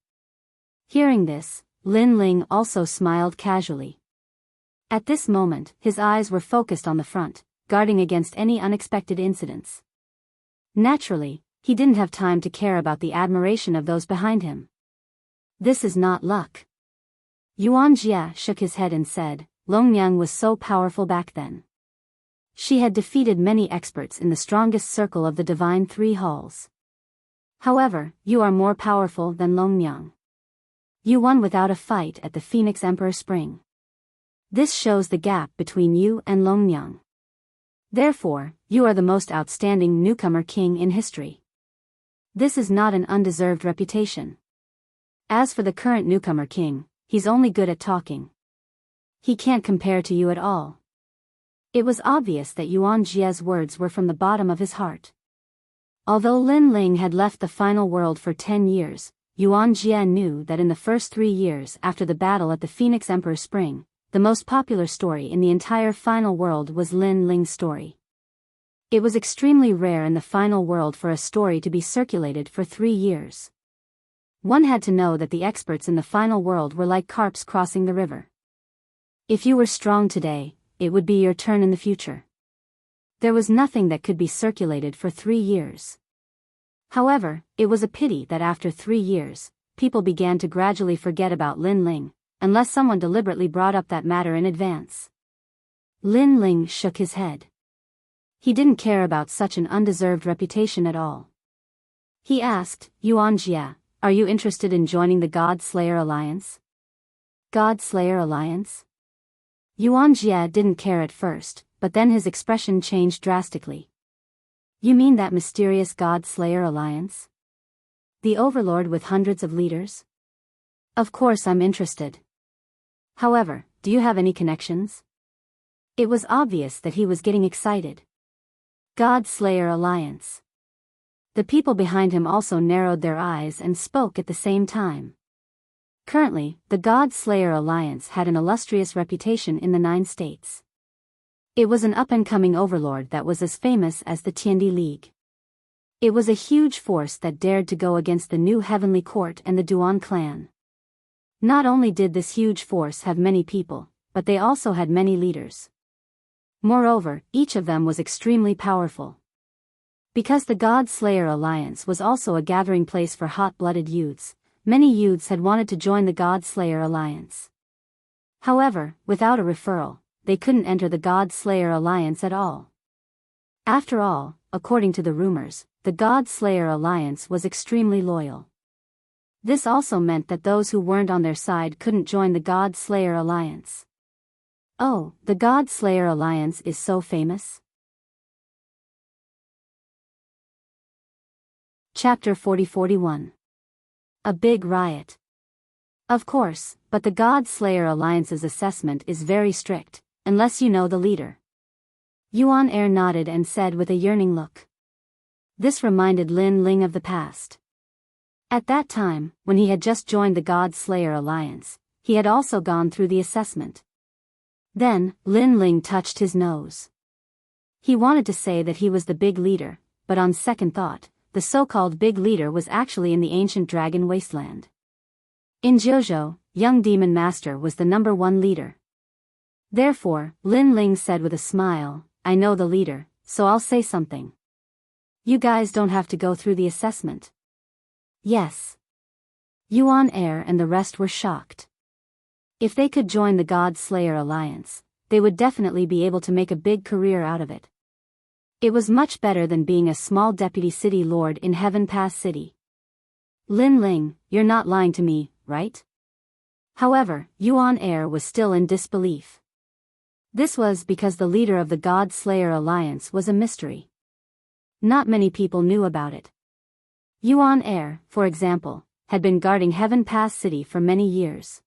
Hearing this, Lin Ling also smiled casually. At this moment, his eyes were focused on the front, guarding against any unexpected incidents. Naturally, he didn't have time to care about the admiration of those behind him. This is not luck. Yuan Jia shook his head and said, Longyang was so powerful back then. She had defeated many experts in the strongest circle of the Divine Three Halls. However, you are more powerful than Longyang. You won without a fight at the Phoenix Emperor Spring. This shows the gap between you and Longyang. Therefore, you are the most outstanding newcomer king in history. This is not an undeserved reputation. As for the current newcomer king, he's only good at talking. He can't compare to you at all. It was obvious that Yuan Jia's words were from the bottom of his heart. Although Lin Ling had left the final world for 10 years, Yuan Jia knew that in the first 3 years after the battle at the Phoenix Emperor Spring, the most popular story in the entire final world was Lin Ling's story. It was extremely rare in the final world for a story to be circulated for 3 years. One had to know that the experts in the final world were like carps crossing the river. If you were strong today, it would be your turn in the future. There was nothing that could be circulated for 3 years. However, it was a pity that after 3 years, people began to gradually forget about Lin Ling, unless someone deliberately brought up that matter in advance. Lin Ling shook his head. He didn't care about such an undeserved reputation at all. He asked, Yuan Jia, are you interested in joining the God Slayer Alliance? God Slayer Alliance? Yuan Jia didn't care at first, but then his expression changed drastically. You mean that mysterious God Slayer alliance? The Overlord with hundreds of leaders? Of course I'm interested. However, do you have any connections? It was obvious that he was getting excited. God Slayer alliance. The people behind him also narrowed their eyes and spoke at the same time. Currently, the God Slayer alliance had an illustrious reputation in the 9 states. It was an up-and-coming overlord that was as famous as the Tiandi League. It was a huge force that dared to go against the new Heavenly Court and the Duan clan. Not only did this huge force have many people, but they also had many leaders. Moreover, each of them was extremely powerful. Because the God Slayer alliance was also a gathering place for hot-blooded youths, many youths had wanted to join the God Slayer alliance. However, without a referral, they couldn't enter the God Slayer alliance at all. After all, according to the rumors, the God Slayer alliance was extremely loyal. This also meant that those who weren't on their side couldn't join the God Slayer alliance. Oh, the God Slayer alliance is so famous? Chapter 40-41. A big riot. Of course, but the God Slayer alliance's assessment is very strict, unless you know the leader. Yuan Air nodded and said with a yearning look. This reminded Lin Ling of the past. At that time, when he had just joined the God Slayer alliance, he had also gone through the assessment. Then, Lin Ling touched his nose. He wanted to say that he was the big leader, but on second thought, the so-called big leader was actually in the ancient dragon wasteland. In Jiuzhou, young demon master was the #1 leader. Therefore, Lin Ling said with a smile, I know the leader, so I'll say something. You guys don't have to go through the assessment. Yes. Yuan Air and the rest were shocked. If they could join the God Slayer alliance, they would definitely be able to make a big career out of it. It was much better than being a small deputy city lord in Heaven Pass City. Lin Ling, you're not lying to me, right? However, Yuan Air was still in disbelief. This was because the leader of the God Slayer alliance was a mystery. Not many people knew about it. Yuan Air, for example, had been guarding Heaven Pass City for many years.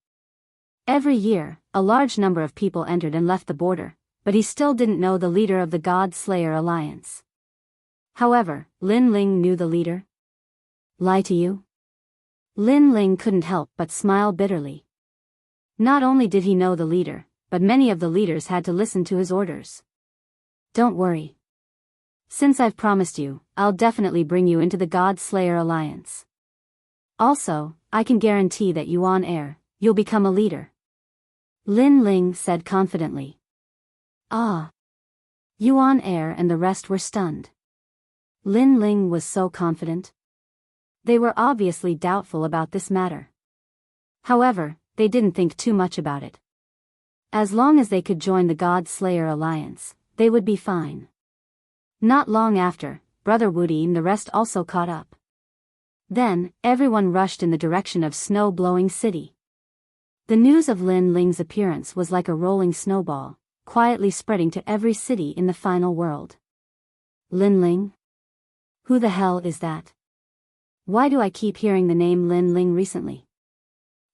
Every year, a large number of people entered and left the border, but he still didn't know the leader of the God Slayer alliance. However, Lin Ling knew the leader. Lie to you? Lin Ling couldn't help but smile bitterly. Not only did he know the leader, but many of the leaders had to listen to his orders. Don't worry. Since I've promised you, I'll definitely bring you into the God Slayer alliance. Also, I can guarantee that Yuan Air, you'll become a leader. Lin Ling said confidently. Ah. Yuan Air and the rest were stunned. Lin Ling was so confident. They were obviously doubtful about this matter. However, they didn't think too much about it. As long as they could join the God Slayer alliance, they would be fine. Not long after, Brother Wudi and the rest also caught up. Then, everyone rushed in the direction of Snow-Blowing City. The news of Lin Ling's appearance was like a rolling snowball, quietly spreading to every city in the final world. Lin Ling? Who the hell is that? Why do I keep hearing the name Lin Ling recently?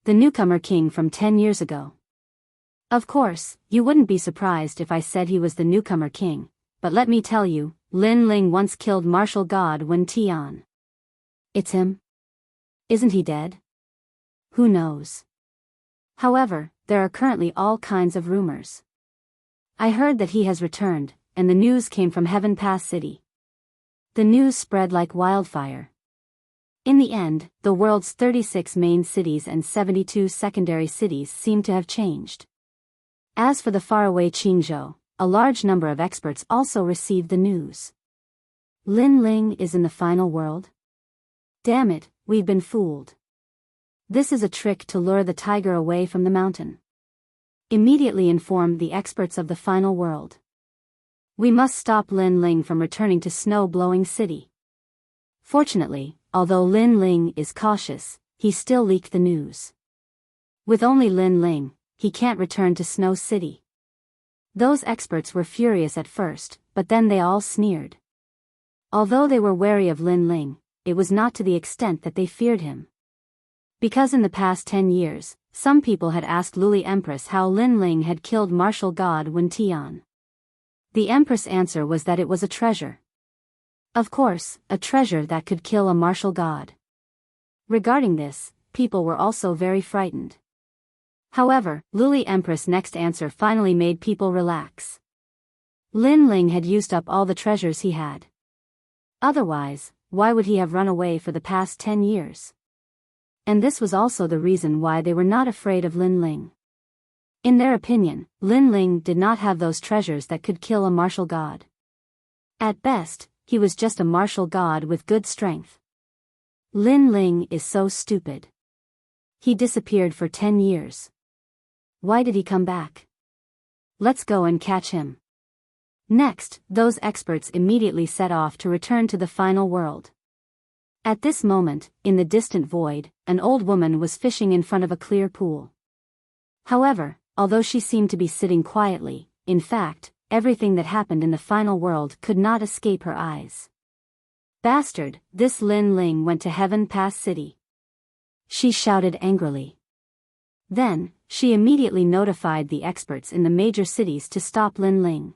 The newcomer king from 10 years ago. Of course, you wouldn't be surprised if I said he was the newcomer king, but let me tell you, Lin Ling once killed martial god Wen Tian. It's him? Isn't he dead? Who knows? However, there are currently all kinds of rumors. I heard that he has returned, and the news came from Heaven Pass City. The news spread like wildfire. In the end, the world's 36 main cities and 72 secondary cities seem to have changed. As for the faraway Qingzhou, a large number of experts also received the news. Lin Ling is in the final world? Damn it, we've been fooled. This is a trick to lure the tiger away from the mountain. Immediately inform the experts of the final world. We must stop Lin Ling from returning to Snow-Blowing City. Fortunately, although Lin Ling is cautious, he still leaked the news. With only Lin Ling, he can't return to Snow City. Those experts were furious at first, but then they all sneered. Although they were wary of Lin Ling, it was not to the extent that they feared him. Because in the past 10 years, some people had asked Luli Empress how Lin Ling had killed martial god Wen Tian. The Empress' answer was that it was a treasure. Of course, a treasure that could kill a martial god. Regarding this, people were also very frightened. However, Luli Empress' next answer finally made people relax. Lin Ling had used up all the treasures he had. Otherwise, why would he have run away for the past 10 years? And this was also the reason why they were not afraid of Lin Ling. In their opinion, Lin Ling did not have those treasures that could kill a martial god. At best, he was just a martial god with good strength. Lin Ling is so stupid. He disappeared for 10 years. Why did he come back? Let's go and catch him. Next, those experts immediately set off to return to the final world. At this moment, in the distant void, an old woman was fishing in front of a clear pool. However, although she seemed to be sitting quietly, in fact, everything that happened in the final world could not escape her eyes. Bastard, this Lin Ling went to Heaven Pass City. She shouted angrily. Then, she immediately notified the experts in the major cities to stop Lin Ling.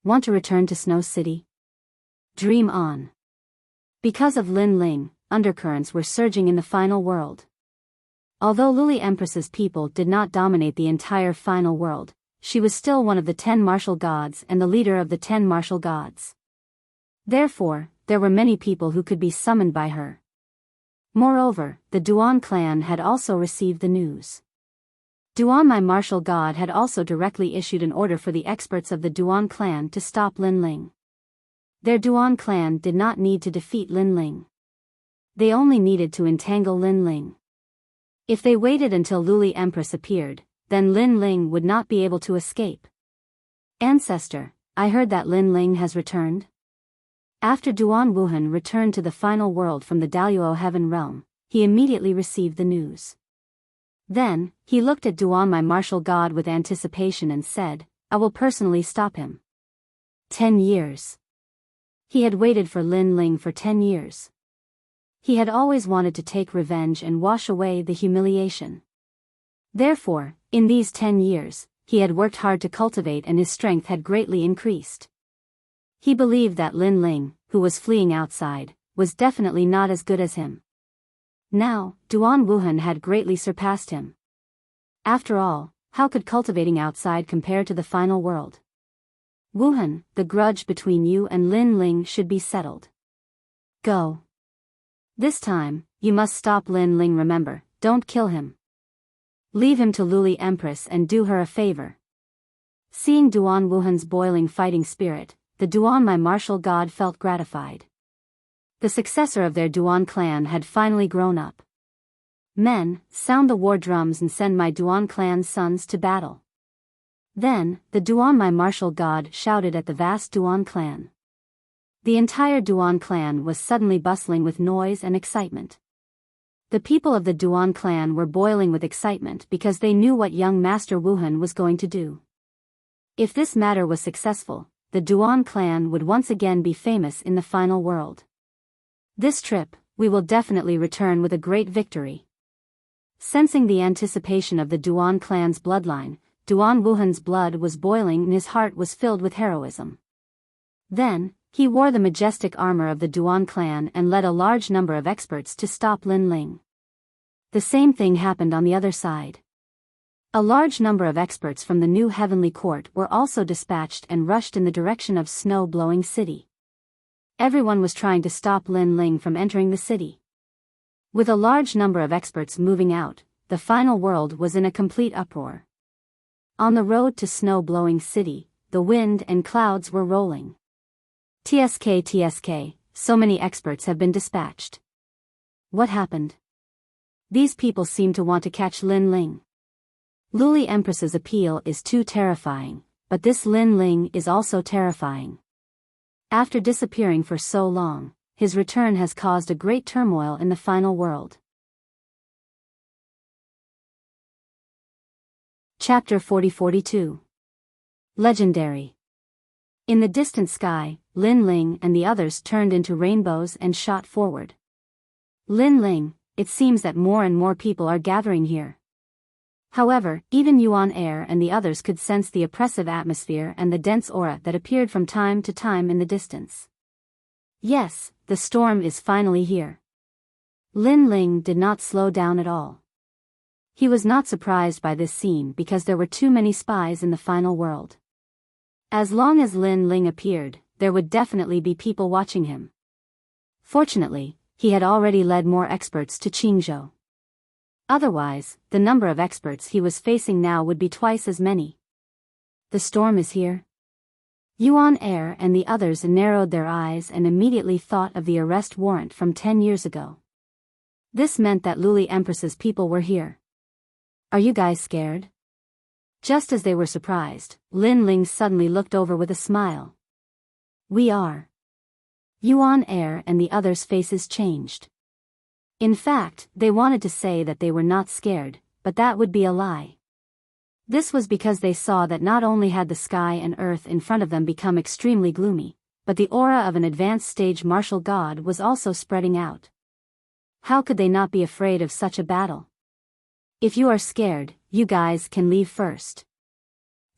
Want to return to Snow City? Dream on. Because of Lin Ling, undercurrents were surging in the final world. Although Luli Empress's people did not dominate the entire final world, she was still one of the 10 martial gods and the leader of the 10 martial gods. Therefore, there were many people who could be summoned by her. Moreover, the Duan clan had also received the news. Duan, my martial god, had also directly issued an order for the experts of the Duan clan to stop Lin Ling. Their Duan clan did not need to defeat Lin Ling. They only needed to entangle Lin Ling. If they waited until Luli Empress appeared, then Lin Ling would not be able to escape. Ancestor, I heard that Lin Ling has returned. After Duan Wuhan returned to the final world from the Daluo Heaven Realm, he immediately received the news. Then, he looked at Duan, my martial god, with anticipation and said, I will personally stop him. 10 years. He had waited for Lin Ling for 10 years. He had always wanted to take revenge and wash away the humiliation. Therefore, in these 10 years, he had worked hard to cultivate and his strength had greatly increased. He believed that Lin Ling, who was fleeing outside, was definitely not as good as him. Now, Duan Wuhan had greatly surpassed him. After all, how could cultivating outside compare to the final world? Wuhan, the grudge between you and Lin Ling should be settled. Go. This time, you must stop Lin Ling, remember, don't kill him. Leave him to Luli Empress and do her a favor. Seeing Duan Wuhan's boiling fighting spirit, the Duan, my martial god, felt gratified. The successor of their Duan clan had finally grown up. Men, sound the war drums and send my Duan clan's sons to battle. Then, the Duan, my martial god, shouted at the vast Duan clan. The entire Duan clan was suddenly bustling with noise and excitement. The people of the Duan clan were boiling with excitement because they knew what young Master Wuhan was going to do. If this matter was successful, the Duan clan would once again be famous in the final world. This trip, we will definitely return with a great victory. Sensing the anticipation of the Duan clan's bloodline, Duan Wuhan's blood was boiling and his heart was filled with heroism. Then, he wore the majestic armor of the Duan clan and led a large number of experts to stop Lin Ling. The same thing happened on the other side. A large number of experts from the new heavenly court were also dispatched and rushed in the direction of Snow-Blowing City. Everyone was trying to stop Lin Ling from entering the city. With a large number of experts moving out, the final world was in a complete uproar. On the road to Snow-Blowing City, the wind and clouds were rolling. TSK, so many experts have been dispatched. What happened? These people seem to want to catch Lin Ling. Luli Empress's appeal is too terrifying, but this Lin Ling is also terrifying. After disappearing for so long, his return has caused a great turmoil in the final world. Chapter 40-42. Legendary. In the distant sky, Lin Ling and the others turned into rainbows and shot forward. Lin Ling, it seems that more and more people are gathering here. However, even Yuan Air and the others could sense the oppressive atmosphere and the dense aura that appeared from time to time in the distance. Yes, the storm is finally here. Lin Ling did not slow down at all. He was not surprised by this scene because there were too many spies in the final world. As long as Lin Ling appeared, there would definitely be people watching him. Fortunately, he had already led more experts to Qingzhou. Otherwise, the number of experts he was facing now would be twice as many. The storm is here. Yuan Air and the others narrowed their eyes and immediately thought of the arrest warrant from 10 years ago. This meant that Luli Empress's people were here. Are you guys scared? Just as they were surprised, Lin Ling suddenly looked over with a smile. We are. Yuan Air and the others' faces changed. In fact, they wanted to say that they were not scared, but that would be a lie. This was because they saw that not only had the sky and earth in front of them become extremely gloomy, but the aura of an advanced stage martial god was also spreading out. How could they not be afraid of such a battle? If you are scared, you guys can leave first.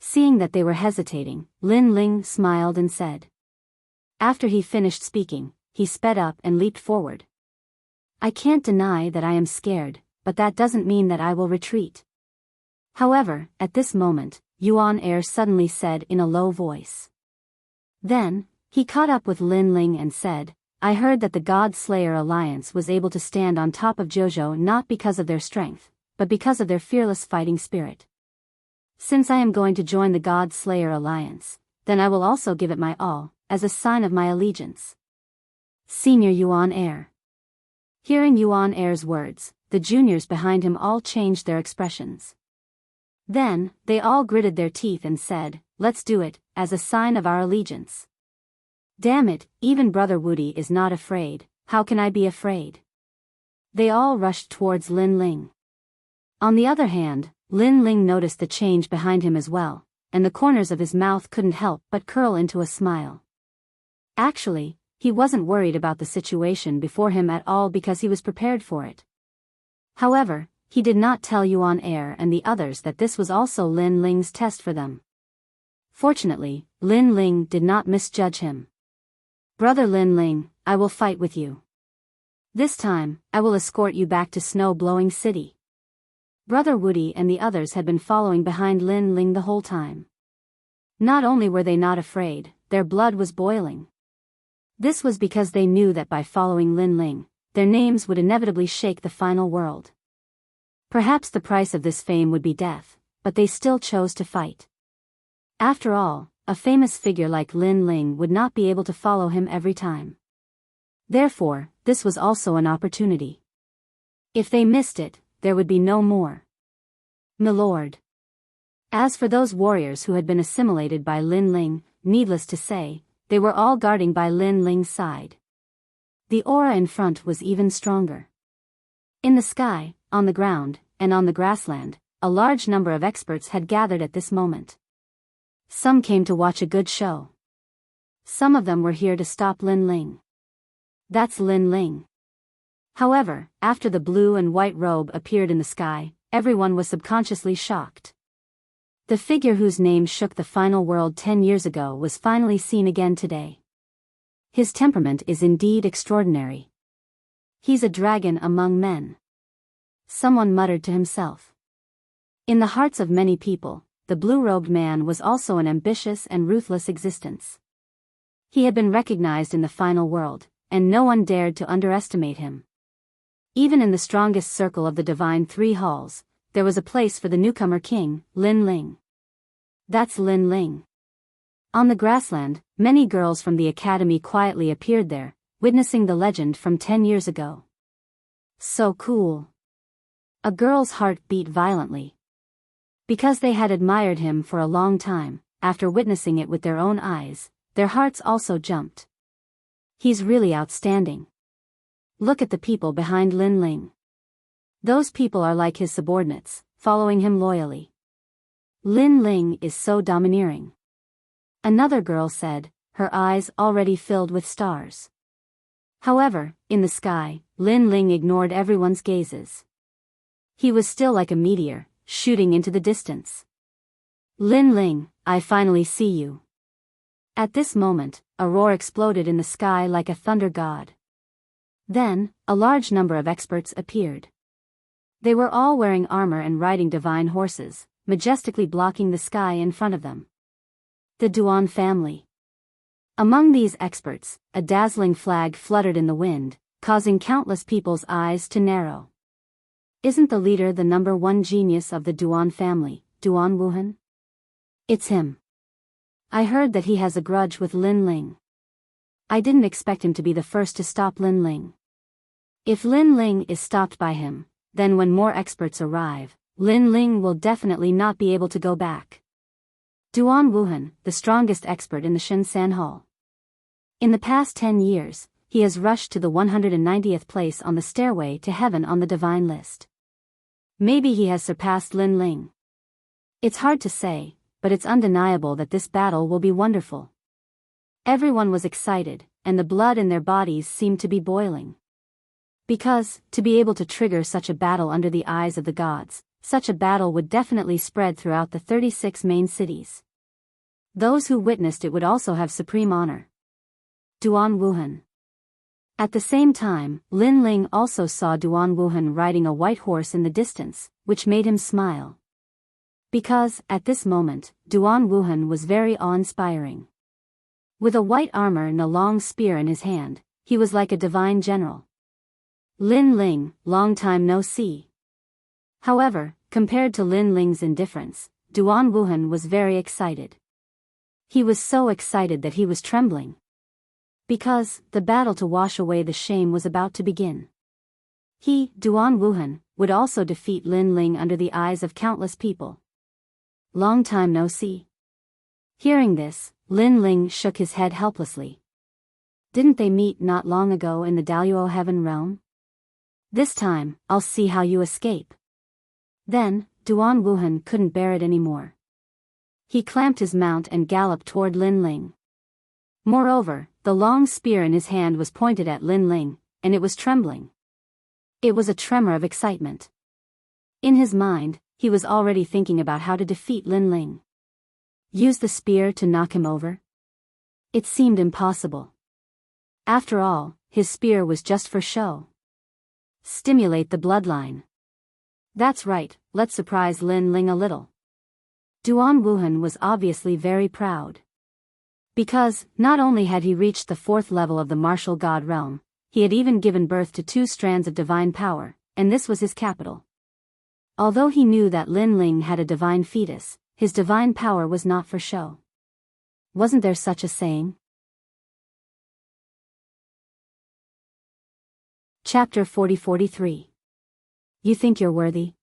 Seeing that they were hesitating, Lin Ling smiled and said. After he finished speaking, he sped up and leaped forward. I can't deny that I am scared, but that doesn't mean that I will retreat. However, at this moment, Yuan Air suddenly said in a low voice. Then, he caught up with Lin Ling and said, I heard that the God Slayer Alliance was able to stand on top of Zhou not because of their strength, but because of their fearless fighting spirit. Since I am going to join the God Slayer Alliance, then I will also give it my all, as a sign of my allegiance. Senior Yuan Air. Hearing Yuan Air's words, the juniors behind him all changed their expressions. Then, they all gritted their teeth and said, let's do it, as a sign of our allegiance. Damn it, even Brother Woody is not afraid, how can I be afraid? They all rushed towards Lin Ling. On the other hand, Lin Ling noticed the change behind him as well, and the corners of his mouth couldn't help but curl into a smile. Actually, he wasn't worried about the situation before him at all because he was prepared for it. However, he did not tell Yuan Air and the others that this was also Lin Ling's test for them. Fortunately, Lin Ling did not misjudge him. Brother Lin Ling, I will fight with you. This time, I will escort you back to Snow-Blowing City. Brother Woody and the others had been following behind Lin Ling the whole time. Not only were they not afraid, their blood was boiling. This was because they knew that by following Lin Ling, their names would inevitably shake the final world. Perhaps the price of this fame would be death, but they still chose to fight. After all, a famous figure like Lin Ling would not be able to follow him every time. Therefore, this was also an opportunity. If they missed it, there would be no more. Milord. As for those warriors who had been assimilated by Lin Ling, needless to say, they were all guarding by Lin Ling's side. The aura in front was even stronger. In the sky, on the ground, and on the grassland, a large number of experts had gathered at this moment. Some came to watch a good show. Some of them were here to stop Lin Ling. That's Lin Ling. However, after the blue and white robe appeared in the sky, everyone was subconsciously shocked. The figure whose name shook the final world 10 years ago was finally seen again today. His temperament is indeed extraordinary. He's a dragon among men. Someone muttered to himself. In the hearts of many people, the blue-robed man was also an ambitious and ruthless existence. He had been recognized in the final world, and no one dared to underestimate him. Even in the strongest circle of the Divine Three Halls, there was a place for the newcomer king, Lin Ling. That's Lin Ling. On the grassland, many girls from the academy quietly appeared there, witnessing the legend from 10 years ago. So cool. A girl's heart beat violently. Because they had admired him for a long time, after witnessing it with their own eyes, their hearts also jumped. He's really outstanding. Look at the people behind Lin Ling. Those people are like his subordinates, following him loyally. Lin Ling is so domineering. Another girl said, her eyes already filled with stars. However, in the sky, Lin Ling ignored everyone's gazes. He was still like a meteor, shooting into the distance. Lin Ling, I finally see you. At this moment, a roar exploded in the sky like a thunder god. Then, a large number of experts appeared. They were all wearing armor and riding divine horses, majestically blocking the sky in front of them. The Duan family. Among these experts, a dazzling flag fluttered in the wind, causing countless people's eyes to narrow. Isn't the leader the number one genius of the Duan family, Duan Wuhan? It's him. I heard that he has a grudge with Lin Ling. I didn't expect him to be the first to stop Lin Ling. If Lin Ling is stopped by him, then when more experts arrive, Lin Ling will definitely not be able to go back. Duan Wuhan, the strongest expert in the Shinsan Hall. In the past 10 years, he has rushed to the 190th place on the stairway to heaven on the divine list. Maybe he has surpassed Lin Ling. It's hard to say, but it's undeniable that this battle will be wonderful. Everyone was excited, and the blood in their bodies seemed to be boiling. Because, to be able to trigger such a battle under the eyes of the gods, such a battle would definitely spread throughout the 36 main cities. Those who witnessed it would also have supreme honor. Duan Wuhan. At the same time, Lin Ling also saw Duan Wuhan riding a white horse in the distance, which made him smile. Because, at this moment, Duan Wuhan was very awe-inspiring. With a white armor and a long spear in his hand, he was like a divine general. Lin Ling, long time no see. However, compared to Lin Ling's indifference, Duan Wuhan was very excited. He was so excited that he was trembling. Because, the battle to wash away the shame was about to begin. He, Duan Wuhan, would also defeat Lin Ling under the eyes of countless people. Long time no see. Hearing this, Lin Ling shook his head helplessly. Didn't they meet not long ago in the Daluo heaven realm? This time, I'll see how you escape. Then, Duan Wuhan couldn't bear it anymore. He clamped his mount and galloped toward Lin Ling. Moreover, the long spear in his hand was pointed at Lin Ling, and it was trembling. It was a tremor of excitement. In his mind, he was already thinking about how to defeat Lin Ling. Use the spear to knock him over? It seemed impossible. After all, his spear was just for show. Stimulate the bloodline. That's right, let's surprise Lin Ling a little. Duan Wuhan was obviously very proud. Because, not only had he reached the 4th level of the martial god realm, he had even given birth to 2 strands of divine power, and this was his capital. Although he knew that Lin Ling had a divine fetus, his divine power was not for show. Wasn't there such a saying? Chapter 40-43. You think you're worthy?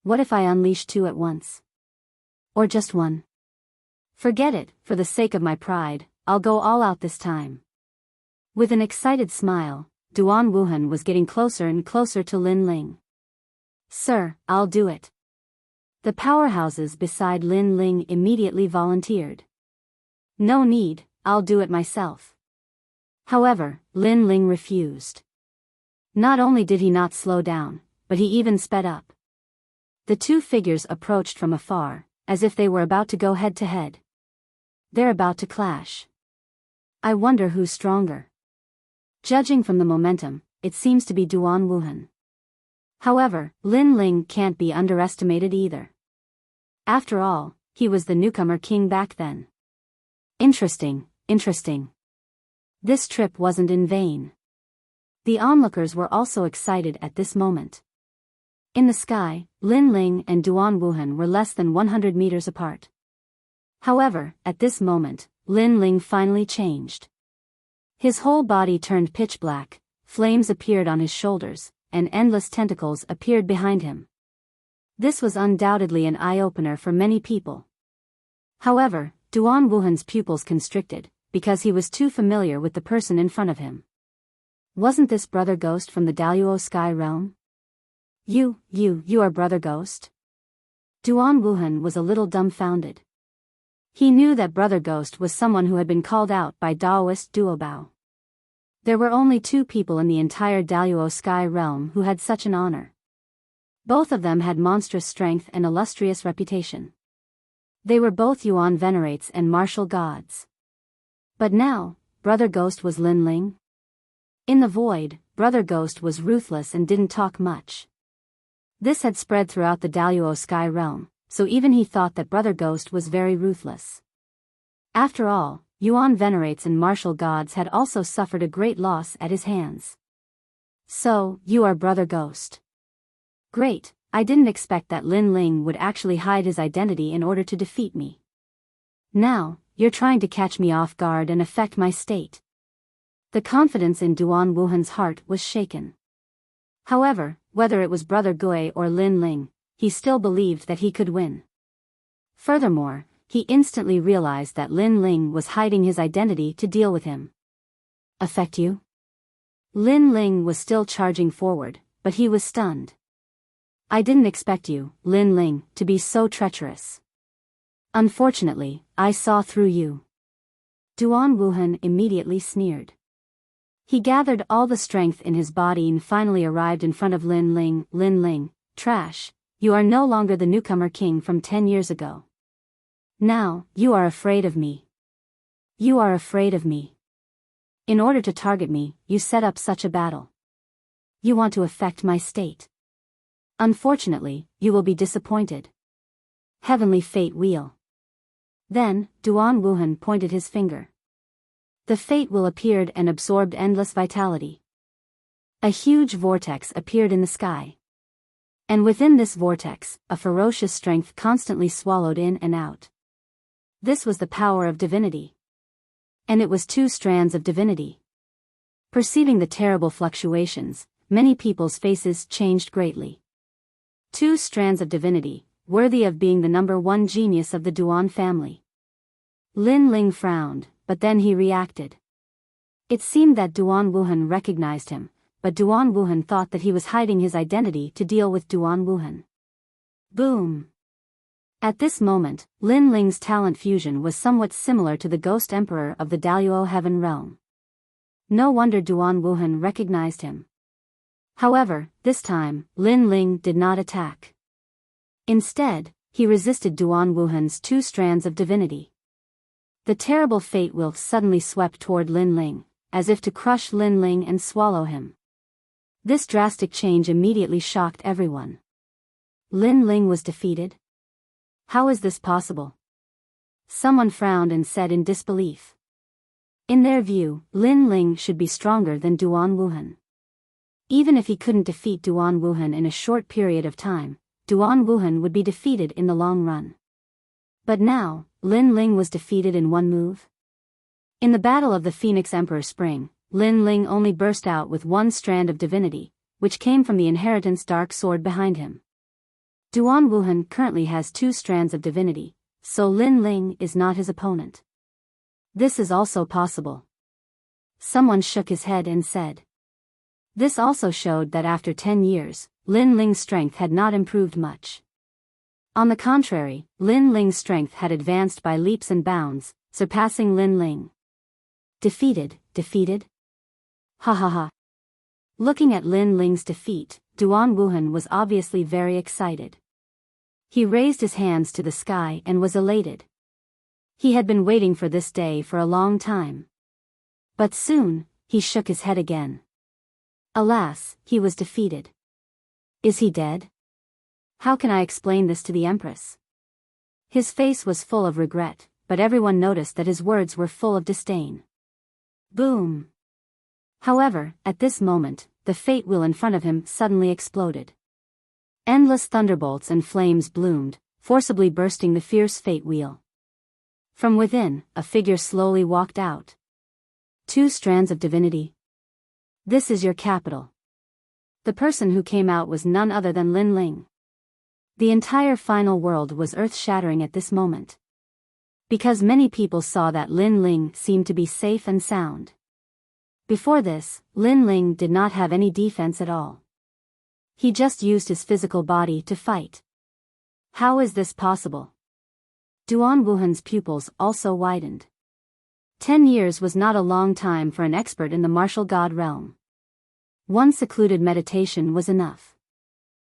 What if I unleash 2 at once? Or just 1? Forget it, for the sake of my pride, I'll go all out this time. With an excited smile, Duan Wuhan was getting closer and closer to Lin Ling. Sir, I'll do it. The powerhouses beside Lin Ling immediately volunteered. No need, I'll do it myself. However, Lin Ling refused. Not only did he not slow down, but he even sped up. The 2 figures approached from afar, as if they were about to go head to head. They're about to clash. I wonder who's stronger. Judging from the momentum, it seems to be Duan Wuhan. However, Lin Ling can't be underestimated either. After all, he was the newcomer king back then. Interesting. This trip wasn't in vain. The onlookers were also excited at this moment. In the sky, Lin Ling and Duan Wuhan were less than 100 meters apart. However, at this moment, Lin Ling finally changed. His whole body turned pitch black, flames appeared on his shoulders, and endless tentacles appeared behind him. This was undoubtedly an eye-opener for many people. However, Duan Wuhan's pupils constricted, because he was too familiar with the person in front of him. Wasn't this Brother Ghost from the Daluo Sky Realm? You are Brother Ghost? Duan Wuhan was a little dumbfounded. He knew that Brother Ghost was someone who had been called out by Daoist Duobao. There were only 2 people in the entire Daluo Sky realm who had such an honor. Both of them had monstrous strength and illustrious reputation. They were both Yuan venerates and martial gods. But now, Brother Ghost was Lin Ling. In the void, Brother Ghost was ruthless and didn't talk much. This had spread throughout the Daluo Sky realm, so even he thought that Brother Ghost was very ruthless. After all, Yuan venerates and martial gods had also suffered a great loss at his hands. So, you are Brother Ghost. Great, I didn't expect that Lin Ling would actually hide his identity in order to defeat me. Now, you're trying to catch me off guard and affect my state. The confidence in Duan Wuhan's heart was shaken. However, whether it was Brother Gui or Lin Ling, he still believed that he could win. Furthermore, he instantly realized that Lin Ling was hiding his identity to deal with him. Affect you? Lin Ling was still charging forward, but he was stunned. I didn't expect you, Lin Ling, to be so treacherous. Unfortunately, I saw through you. Duan Wuhan immediately sneered. He gathered all the strength in his body and finally arrived in front of Lin Ling. Lin Ling, trash, you are no longer the newcomer king from 10 years ago. Now, you are afraid of me. You are afraid of me. In order to target me, you set up such a battle. You want to affect my state. Unfortunately, you will be disappointed. Heavenly fate wheel. Then, Duan Wuhan pointed his finger. The fate wheel appeared and absorbed endless vitality. A huge vortex appeared in the sky. And within this vortex, a ferocious strength constantly swallowed in and out. This was the power of divinity. And it was 2 strands of divinity. Perceiving the terrible fluctuations, many people's faces changed greatly. 2 strands of divinity, worthy of being the number 1 genius of the Duan family. Lin Ling frowned, but then he reacted. It seemed that Duan Wuhan recognized him, but Duan Wuhan thought that he was hiding his identity to deal with Duan Wuhan. Boom! At this moment, Lin Ling's talent fusion was somewhat similar to the Ghost Emperor of the Daluo Heaven Realm. No wonder Duan Wuhan recognized him. However, this time, Lin Ling did not attack. Instead, he resisted Duan Wuhan's 2 strands of divinity. The terrible fate wheel suddenly swept toward Lin Ling, as if to crush Lin Ling and swallow him. This drastic change immediately shocked everyone. Lin Ling was defeated? How is this possible? Someone frowned and said in disbelief. In their view, Lin Ling should be stronger than Duan Wuhan. Even if he couldn't defeat Duan Wuhan in a short period of time, Duan Wuhan would be defeated in the long run. But now, Lin Ling was defeated in 1 move? In the Battle of the Phoenix Emperor Spring, Lin Ling only burst out with 1 strand of divinity, which came from the inheritance dark sword behind him. Duan Wuhan currently has 2 strands of divinity, so Lin Ling is not his opponent. This is also possible. Someone shook his head and said. This also showed that after 10 years, Lin Ling's strength had not improved much. On the contrary, Lin Ling's strength had advanced by leaps and bounds, surpassing Lin Ling. Defeated? Ha ha ha. Looking at Lin Ling's defeat, Duan Wuhan was obviously very excited. He raised his hands to the sky and was elated. He had been waiting for this day for a long time. But soon, he shook his head again. Alas, he was defeated. Is he dead? How can I explain this to the Empress? His face was full of regret, but everyone noticed that his words were full of disdain. Boom! However, at this moment, the fate wheel in front of him suddenly exploded. Endless thunderbolts and flames bloomed, forcibly bursting the fierce fate wheel. From within, a figure slowly walked out. 2 strands of divinity. This is your capital. The person who came out was none other than Lin Ling. The entire final world was earth-shattering at this moment. Because many people saw that Lin Ling seemed to be safe and sound. Before this, Lin Ling did not have any defense at all. He just used his physical body to fight. How is this possible? Duan Wuhan's pupils also widened. 10 years was not a long time for an expert in the martial god realm. One secluded meditation was enough.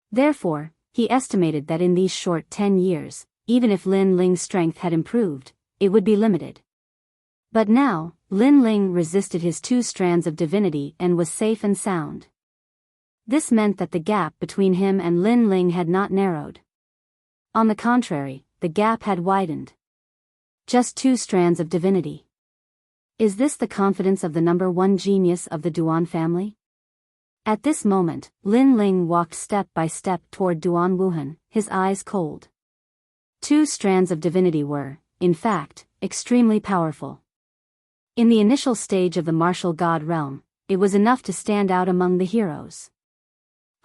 Therefore, he estimated that in these short 10 years, even if Lin Ling's strength had improved, it would be limited. But now, Lin Ling resisted his 2 strands of divinity and was safe and sound. This meant that the gap between him and Lin Ling had not narrowed. On the contrary, the gap had widened. Just 2 strands of divinity. Is this the confidence of the number 1 genius of the Duan family? At this moment, Lin Ling walked step by step toward Duan Wuhan, his eyes cold. 2 strands of divinity were, in fact, extremely powerful. In the initial stage of the martial god realm, it was enough to stand out among the heroes.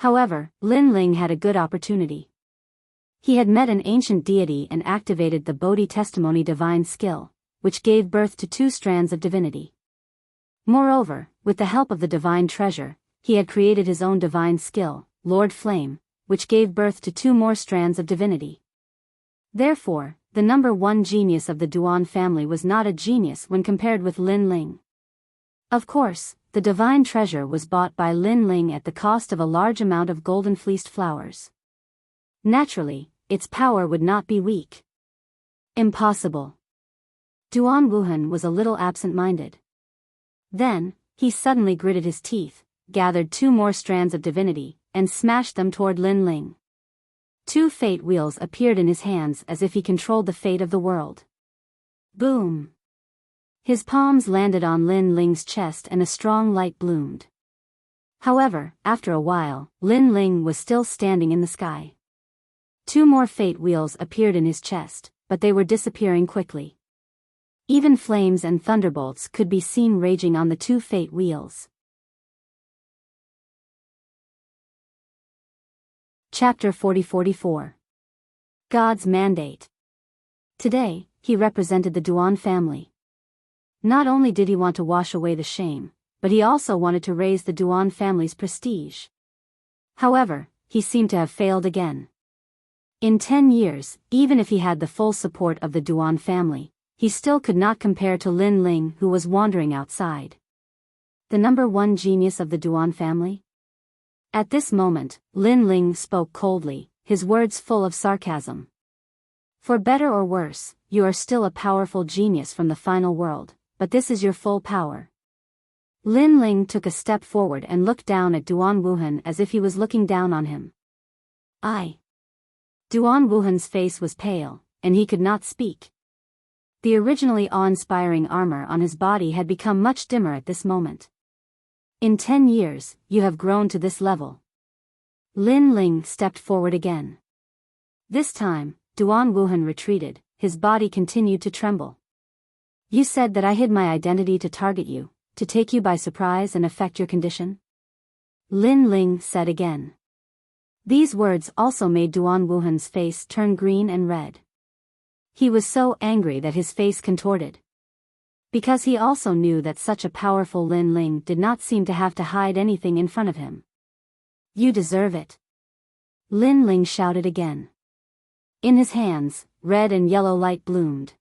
However, Lin Ling had a good opportunity. He had met an ancient deity and activated the Bodhi testimony divine skill, which gave birth to 2 strands of divinity. Moreover, with the help of the divine treasure, he had created his own divine skill, Lord Flame, which gave birth to 2 more strands of divinity. Therefore, the number 1 genius of the Duan family was not a genius when compared with Lin Ling. Of course, the divine treasure was bought by Lin Ling at the cost of a large amount of golden fleeced flowers. Naturally, its power would not be weak. Impossible. Duan Wuhan was a little absent-minded. Then, he suddenly gritted his teeth, gathered 2 more strands of divinity, and smashed them toward Lin Ling. 2 fate wheels appeared in his hands as if he controlled the fate of the world. Boom! His palms landed on Lin Ling's chest and a strong light bloomed. However, after a while, Lin Ling was still standing in the sky. 2 more fate wheels appeared in his chest, but they were disappearing quickly. Even flames and thunderbolts could be seen raging on the 2 fate wheels. Chapter 40-44. God's Mandate. Today, he represented the Duan family. Not only did he want to wash away the shame, but he also wanted to raise the Duan family's prestige. However, he seemed to have failed again. In 10 years, even if he had the full support of the Duan family, he still could not compare to Lin Ling, who was wandering outside. The number 1 genius of the Duan family? At this moment, Lin Ling spoke coldly, his words full of sarcasm. For better or worse, you are still a powerful genius from the final world, but this is your full power. Lin Ling took a step forward and looked down at Duan Wuhan as if he was looking down on him. Duan Wuhan's face was pale, and he could not speak. The originally awe-inspiring armor on his body had become much dimmer at this moment. In 10 years, you have grown to this level. Lin Ling stepped forward again. This time, Duan Wuhan retreated, his body continued to tremble. You said that I hid my identity to target you, to take you by surprise and affect your condition? Lin Ling said again. These words also made Duan Wuhan's face turn green and red. He was so angry that his face contorted. Because he also knew that such a powerful Lin Ling did not seem to have to hide anything in front of him. You deserve it. Lin Ling shouted again. In his hands, red and yellow light bloomed.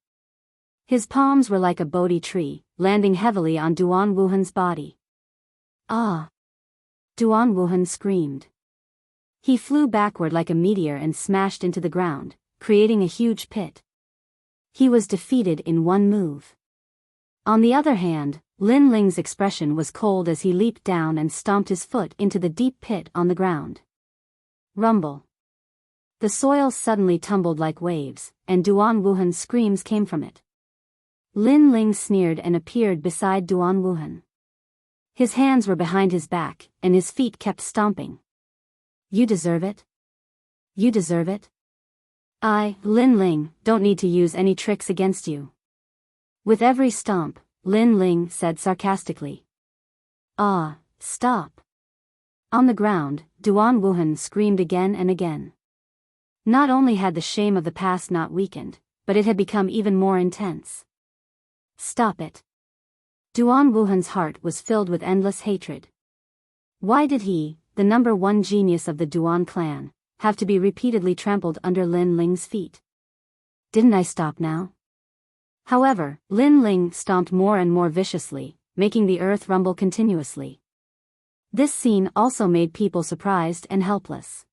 His palms were like a Bodhi tree, landing heavily on Duan Wuhan's body. Ah! Duan Wuhan screamed. He flew backward like a meteor and smashed into the ground, creating a huge pit. He was defeated in one move. On the other hand, Lin Ling's expression was cold as he leaped down and stomped his foot into the deep pit on the ground. Rumble. The soil suddenly tumbled like waves, and Duan Wuhan's screams came from it. Lin Ling sneered and appeared beside Duan Wuhan. His hands were behind his back, and his feet kept stomping. You deserve it. You deserve it. I, Lin Ling, don't need to use any tricks against you. With every stomp, Lin Ling said sarcastically. Ah, stop. On the ground, Duan Wuhan screamed again and again. Not only had the shame of the past not weakened, but it had become even more intense. Stop it. Duan Wuhan's heart was filled with endless hatred. Why did he, the number 1 genius of the Duan clan, have to be repeatedly trampled under Lin Ling's feet? didn't I stop now? However, Lin Ling stomped more and more viciously, making the earth rumble continuously. This scene also made people surprised and helpless.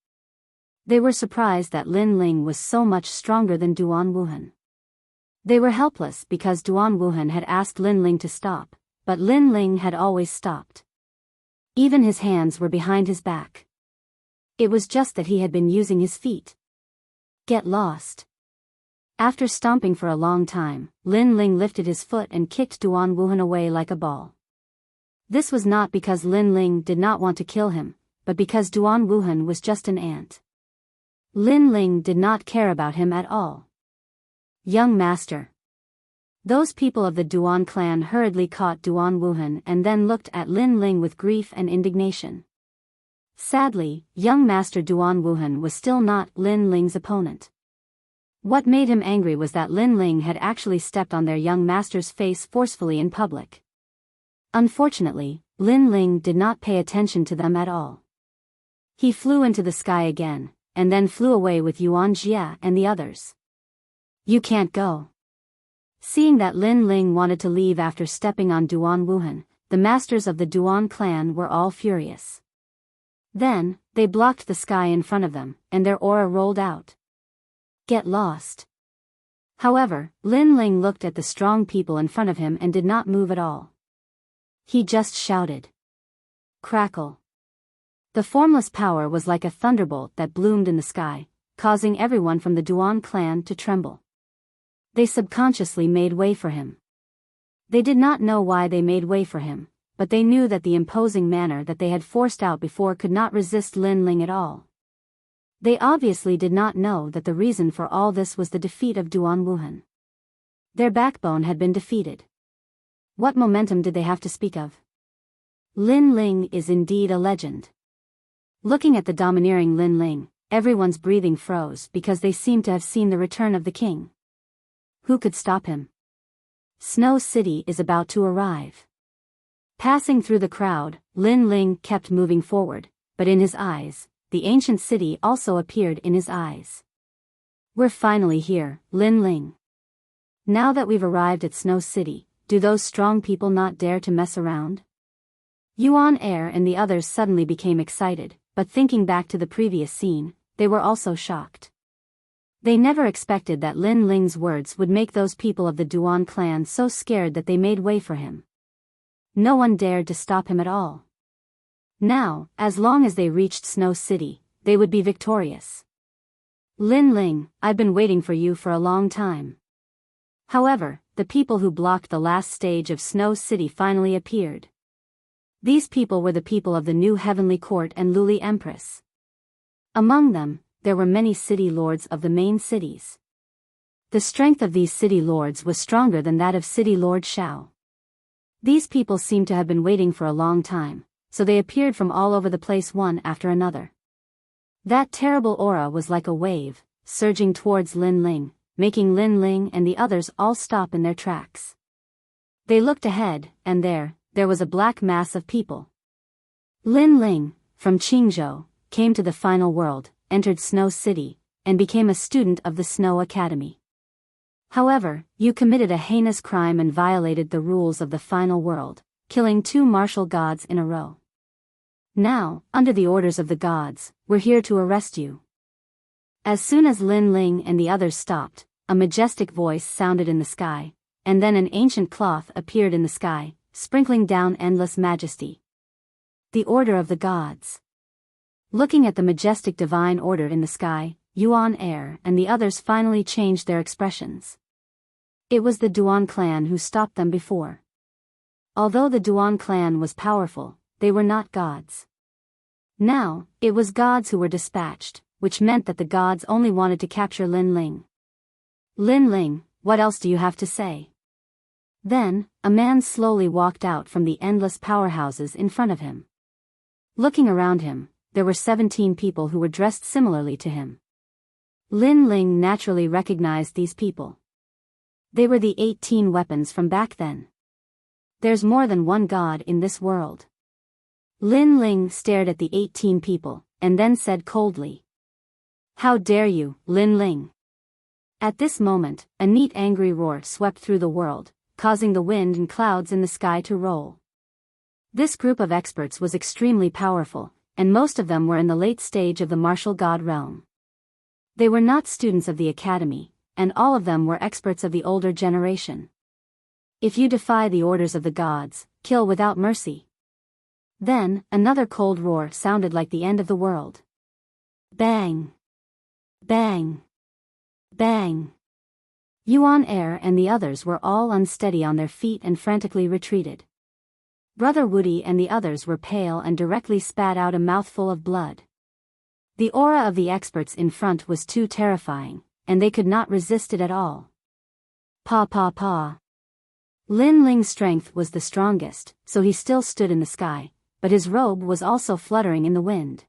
They were surprised that Lin Ling was so much stronger than Duan Wuhan. They were helpless because Duan Wuhan had asked Lin Ling to stop, but Lin Ling had always stopped. Even his hands were behind his back. It was just that he had been using his feet. Get lost. After stomping for a long time, Lin Ling lifted his foot and kicked Duan Wuhan away like a ball. This was not because Lin Ling did not want to kill him, but because Duan Wuhan was just an ant. Lin Ling did not care about him at all. Young master. Those people of the Duan clan hurriedly caught Duan Wuhan and then looked at Lin Ling with grief and indignation. Sadly, young master Duan Wuhan was still not Lin Ling's opponent. What made him angry was that Lin Ling had actually stepped on their young master's face forcefully in public. Unfortunately, Lin Ling did not pay attention to them at all. He flew into the sky again, and then flew away with Yuan Jia and the others. You can't go. Seeing that Lin Ling wanted to leave after stepping on Duan Wuhan, the masters of the Duan clan were all furious. Then, they blocked the sky in front of them, and their aura rolled out. Get lost. However, Lin Ling looked at the strong people in front of him and did not move at all. He just shouted. Crackle. The formless power was like a thunderbolt that bloomed in the sky, causing everyone from the Duan clan to tremble. They subconsciously made way for him. They did not know why they made way for him, but they knew that the imposing manner that they had forced out before could not resist Lin Ling at all. They obviously did not know that the reason for all this was the defeat of Duan Wuhan. Their backbone had been defeated. What momentum did they have to speak of? Lin Ling is indeed a legend. Looking at the domineering Lin Ling, everyone's breathing froze because they seemed to have seen the return of the king. Who could stop him? Snow City is about to arrive. Passing through the crowd, Lin Ling kept moving forward, but in his eyes, the ancient city also appeared in his eyes. We're finally here, Lin Ling. Now that we've arrived at Snow City, do those strong people not dare to mess around? Yuan Air and the others suddenly became excited, but thinking back to the previous scene, they were also shocked. They never expected that Lin Ling's words would make those people of the Duan clan so scared that they made way for him. No one dared to stop him at all. Now, as long as they reached Snow City, they would be victorious. Lin Ling, I've been waiting for you for a long time. However, the people who blocked the last stage of Snow City finally appeared. These people were the people of the New Heavenly Court and Luli Empress. Among them, there were many city lords of the main cities. The strength of these city lords was stronger than that of City Lord Shao. These people seemed to have been waiting for a long time, so they appeared from all over the place one after another. That terrible aura was like a wave, surging towards Lin Ling, making Lin Ling and the others all stop in their tracks. They looked ahead, and there was a black mass of people. Lin Ling, from Qingzhou, came to the final world, entered Snow City, and became a student of the Snow Academy. However, you committed a heinous crime and violated the rules of the final world, killing 2 martial gods in a row. Now, under the orders of the gods, we're here to arrest you. As soon as Lin Ling and the others stopped, a majestic voice sounded in the sky, and then an ancient cloth appeared in the sky, sprinkling down endless majesty. The order of the gods. Looking at the majestic divine order in the sky, Yuan Air and the others finally changed their expressions. It was the Duan clan who stopped them before. Although the Duan clan was powerful, they were not gods. Now, it was gods who were dispatched, which meant that the gods only wanted to capture Lin Ling. Lin Ling, what else do you have to say? Then, a man slowly walked out from the endless powerhouses in front of him. Looking around him, there were 17 people who were dressed similarly to him. Lin Ling naturally recognized these people. They were the 18 weapons from back then. There's more than one god in this world. Lin Ling stared at the 18 people, and then said coldly. How dare you, Lin Ling? At this moment, a neat angry roar swept through the world, causing the wind and clouds in the sky to roll. This group of experts was extremely powerful, and most of them were in the late stage of the martial god realm. They were not students of the academy, and all of them were experts of the older generation. If you defy the orders of the gods, kill without mercy. Then, another cold roar sounded like the end of the world. Bang! Bang! Bang! Yuan Air and the others were all unsteady on their feet and frantically retreated. Brother Woody and the others were pale and directly spat out a mouthful of blood. The aura of the experts in front was too terrifying, and they could not resist it at all. Pa pa pa. Lin Ling's strength was the strongest, so he still stood in the sky, but his robe was also fluttering in the wind.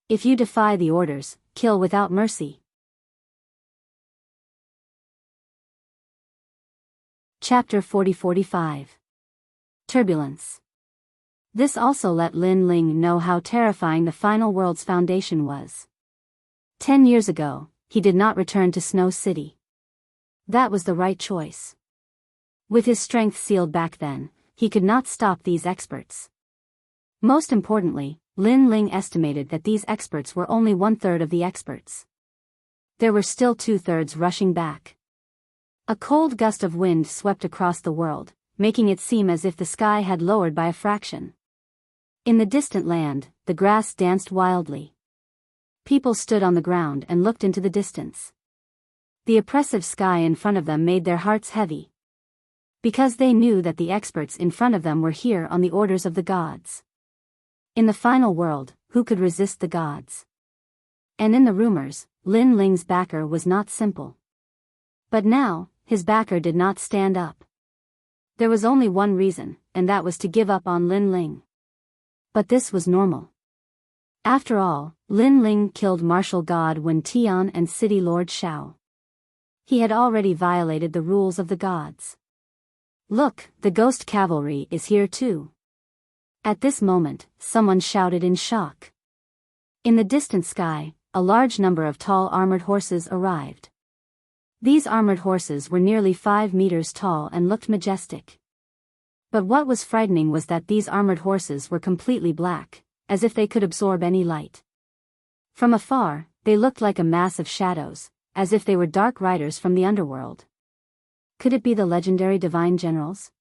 If you defy the orders, kill without mercy. Chapter 40-45. Turbulence. This also let Lin Ling know how terrifying the final world's foundation was. 10 years ago, he did not return to Snow City. That was the right choice. With his strength sealed back then, he could not stop these experts. Most importantly, Lin Ling estimated that these experts were only 1/3 of the experts. There were still 2/3 rushing back. A cold gust of wind swept across the world, making it seem as if the sky had lowered by a fraction. In the distant land, the grass danced wildly. People stood on the ground and looked into the distance. The oppressive sky in front of them made their hearts heavy. Because they knew that the experts in front of them were here on the orders of the gods. In the final world, who could resist the gods? And in the rumors, Lin Ling's backer was not simple. But now, his backer did not stand up. There was only one reason, and that was to give up on Lin Ling. But this was normal. After all, Lin Ling killed Martial God Wen Tian and City Lord Shao. He had already violated the rules of the gods. Look, the ghost cavalry is here too. At this moment, someone shouted in shock. In the distant sky, a large number of tall armored horses arrived. These armored horses were nearly 5 meters tall and looked majestic. But what was frightening was that these armored horses were completely black, as if they could absorb any light. From afar, they looked like a mass of shadows, as if they were dark riders from the underworld. Could it be the legendary divine generals?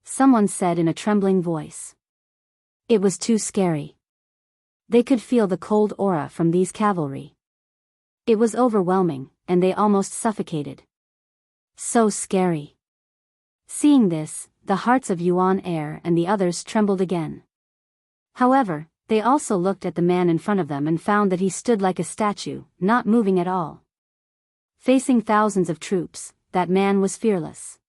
Someone said in a trembling voice. It was too scary. They could feel the cold aura from these cavalry. It was overwhelming, and they almost suffocated. So scary. Seeing this, the hearts of Yuan Air and the others trembled again. However, they also looked at the man in front of them and found that he stood like a statue, not moving at all. Facing thousands of troops, that man was fearless.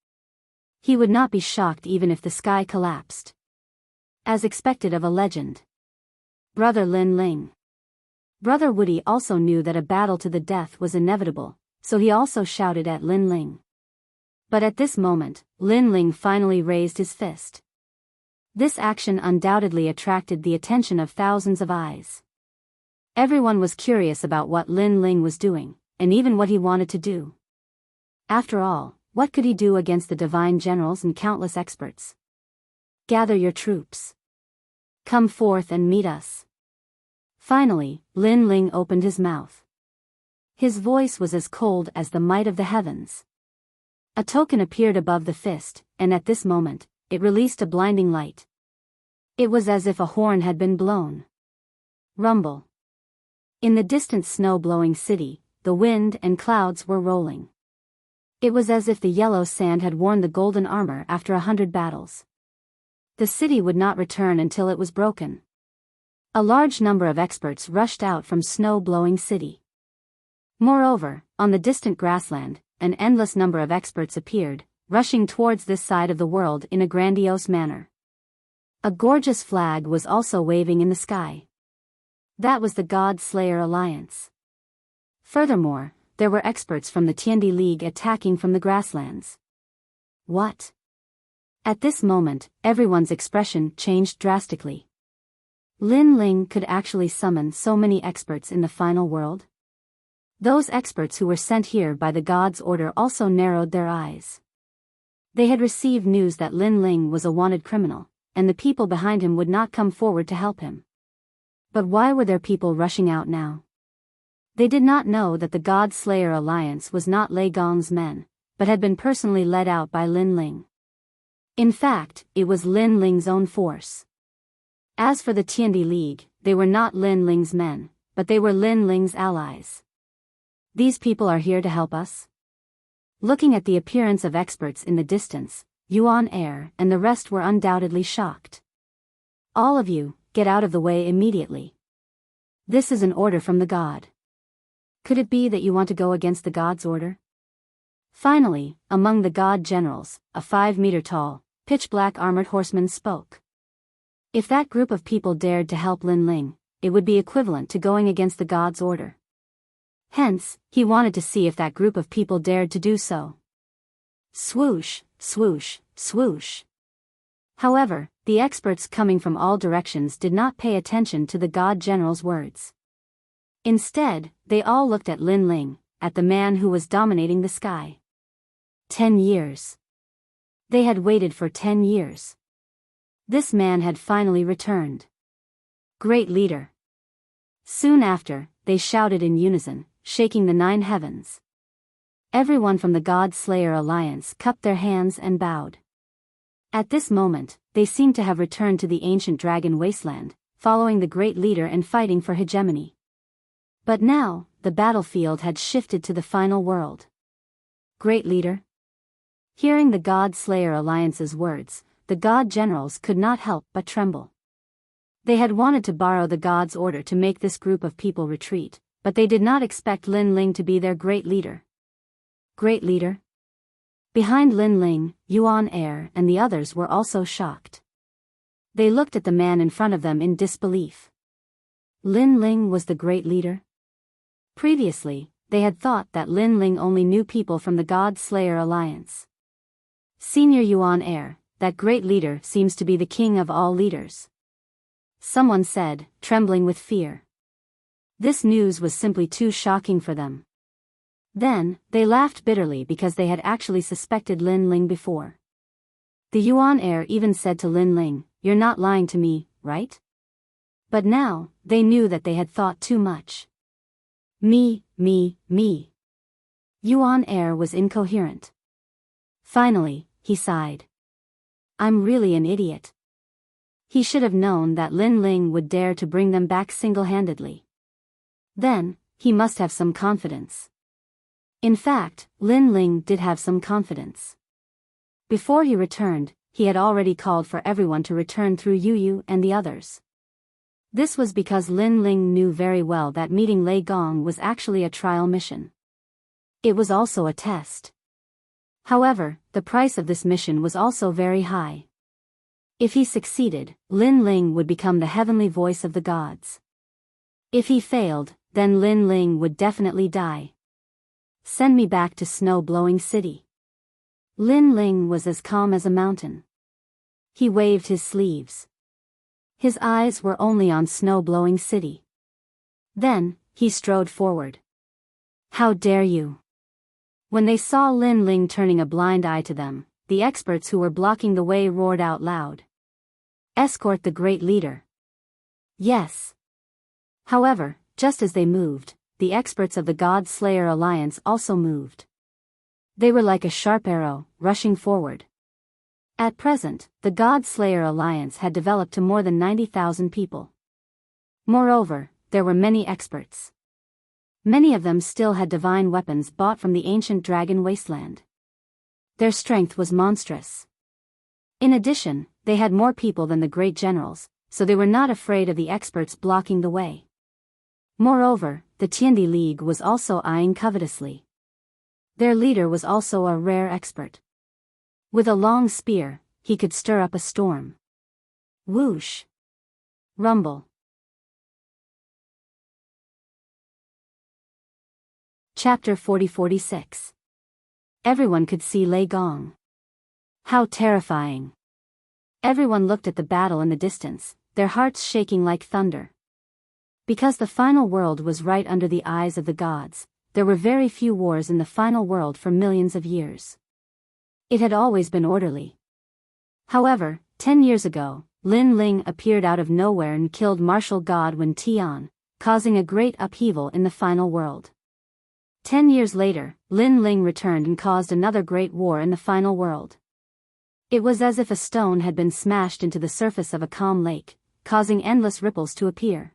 He would not be shocked even if the sky collapsed. As expected of a legend. Brother Lin Ling. Brother Woody also knew that a battle to the death was inevitable, so he also shouted at Lin Ling. But at this moment, Lin Ling finally raised his fist. This action undoubtedly attracted the attention of thousands of eyes. Everyone was curious about what Lin Ling was doing, and even what he wanted to do. After all, what could he do against the divine generals and countless experts? Gather your troops. Come forth and meet us. Finally, Lin Ling opened his mouth. His voice was as cold as the might of the heavens. A token appeared above the fist, and at this moment, it released a blinding light. It was as if a horn had been blown. Rumble. In the distant snow-blowing city, the wind and clouds were rolling. It was as if the yellow sand had worn the golden armor after 100 battles. The city would not return until it was broken. A large number of experts rushed out from snow-blowing city. Moreover, on the distant grassland, an endless number of experts appeared, rushing towards this side of the world in a grandiose manner. A gorgeous flag was also waving in the sky. That was the God Slayer Alliance. Furthermore, there were experts from the Tiandi League attacking from the grasslands. What? At this moment, everyone's expression changed drastically. Lin Ling could actually summon so many experts in the final world? Those experts who were sent here by the god's order also narrowed their eyes. They had received news that Lin Ling was a wanted criminal, and the people behind him would not come forward to help him. But why were there people rushing out now? They did not know that the God Slayer Alliance was not Lei Gong's men, but had been personally led out by Lin Ling. In fact, it was Lin Ling's own force. As for the Tiandi League, they were not Lin Ling's men, but they were Lin Ling's allies. These people are here to help us? Looking at the appearance of experts in the distance, Yuan Air and the rest were undoubtedly shocked. All of you, get out of the way immediately. This is an order from the god. Could it be that you want to go against the god's order? Finally, among the god generals, a 5-meter-tall, pitch-black armored horseman spoke. If that group of people dared to help Lin Ling, it would be equivalent to going against the god's order. Hence, he wanted to see if that group of people dared to do so. Swoosh, swoosh, swoosh. However, the experts coming from all directions did not pay attention to the god general's words. Instead, they all looked at Lin Ling, at the man who was dominating the sky. 10 years. They had waited for 10 years. This man had finally returned. Great leader. Soon after, they shouted in unison, shaking the 9 heavens. Everyone from the God Slayer Alliance cupped their hands and bowed. At this moment, they seemed to have returned to the ancient dragon wasteland, following the great leader and fighting for hegemony. But now, the battlefield had shifted to the final world. Great leader? Hearing the God Slayer Alliance's words, the god generals could not help but tremble. They had wanted to borrow the god's order to make this group of people retreat, but they did not expect Lin Ling to be their great leader. Great leader? Behind Lin Ling, Yuan Air and the others were also shocked. They looked at the man in front of them in disbelief. Lin Ling was the great leader? Previously, they had thought that Lin Ling only knew people from the God Slayer Alliance. Senior Yuan Air, that great leader seems to be the king of all leaders. Someone said, trembling with fear. This news was simply too shocking for them. Then, they laughed bitterly because they had actually suspected Lin Ling before. The Yuan Air even said to Lin Ling, "You're not lying to me, right?" But now, they knew that they had thought too much. Me. Yuan Air was incoherent. Finally, he sighed. I'm really an idiot. He should have known that Lin Ling would dare to bring them back single-handedly. Then, he must have some confidence. In fact, Lin Ling did have some confidence. Before he returned, he had already called for everyone to return through Yu and the others. This was because Lin Ling knew very well that meeting Lei Gong was actually a trial mission. It was also a test. However, the price of this mission was also very high. If he succeeded, Lin Ling would become the heavenly voice of the gods. If he failed, then Lin Ling would definitely die. Send me back to snow-blowing city. Lin Ling was as calm as a mountain. He waved his sleeves. His eyes were only on snow-blowing city. Then, he strode forward. How dare you? When they saw Lin Ling turning a blind eye to them, the experts who were blocking the way roared out loud. Escort the great leader. Yes. However, just as they moved, the experts of the God Slayer Alliance also moved. They were like a sharp arrow, rushing forward. At present, the God Slayer Alliance had developed to more than 90,000 people. Moreover, there were many experts. Many of them still had divine weapons bought from the ancient dragon wasteland. Their strength was monstrous. In addition, they had more people than the great generals, so they were not afraid of the experts blocking the way. Moreover, the Tiandi League was also eyeing covetously. Their leader was also a rare expert. With a long spear, he could stir up a storm. Whoosh! Rumble. Chapter 40-46. Everyone could see Lei Gong. How terrifying! Everyone looked at the battle in the distance, their hearts shaking like thunder. Because the final world was right under the eyes of the gods, there were very few wars in the final world for millions of years. It had always been orderly. However, 10 years ago, Lin Ling appeared out of nowhere and killed martial god Wen Tian, causing a great upheaval in the final world. 10 years later, Lin Ling returned and caused another great war in the final world. It was as if a stone had been smashed into the surface of a calm lake, causing endless ripples to appear.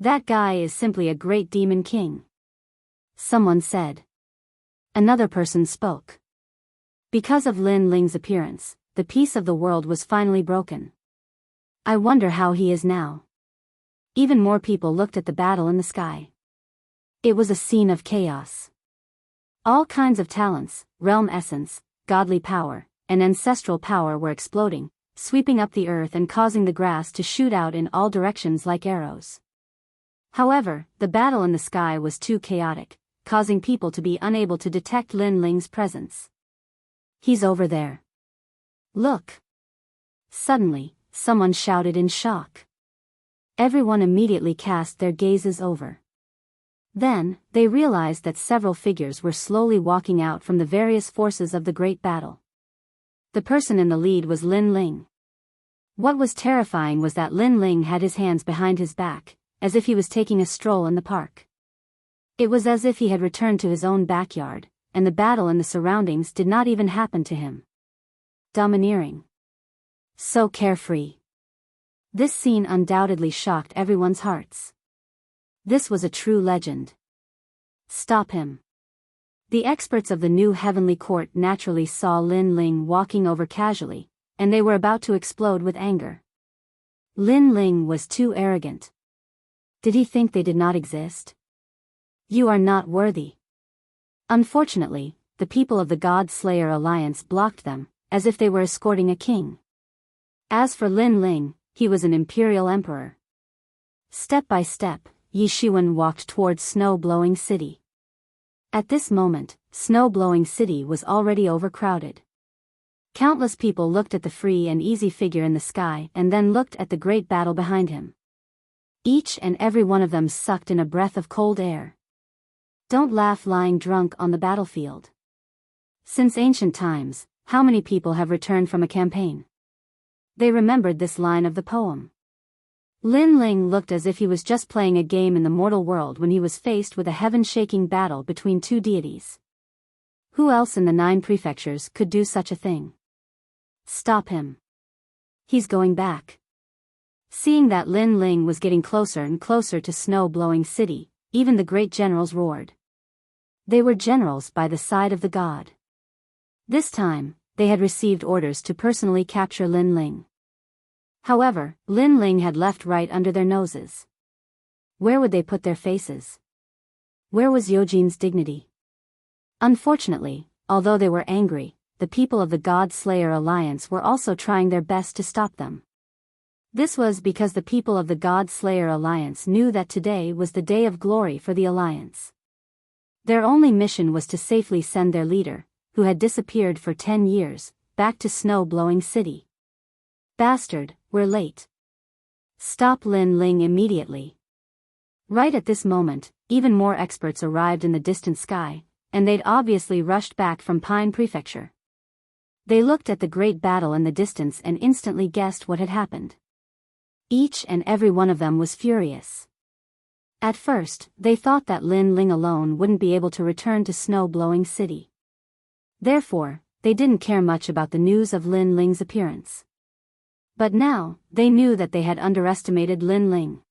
That guy is simply a great demon king, someone said. Another person spoke. Because of Lin Ling's appearance, the peace of the world was finally broken. I wonder how he is now. Even more people looked at the battle in the sky. It was a scene of chaos. All kinds of talents, realm essence, godly power, and ancestral power were exploding, sweeping up the earth and causing the grass to shoot out in all directions like arrows. However, the battle in the sky was too chaotic, causing people to be unable to detect Lin Ling's presence. He's over there. Look! Suddenly, someone shouted in shock. Everyone immediately cast their gazes over. Then, they realized that several figures were slowly walking out from the various forces of the great battle. The person in the lead was Lin Ling. What was terrifying was that Lin Ling had his hands behind his back, as if he was taking a stroll in the park. It was as if he had returned to his own backyard, and the battle and the surroundings did not even happen to him. Domineering. So carefree. This scene undoubtedly shocked everyone's hearts. This was a true legend. Stop him. The experts of the new heavenly court naturally saw Lin Ling walking over casually, and they were about to explode with anger. Lin Ling was too arrogant. Did he think they did not exist? You are not worthy. Unfortunately, the people of the God Slayer Alliance blocked them, as if they were escorting a king. As for Lin Ling, he was an imperial emperor. Step by step, Yi Shiwen walked towards Snow-Blowing City. At this moment, Snow-Blowing City was already overcrowded. Countless people looked at the free and easy figure in the sky and then looked at the great battle behind him. Each and every one of them sucked in a breath of cold air. Don't laugh lying drunk on the battlefield. Since ancient times, how many people have returned from a campaign? They remembered this line of the poem. Lin Ling looked as if he was just playing a game in the mortal world when he was faced with a heaven-shaking battle between two deities. Who else in the 9 prefectures could do such a thing? Stop him. He's going back. Seeing that Lin Ling was getting closer and closer to Snow-Blowing City, even the great generals roared. They were generals by the side of the god. This time, they had received orders to personally capture Lin Ling. However, Lin Ling had left right under their noses. Where would they put their faces? Where was Yojin's dignity? Unfortunately, although they were angry, the people of the God Slayer Alliance were also trying their best to stop them. This was because the people of the God Slayer Alliance knew that today was the day of glory for the Alliance. Their only mission was to safely send their leader, who had disappeared for 10 years, back to Snow-Blowing City. Bastard, we're late. Stop Lin Ling immediately. Right at this moment, even more experts arrived in the distant sky, and they'd obviously rushed back from Pine Prefecture. They looked at the great battle in the distance and instantly guessed what had happened. Each and every one of them was furious. At first, they thought that Lin Ling alone wouldn't be able to return to Snow-Blowing City. Therefore, they didn't care much about the news of Lin Ling's appearance. But now, they knew that they had underestimated Lin Ling.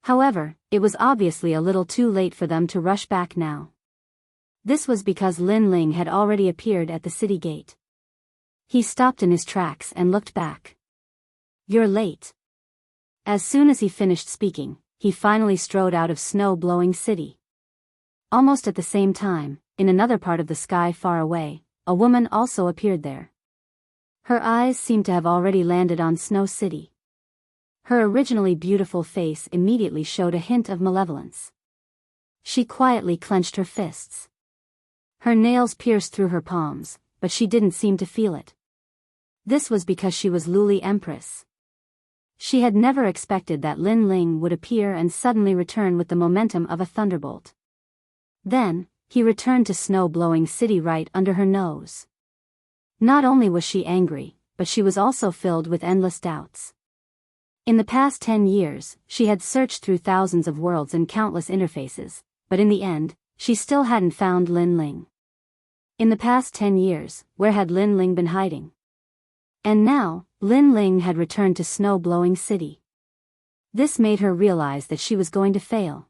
However, it was obviously a little too late for them to rush back now. This was because Lin Ling had already appeared at the city gate. He stopped in his tracks and looked back. You're late. As soon as he finished speaking, he finally strode out of Snow-Blowing City. Almost at the same time, in another part of the sky far away, a woman also appeared there. Her eyes seemed to have already landed on Snow City. Her originally beautiful face immediately showed a hint of malevolence. She quietly clenched her fists. Her nails pierced through her palms, but she didn't seem to feel it. This was because she was Luli Empress. She had never expected that Lin Ling would appear and suddenly return with the momentum of a thunderbolt. Then, he returned to snow-blowing city right under her nose. Not only was she angry, but she was also filled with endless doubts. In the past 10 years, she had searched through thousands of worlds and countless interfaces, but in the end, she still hadn't found Lin Ling. In the past 10 years, where had Lin Ling been hiding? And now, Lin Ling had returned to snow-blowing city. This made her realize that she was going to fail.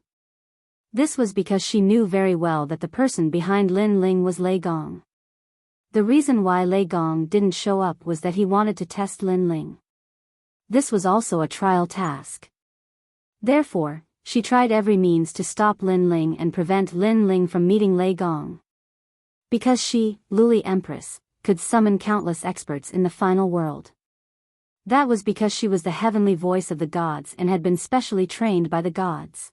This was because she knew very well that the person behind Lin Ling was Lei Gong. The reason why Lei Gong didn't show up was that he wanted to test Lin Ling. This was also a trial task. Therefore, she tried every means to stop Lin Ling and prevent Lin Ling from meeting Lei Gong. Because she, Luli Empress, could summon countless experts in the final world. That was because she was the heavenly voice of the gods and had been specially trained by the gods.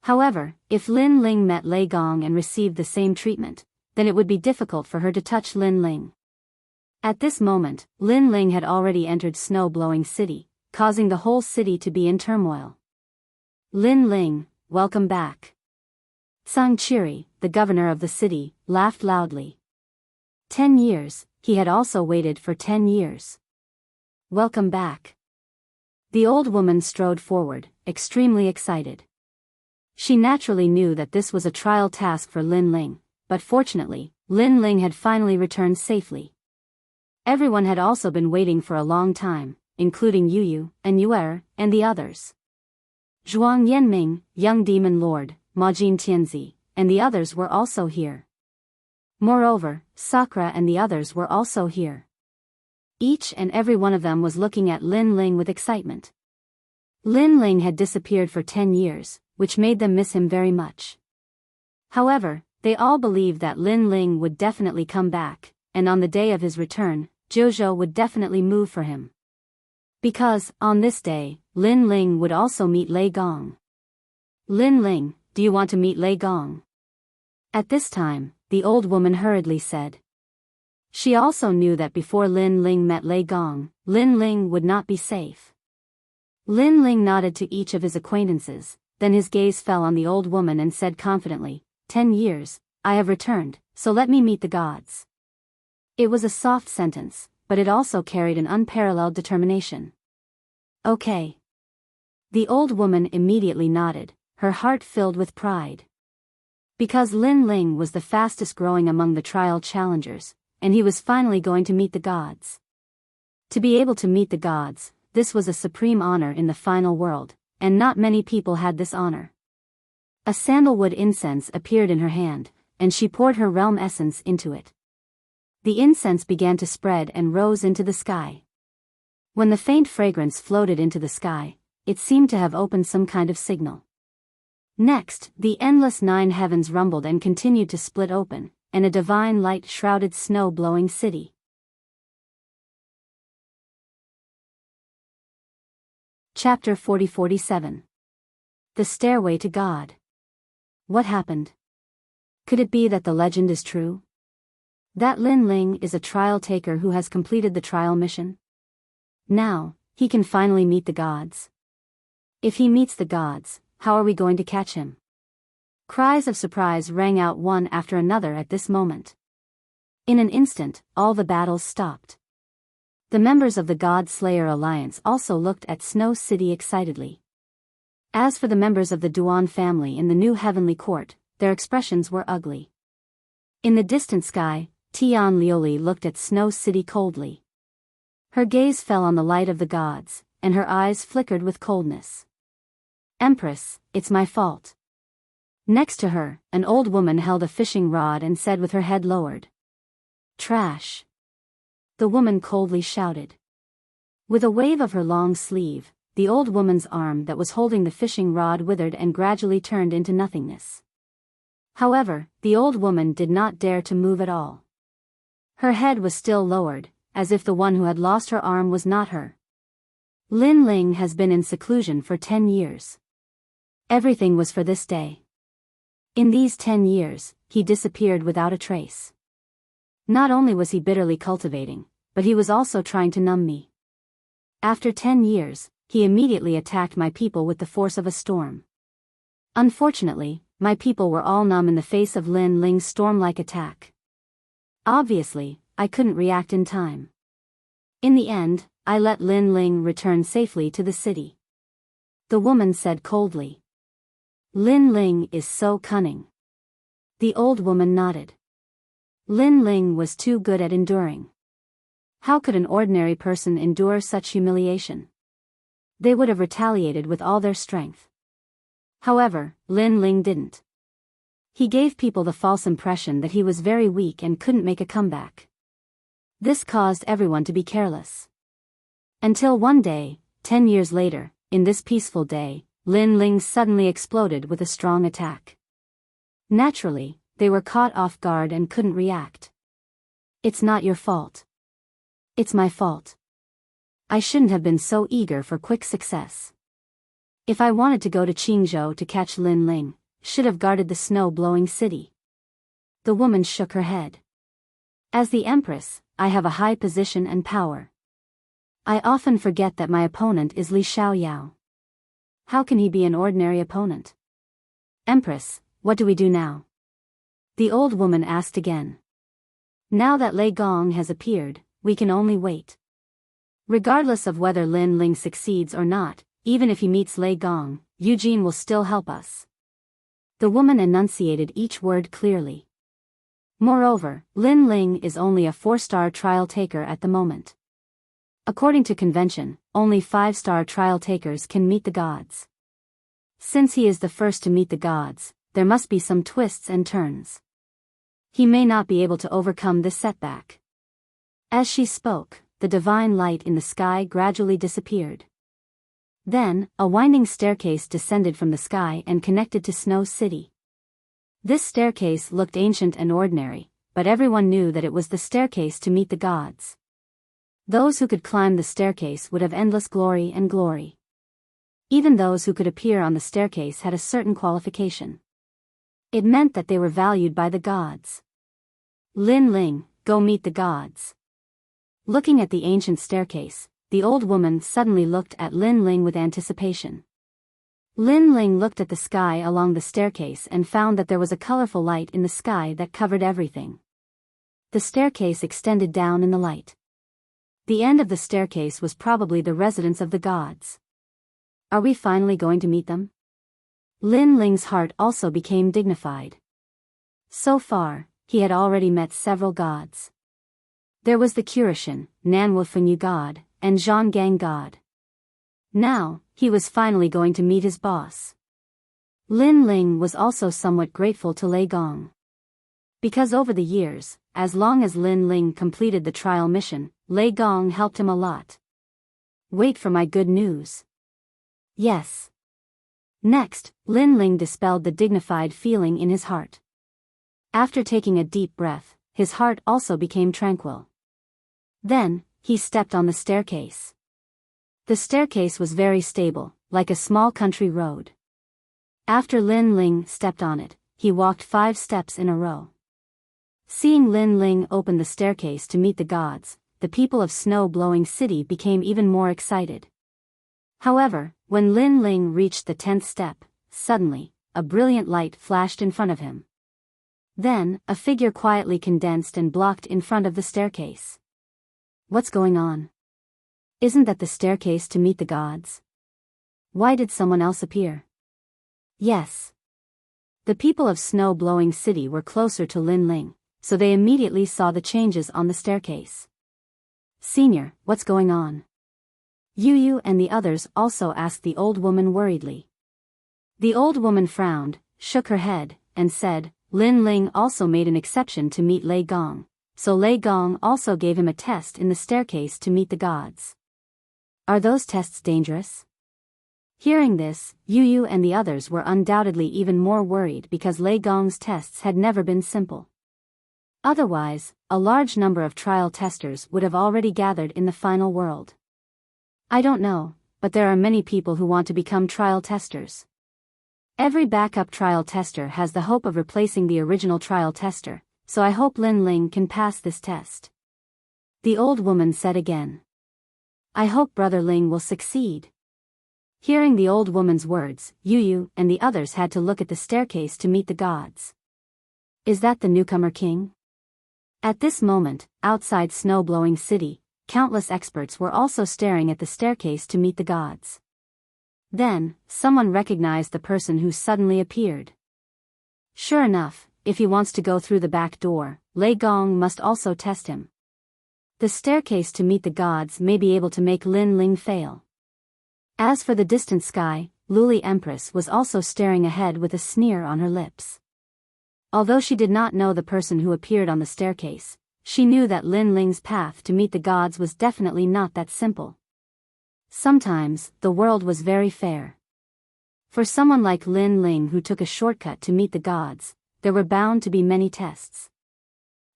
However, if Lin Ling met Lei Gong and received the same treatment, then it would be difficult for her to touch Lin Ling. At this moment, Lin Ling had already entered snow-blowing city, causing the whole city to be in turmoil. Lin Ling, welcome back. Sang Chiri, the governor of the city, laughed loudly. 10 years, he had also waited for 10 years. Welcome back. The old woman strode forward, extremely excited. She naturally knew that this was a trial task for Lin Ling, but fortunately, Lin Ling had finally returned safely. Everyone had also been waiting for a long time, including Yu Yu, and Yuer, and the others. Zhuang Yanming, young demon lord, Ma Jin Tianzi, and the others were also here. Moreover, Sakura and the others were also here. Each and every one of them was looking at Lin Ling with excitement. Lin Ling had disappeared for 10 years, which made them miss him very much. However, they all believed that Lin Ling would definitely come back, and on the day of his return, Jojo would definitely move for him. Because, on this day, Lin Ling would also meet Lei Gong. Lin Ling, do you want to meet Lei Gong? At this time, the old woman hurriedly said. She also knew that before Lin Ling met Lei Gong, Lin Ling would not be safe. Lin Ling nodded to each of his acquaintances, then his gaze fell on the old woman and said confidently, 10 years, I have returned, so let me meet the gods. It was a soft sentence, but it also carried an unparalleled determination. Okay. The old woman immediately nodded, her heart filled with pride. Because Lin Ling was the fastest growing among the trial challengers, and he was finally going to meet the gods. To be able to meet the gods, this was a supreme honor in the final world, and not many people had this honor. A sandalwood incense appeared in her hand, and she poured her realm essence into it. The incense began to spread and rose into the sky. When the faint fragrance floated into the sky, it seemed to have opened some kind of signal. Next, the endless 9 heavens rumbled and continued to split open, and a divine light shrouded snow-blowing city. Chapter 40-47. The Stairway to God. What happened? Could it be that the legend is true? That Lin Ling is a trial taker who has completed the trial mission? Now, he can finally meet the gods. If he meets the gods, how are we going to catch him? Cries of surprise rang out one after another at this moment. In an instant, all the battles stopped. The members of the God Slayer Alliance also looked at Snow City excitedly. As for the members of the Duan family in the new heavenly court, their expressions were ugly. In the distant sky, Tian Lioli looked at Snow City coldly. Her gaze fell on the light of the gods, and her eyes flickered with coldness. Empress, it's my fault. Next to her, an old woman held a fishing rod and said with her head lowered. Trash. The woman coldly shouted. With a wave of her long sleeve, the old woman's arm that was holding the fishing rod withered and gradually turned into nothingness. However, the old woman did not dare to move at all. Her head was still lowered, as if the one who had lost her arm was not her. Lin Ling has been in seclusion for 10 years. Everything was for this day. In these 10 years, he disappeared without a trace. Not only was he bitterly cultivating, but he was also trying to numb me. After 10 years, he immediately attacked my people with the force of a storm. Unfortunately, my people were all numb in the face of Lin Ling's storm-like attack. Obviously, I couldn't react in time. In the end, I let Lin Ling return safely to the city. The woman said coldly. Lin Ling is so cunning. The old woman nodded. Lin Ling was too good at enduring. How could an ordinary person endure such humiliation? They would have retaliated with all their strength. However, Lin Ling didn't. He gave people the false impression that he was very weak and couldn't make a comeback. This caused everyone to be careless. Until one day, 10 years later, in this peaceful day, Lin Ling suddenly exploded with a strong attack. Naturally, they were caught off guard and couldn't react. It's not your fault. It's my fault. I shouldn't have been so eager for quick success. If I wanted to go to Qingzhou to catch Lin Ling, should have guarded the snow-blowing city. The woman shook her head. As the Empress, I have a high position and power. I often forget that my opponent is Li Xiaoyao. How can he be an ordinary opponent? Empress, what do we do now? The old woman asked again. Now that Lei Gong has appeared, we can only wait. Regardless of whether Lin Ling succeeds or not, even if he meets Lei Gong, Eugene will still help us. The woman enunciated each word clearly. Moreover, Lin Ling is only a 4-star trial taker at the moment. According to convention, only 5-star trial takers can meet the gods. Since he is the first to meet the gods, there must be some twists and turns. He may not be able to overcome this setback. As she spoke, the divine light in the sky gradually disappeared. Then, a winding staircase descended from the sky and connected to Snow City. This staircase looked ancient and ordinary, but everyone knew that it was the staircase to meet the gods. Those who could climb the staircase would have endless glory and glory. Even those who could appear on the staircase had a certain qualification. It meant that they were valued by the gods. Lin Ling, go meet the gods. Looking at the ancient staircase, the old woman suddenly looked at Lin Ling with anticipation. Lin Ling looked at the sky along the staircase and found that there was a colorful light in the sky that covered everything. The staircase extended down in the light. The end of the staircase was probably the residence of the gods. Are we finally going to meet them? Lin Ling's heart also became dignified. So far, he had already met several gods. There was the Kurishin, Nanwu Fenyu god, and Zhonggang god. Now, he was finally going to meet his boss. Lin Ling was also somewhat grateful to Lei Gong. Because over the years, as long as Lin Ling completed the trial mission, Lei Gong helped him a lot. Wait for my good news. Yes. Next, Lin Ling dispelled the dignified feeling in his heart. After taking a deep breath, his heart also became tranquil. Then, he stepped on the staircase. The staircase was very stable, like a small country road. After Lin Ling stepped on it, he walked 5 steps in a row. Seeing Lin Ling open the staircase to meet the gods, the people of Snow-Blowing City became even more excited. However, when Lin Ling reached the 10th step, suddenly, a brilliant light flashed in front of him. Then, a figure quietly condensed and blocked in front of the staircase. What's going on? Isn't that the staircase to meet the gods? Why did someone else appear? Yes. The people of Snow-Blowing City were closer to Lin Ling, so they immediately saw the changes on the staircase. Senior, what's going on? Yu and the others also asked the old woman worriedly. The old woman frowned, shook her head, and said, Lin Ling also made an exception to meet Lei Gong, so Lei Gong also gave him a test in the staircase to meet the gods. Are those tests dangerous? Hearing this, Yu and the others were undoubtedly even more worried because Lei Gong's tests had never been simple. Otherwise, a large number of trial testers would have already gathered in the final world. I don't know, but there are many people who want to become trial testers. Every backup trial tester has the hope of replacing the original trial tester, so I hope Lin Ling can pass this test. The old woman said again. I hope Brother Ling will succeed. Hearing the old woman's words, Yu and the others had to look at the staircase to meet the gods. Is that the newcomer king? At this moment, outside snow-blowing city, countless experts were also staring at the staircase to meet the gods. Then, someone recognized the person who suddenly appeared. Sure enough, if he wants to go through the back door, Lei Gong must also test him. The staircase to meet the gods may be able to make Lin Ling fail. As for the distant sky, Luli Empress was also staring ahead with a sneer on her lips. Although she did not know the person who appeared on the staircase, she knew that Lin Ling's path to meet the gods was definitely not that simple. Sometimes, the world was very fair. For someone like Lin Ling who took a shortcut to meet the gods, there were bound to be many tests.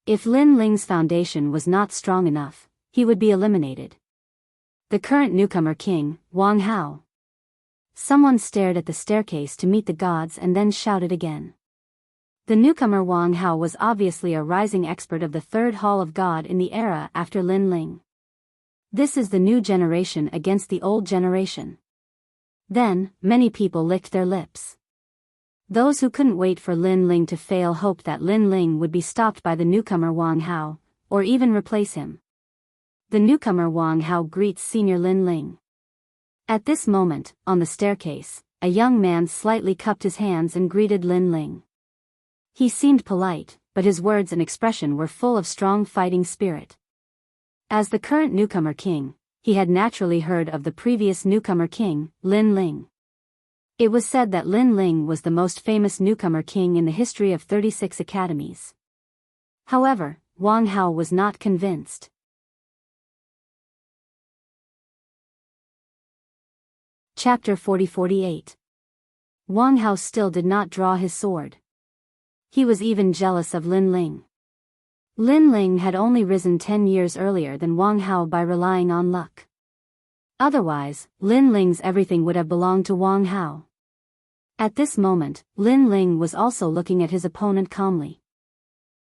If Lin Ling's foundation was not strong enough, he would be eliminated. The current newcomer king, Wang Hao. Someone stared at the staircase to meet the gods and then shouted again. The newcomer Wang Hao was obviously a rising expert of the third hall of God in the era after Lin Ling. This is the new generation against the old generation. Then, many people licked their lips. Those who couldn't wait for Lin Ling to fail hoped that Lin Ling would be stopped by the newcomer Wang Hao, or even replace him. The newcomer Wang Hao greets senior Lin Ling. At this moment, on the staircase, a young man slightly cupped his hands and greeted Lin Ling. He seemed polite, but his words and expression were full of strong fighting spirit. As the current newcomer king, he had naturally heard of the previous newcomer king, Lin Ling. It was said that Lin Ling was the most famous newcomer king in the history of 36 academies. However, Wang Hao was not convinced. Chapter 40-48. Wang Hao still did not draw his sword. He was even jealous of Lin Ling. Lin Ling had only risen 10 years earlier than Wang Hao by relying on luck. Otherwise, Lin Ling's everything would have belonged to Wang Hao. At this moment, Lin Ling was also looking at his opponent calmly.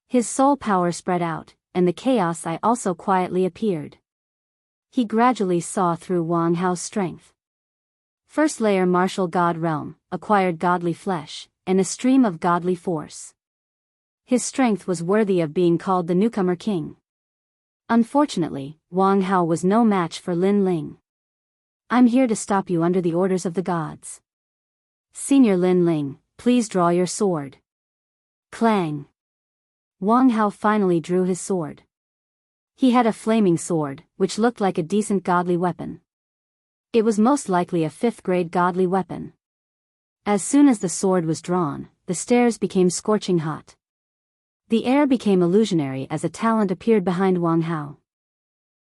His soul power spread out, and the chaos eye also quietly appeared. He gradually saw through Wang Hao's strength. First layer martial god realm, acquired godly flesh, and a stream of godly force. His strength was worthy of being called the newcomer king. Unfortunately, Wang Hao was no match for Lin Ling. I'm here to stop you under the orders of the gods. Senior Lin Ling, please draw your sword. Clang. Wang Hao finally drew his sword. He had a flaming sword, which looked like a decent godly weapon. It was most likely a 5th-grade godly weapon. As soon as the sword was drawn, the stairs became scorching hot. The air became illusionary as a talent appeared behind Wang Hao.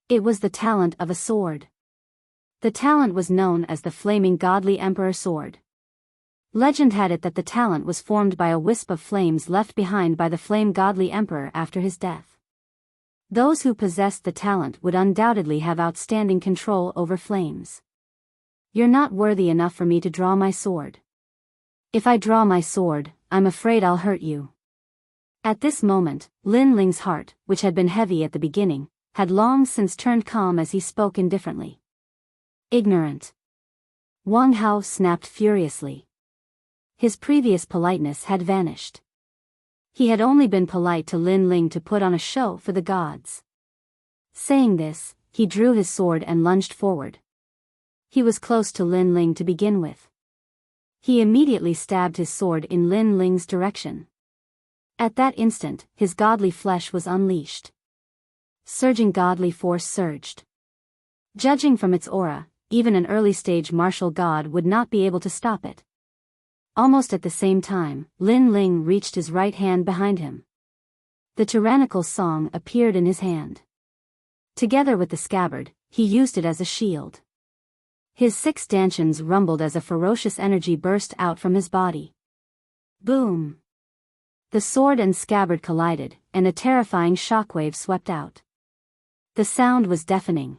It was the talent of a sword. The talent was known as the Flaming Godly Emperor Sword. Legend had it that the talent was formed by a wisp of flames left behind by the Flame Godly Emperor after his death. Those who possessed the talent would undoubtedly have outstanding control over flames. You're not worthy enough for me to draw my sword. If I draw my sword, I'm afraid I'll hurt you. At this moment, Lin Ling's heart, which had been heavy at the beginning, had long since turned calm as he spoke indifferently. Ignorant. Wang Hao snapped furiously. His previous politeness had vanished. He had only been polite to Lin Ling to put on a show for the gods. Saying this, he drew his sword and lunged forward. He was close to Lin Ling to begin with. He immediately stabbed his sword in Lin Ling's direction. At that instant, his godly flesh was unleashed. Surging godly force surged. Judging from its aura, even an early-stage martial god would not be able to stop it. Almost at the same time, Lin Ling reached his right hand behind him. The tyrannical song appeared in his hand. Together with the scabbard, he used it as a shield. His 6 stanchions rumbled as a ferocious energy burst out from his body. Boom! The sword and scabbard collided, and a terrifying shockwave swept out. The sound was deafening.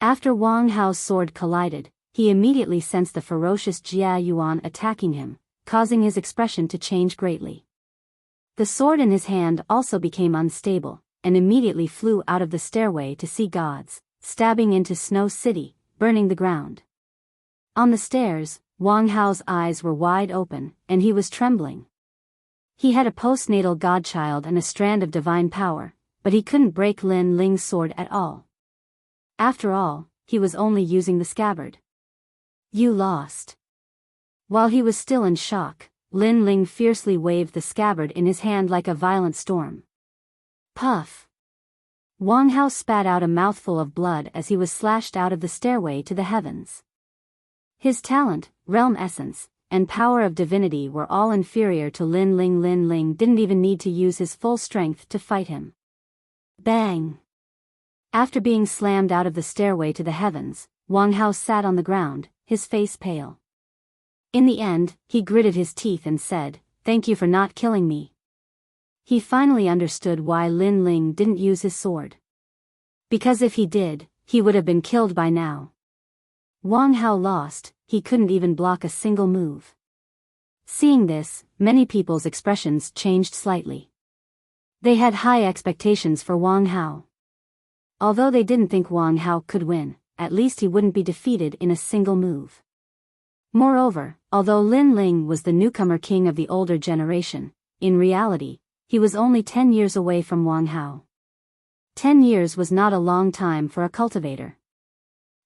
After Wang Hao's sword collided, he immediately sensed the ferocious Jia Yuan attacking him, causing his expression to change greatly. The sword in his hand also became unstable, and immediately flew out of the stairway to see gods, stabbing into Snow City, burning the ground. On the stairs, Wang Hao's eyes were wide open, and he was trembling. He had a postnatal godchild and a strand of divine power, but he couldn't break Lin Ling's sword at all. After all, he was only using the scabbard. You lost. While he was still in shock, Lin Ling fiercely waved the scabbard in his hand like a violent storm. Puff! Wang Hao spat out a mouthful of blood as he was slashed out of the stairway to the heavens. His talent, realm essence, and power of divinity were all inferior to Lin Ling. Lin Ling didn't even need to use his full strength to fight him. Bang! After being slammed out of the stairway to the heavens, Wang Hao sat on the ground, his face pale. In the end, he gritted his teeth and said, "Thank you for not killing me." He finally understood why Lin Ling didn't use his sword. Because if he did, he would have been killed by now. Wang Hao lost, he couldn't even block a single move. Seeing this, many people's expressions changed slightly. They had high expectations for Wang Hao. Although they didn't think Wang Hao could win, at least he wouldn't be defeated in a single move. Moreover, although Lin Ling was the newcomer king of the older generation, in reality, he was only 10 years away from Wang Hao. 10 years was not a long time for a cultivator.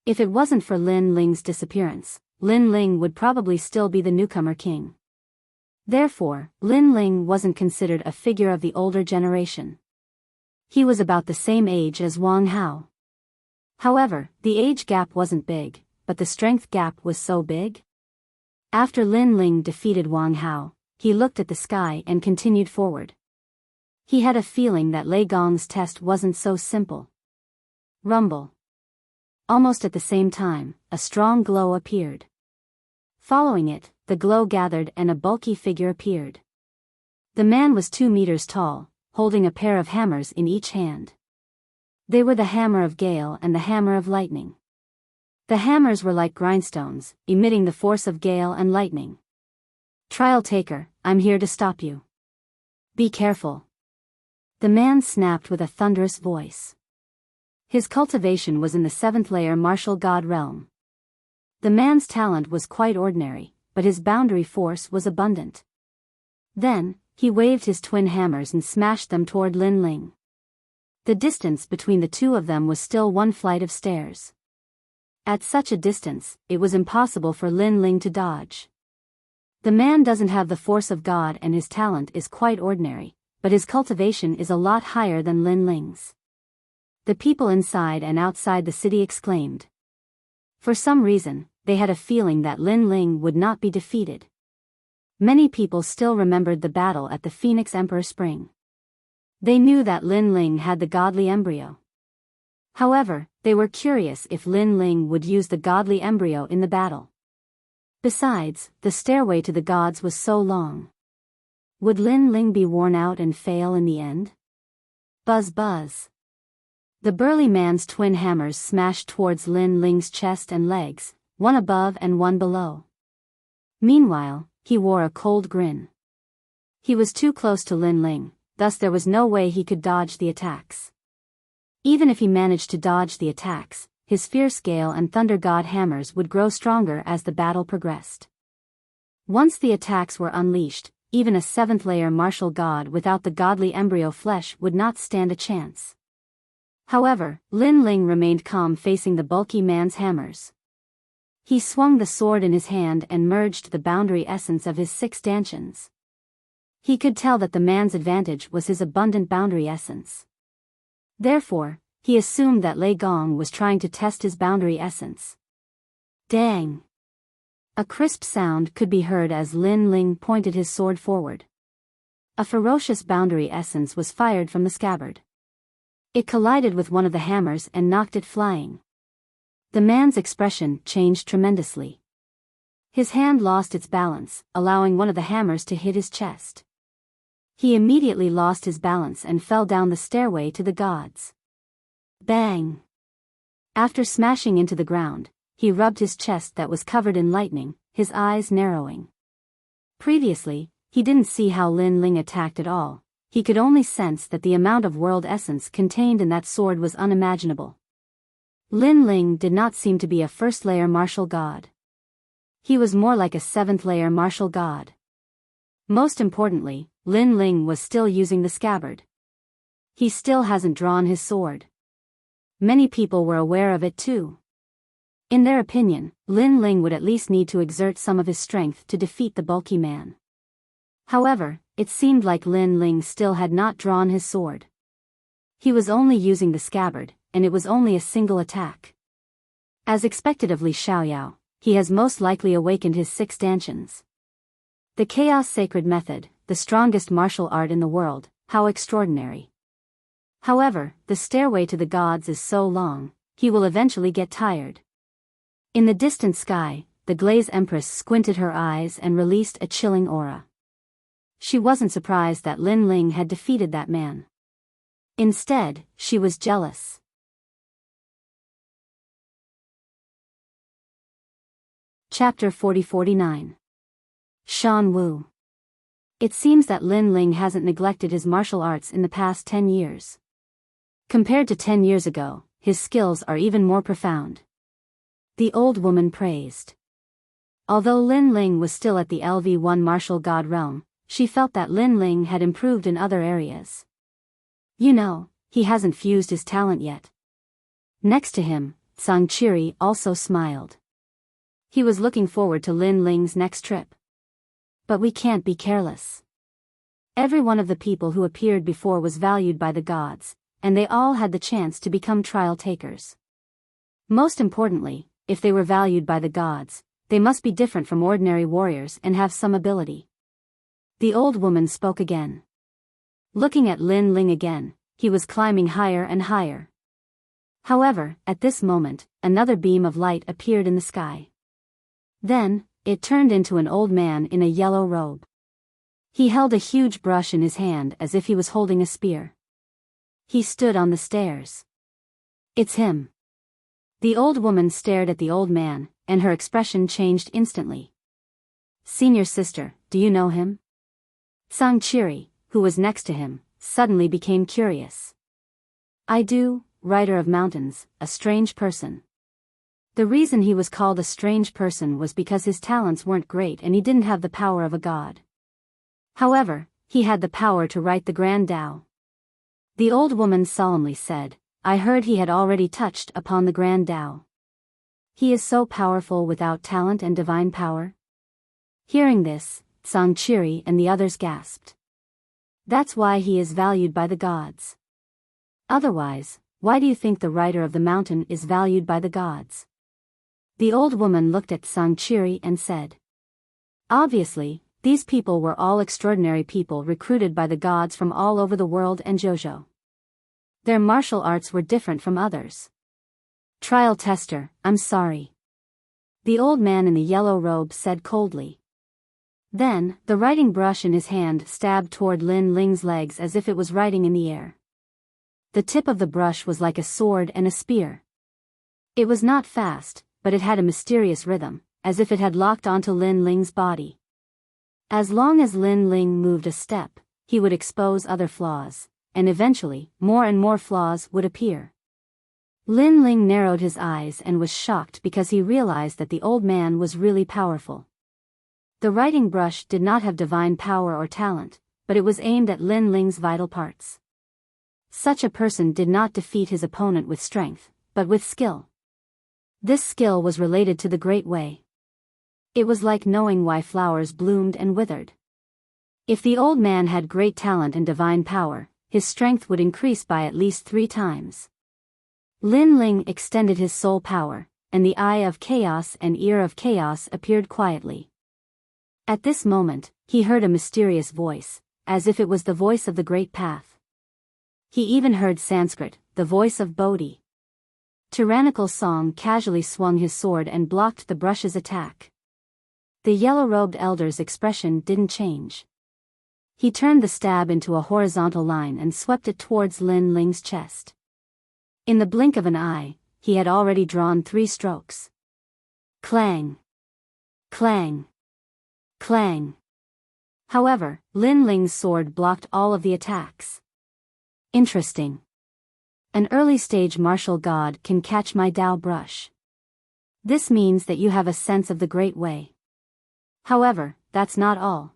If it wasn't for Lin Ling's disappearance, Lin Ling would probably still be the newcomer king. Therefore, Lin Ling wasn't considered a figure of the older generation. He was about the same age as Wang Hao. However, the age gap wasn't big, but the strength gap was so big. After Lin Ling defeated Wang Hao, he looked at the sky and continued forward. He had a feeling that Lei Gong's test wasn't so simple. Rumble. Almost at the same time, a strong glow appeared. Following it, the glow gathered and a bulky figure appeared. The man was 2 meters tall, holding a pair of hammers in each hand. They were the hammer of gale and the hammer of lightning. The hammers were like grindstones, emitting the force of gale and lightning. "Trial taker, I'm here to stop you. Be careful." The man snapped with a thunderous voice. His cultivation was in the 7th layer martial god realm. The man's talent was quite ordinary, but his boundary force was abundant. Then, he waved his twin hammers and smashed them toward Lin Ling. The distance between the two of them was still 1 flight of stairs. At such a distance, it was impossible for Lin Ling to dodge. The man doesn't have the force of God and his talent is quite ordinary, but his cultivation is a lot higher than Lin Ling's. The people inside and outside the city exclaimed. For some reason, they had a feeling that Lin Ling would not be defeated. Many people still remembered the battle at the Phoenix Emperor Spring. They knew that Lin Ling had the godly embryo. However, they were curious if Lin Ling would use the godly embryo in the battle. Besides, the stairway to the gods was so long. Would Lin Ling be worn out and fail in the end? Buzz buzz. The burly man's twin hammers smashed towards Lin Ling's chest and legs, one above and one below. Meanwhile, he wore a cold grin. He was too close to Lin Ling, thus there was no way he could dodge the attacks. Even if he managed to dodge the attacks, his fierce gale and thunder god hammers would grow stronger as the battle progressed. Once the attacks were unleashed, even a 7th layer martial god without the godly embryo flesh would not stand a chance. However, Lin Ling remained calm facing the bulky man's hammers. He swung the sword in his hand and merged the boundary essence of his 6 stanchions. He could tell that the man's advantage was his abundant boundary essence. Therefore, he assumed that Lei Gong was trying to test his boundary essence. Dang! A crisp sound could be heard as Lin Ling pointed his sword forward. A ferocious boundary essence was fired from the scabbard. It collided with one of the hammers and knocked it flying. The man's expression changed tremendously. His hand lost its balance, allowing one of the hammers to hit his chest. He immediately lost his balance and fell down the stairway to the gods. Bang! After smashing into the ground, he rubbed his chest that was covered in lightning, his eyes narrowing. Previously, he didn't see how Lin Ling attacked at all. He could only sense that the amount of world essence contained in that sword was unimaginable. Lin Ling did not seem to be a 1st layer martial god. He was more like a seventh-layer martial god. Most importantly, Lin Ling was still using the scabbard. He still hasn't drawn his sword. Many people were aware of it too. In their opinion, Lin Ling would at least need to exert some of his strength to defeat the bulky man. However, it seemed like Lin Ling still had not drawn his sword. He was only using the scabbard, and it was only a single attack. As expected of Li Xiaoyao, he has most likely awakened his 6 dantians. The Chaos Sacred Method, the strongest martial art in the world, how extraordinary. However, the stairway to the gods is so long, he will eventually get tired. In the distant sky, the Glaze Empress squinted her eyes and released a chilling aura. She wasn't surprised that Lin Ling had defeated that man. Instead, she was jealous. Chapter 40-49. Shan Wu. It seems that Lin Ling hasn't neglected his martial arts in the past 10 years. Compared to 10 years ago, his skills are even more profound. The old woman praised. Although Lin Ling was still at the LV1 martial god realm, she felt that Lin Ling had improved in other areas. You know, he hasn't fused his talent yet. Next to him, Sang Chiri also smiled. He was looking forward to Lin Ling's next trip. But we can't be careless. Every one of the people who appeared before was valued by the gods, and they all had the chance to become trial takers. Most importantly, if they were valued by the gods, they must be different from ordinary warriors and have some ability. The old woman spoke again. Looking at Lin Ling again, he was climbing higher and higher. However, at this moment, another beam of light appeared in the sky. Then, it turned into an old man in a yellow robe. He held a huge brush in his hand as if he was holding a spear. He stood on the stairs. It's him. The old woman stared at the old man, and her expression changed instantly. Senior sister, do you know him? Sang Chiri, who was next to him, suddenly became curious. I do, rider of mountains, a strange person. The reason he was called a strange person was because his talents weren't great and he didn't have the power of a god. However, he had the power to write the Grand Tao. The old woman solemnly said, I heard he had already touched upon the Grand Tao. He is so powerful without talent and divine power? Hearing this, Sang Chiri and the others gasped. That's why he is valued by the gods. Otherwise, why do you think the rider of the mountain is valued by the gods? The old woman looked at Sang Chiri and said. Obviously, these people were all extraordinary people recruited by the gods from all over the world and Jojo. Their martial arts were different from others. Trial tester, I'm sorry. The old man in the yellow robe said coldly. Then, the writing brush in his hand stabbed toward Lin Ling's legs as if it was writing in the air. The tip of the brush was like a sword and a spear. It was not fast, but it had a mysterious rhythm, as if it had locked onto Lin Ling's body. As long as Lin Ling moved a step, he would expose other flaws, and eventually, more and more flaws would appear. Lin Ling narrowed his eyes and was shocked because he realized that the old man was really powerful. The writing brush did not have divine power or talent, but it was aimed at Lin Ling's vital parts. Such a person did not defeat his opponent with strength, but with skill. This skill was related to the Great Way. It was like knowing why flowers bloomed and withered. If the old man had great talent and divine power, his strength would increase by at least 3 times. Lin Ling extended his soul power, and the Eye of Chaos and Ear of Chaos appeared quietly. At this moment, he heard a mysterious voice, as if it was the voice of the Great Path. He even heard Sanskrit, the voice of Bodhi. Tyrannical Song casually swung his sword and blocked the brush's attack. The yellow-robed elder's expression didn't change. He turned the stab into a horizontal line and swept it towards Lin Ling's chest. In the blink of an eye, he had already drawn 3 strokes. Clang! Clang! Clang! However, Lin Ling's sword blocked all of the attacks. Interesting. An early-stage martial god can catch my Tao brush. This means that you have a sense of the Great Way. However, that's not all.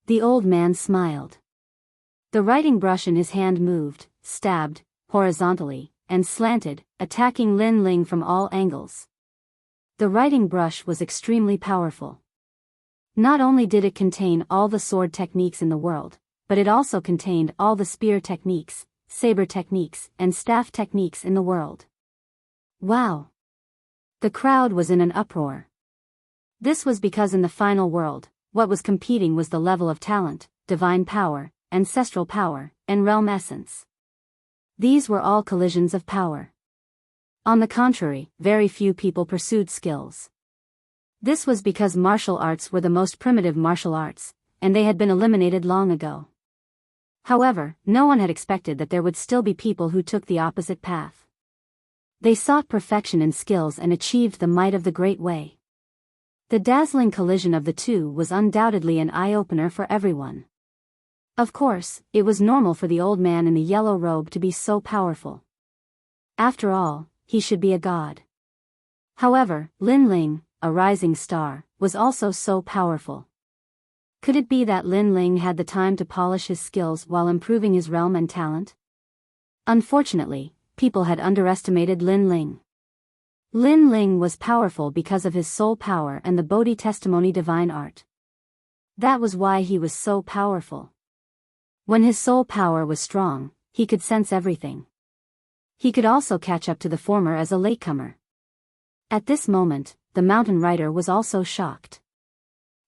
The old man smiled. The writing brush in his hand moved, stabbed, horizontally, and slanted, attacking Lin Ling from all angles. The writing brush was extremely powerful. Not only did it contain all the sword techniques in the world, but it also contained all the spear techniques, saber techniques, and staff techniques in the world. Wow! The crowd was in an uproar. This was because in the final world, what was competing was the level of talent, divine power, ancestral power, and realm essence. These were all collisions of power. On the contrary, very few people pursued skills. This was because martial arts were the most primitive martial arts, and they had been eliminated long ago. However, no one had expected that there would still be people who took the opposite path. They sought perfection in skills and achieved the might of the Great Way. The dazzling collision of the two was undoubtedly an eye-opener for everyone. Of course, it was normal for the old man in the yellow robe to be so powerful. After all, he should be a god. However, Lin Ling, a rising star, was also so powerful. Could it be that Lin Ling had the time to polish his skills while improving his realm and talent? Unfortunately, people had underestimated Lin Ling. Lin Ling was powerful because of his soul power and the Bodhi testimony divine art. That was why he was so powerful. When his soul power was strong, he could sense everything. He could also catch up to the former as a latecomer. At this moment, the mountain rider was also shocked.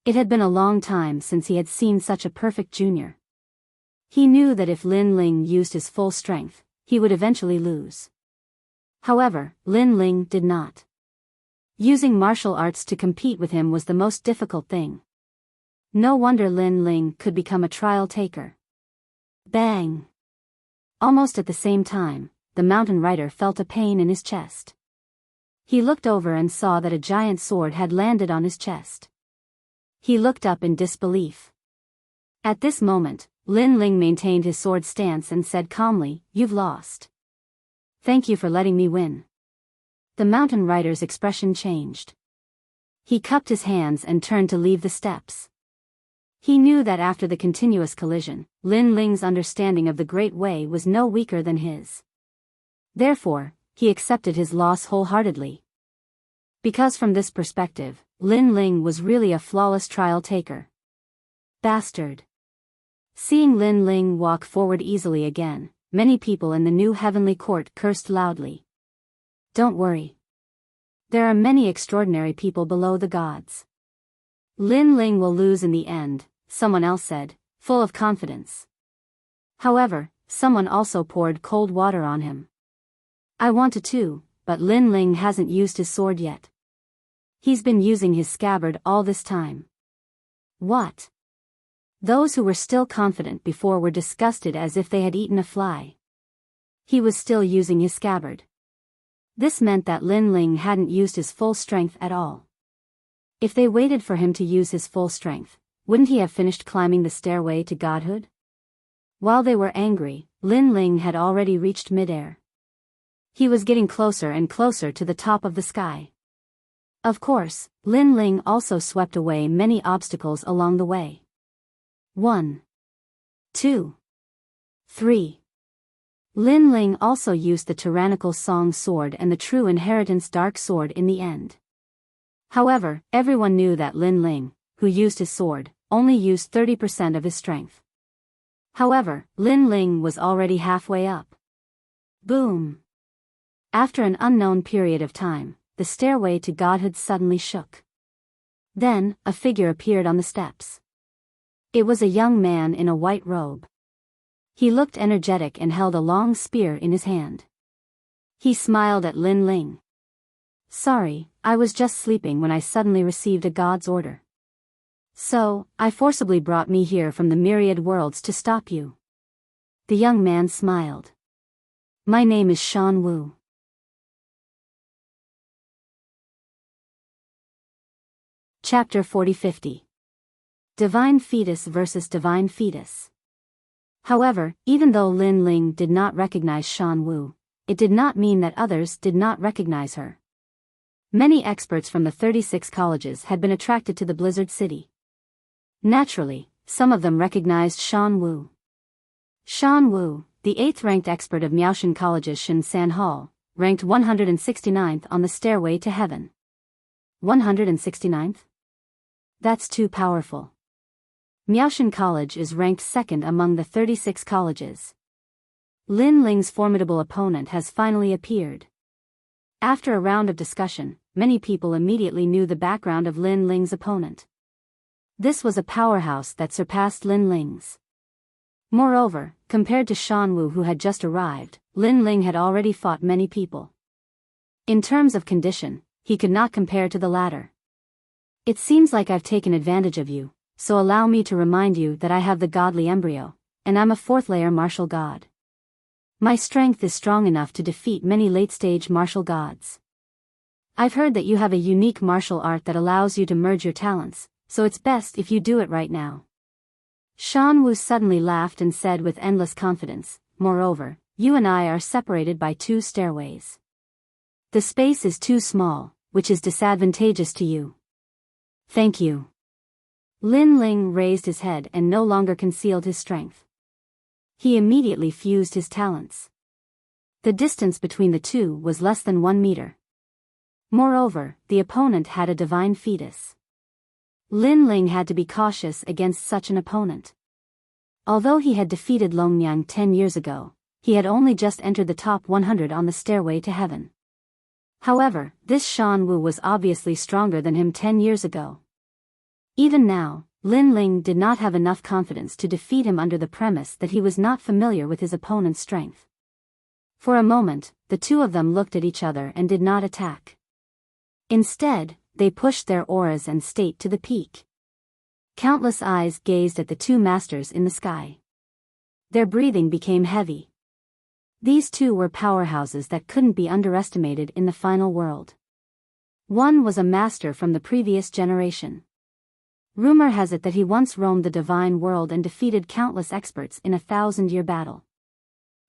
It had been a long time since he had seen such a perfect junior. He knew that if Lin Ling used his full strength, he would eventually lose. However, Lin Ling did not. Using martial arts to compete with him was the most difficult thing. No wonder Lin Ling could become a trial taker. Bang! Almost at the same time, the mountain rider felt a pain in his chest. He looked over and saw that a giant sword had landed on his chest. He looked up in disbelief. At this moment, Lin Ling maintained his sword stance and said calmly, "You've lost. Thank you for letting me win." The mountain rider's expression changed. He cupped his hands and turned to leave the steps. He knew that after the continuous collision, Lin Ling's understanding of the Great Way was no weaker than his. Therefore, he accepted his loss wholeheartedly. Because from this perspective, Lin Ling was really a flawless trial taker. Bastard! Seeing Lin Ling walk forward easily again, many people in the new heavenly court cursed loudly. Don't worry. There are many extraordinary people below the gods. Lin Ling will lose in the end, someone else said, full of confidence. However, someone also poured cold water on him. I wanted to, but Lin Ling hasn't used his sword yet. He's been using his scabbard all this time. What? Those who were still confident before were disgusted as if they had eaten a fly. He was still using his scabbard. This meant that Lin Ling hadn't used his full strength at all. If they waited for him to use his full strength, wouldn't he have finished climbing the stairway to godhood? While they were angry, Lin Ling had already reached midair. He was getting closer and closer to the top of the sky. Of course, Lin Ling also swept away many obstacles along the way. 1, 2, 3. Lin Ling also used the tyrannical Song sword and the true inheritance dark sword in the end. However, everyone knew that Lin Ling, who used his sword, only used 30% of his strength. However, Lin Ling was already halfway up. Boom! After an unknown period of time, the stairway to godhood suddenly shook. Then, a figure appeared on the steps. It was a young man in a white robe. He looked energetic and held a long spear in his hand. He smiled at Lin Ling. Sorry, I was just sleeping when I suddenly received a god's order. So, I forcibly brought me here from the myriad worlds to stop you. The young man smiled. My name is Shan Wu. Chapter 40-50. Divine Fetus versus Divine Fetus. However, even though Lin Ling did not recognize Shan Wu, it did not mean that others did not recognize her. Many experts from the 36 colleges had been attracted to the Blizzard City. Naturally, some of them recognized Shan Wu. Shan Wu, the 8th-ranked expert of Miaoshan College's Shan Hall, ranked 169th on the stairway to heaven. 169th? That's too powerful. Miaoshan College is ranked 2nd among the 36 colleges. Lin Ling's formidable opponent has finally appeared. After a round of discussion, many people immediately knew the background of Lin Ling's opponent. This was a powerhouse that surpassed Lin Ling's. Moreover, compared to Shan Wu who had just arrived, Lin Ling had already fought many people. In terms of condition, he could not compare to the latter. It seems like I've taken advantage of you, so allow me to remind you that I have the godly embryo, and I'm a 4th-layer martial god. My strength is strong enough to defeat many late-stage martial gods. I've heard that you have a unique martial art that allows you to merge your talents, so it's best if you do it right now. Shan Wu suddenly laughed and said with endless confidence, moreover, you and I are separated by 2 stairways. The space is too small, which is disadvantageous to you. Thank you. Lin Ling raised his head and no longer concealed his strength. He immediately fused his talents. The distance between the two was less than 1 meter. Moreover, the opponent had a divine fetus. Lin Ling had to be cautious against such an opponent. Although he had defeated Longniang 10 years ago, he had only just entered the top 100 on the stairway to heaven. However, this Shan Wu was obviously stronger than him 10 years ago. Even now, Lin Ling did not have enough confidence to defeat him under the premise that he was not familiar with his opponent's strength. For a moment, the two of them looked at each other and did not attack. Instead, they pushed their auras and state to the peak. Countless eyes gazed at the two masters in the sky. Their breathing became heavy. These two were powerhouses that couldn't be underestimated in the final world. One was a master from the previous generation. Rumor has it that he once roamed the divine world and defeated countless experts in a 1,000-year battle.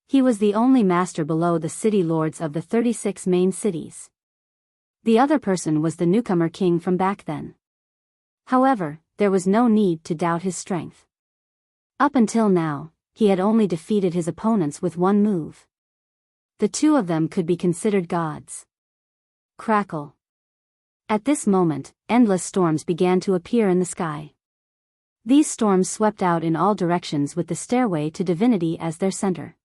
He was the only master below the city lords of the 36 main cities. The other person was the newcomer king from back then. However, there was no need to doubt his strength. Up until now, he had only defeated his opponents with one move. The two of them could be considered gods. Crackle. At this moment, endless storms began to appear in the sky. These storms swept out in all directions with the stairway to divinity as their center.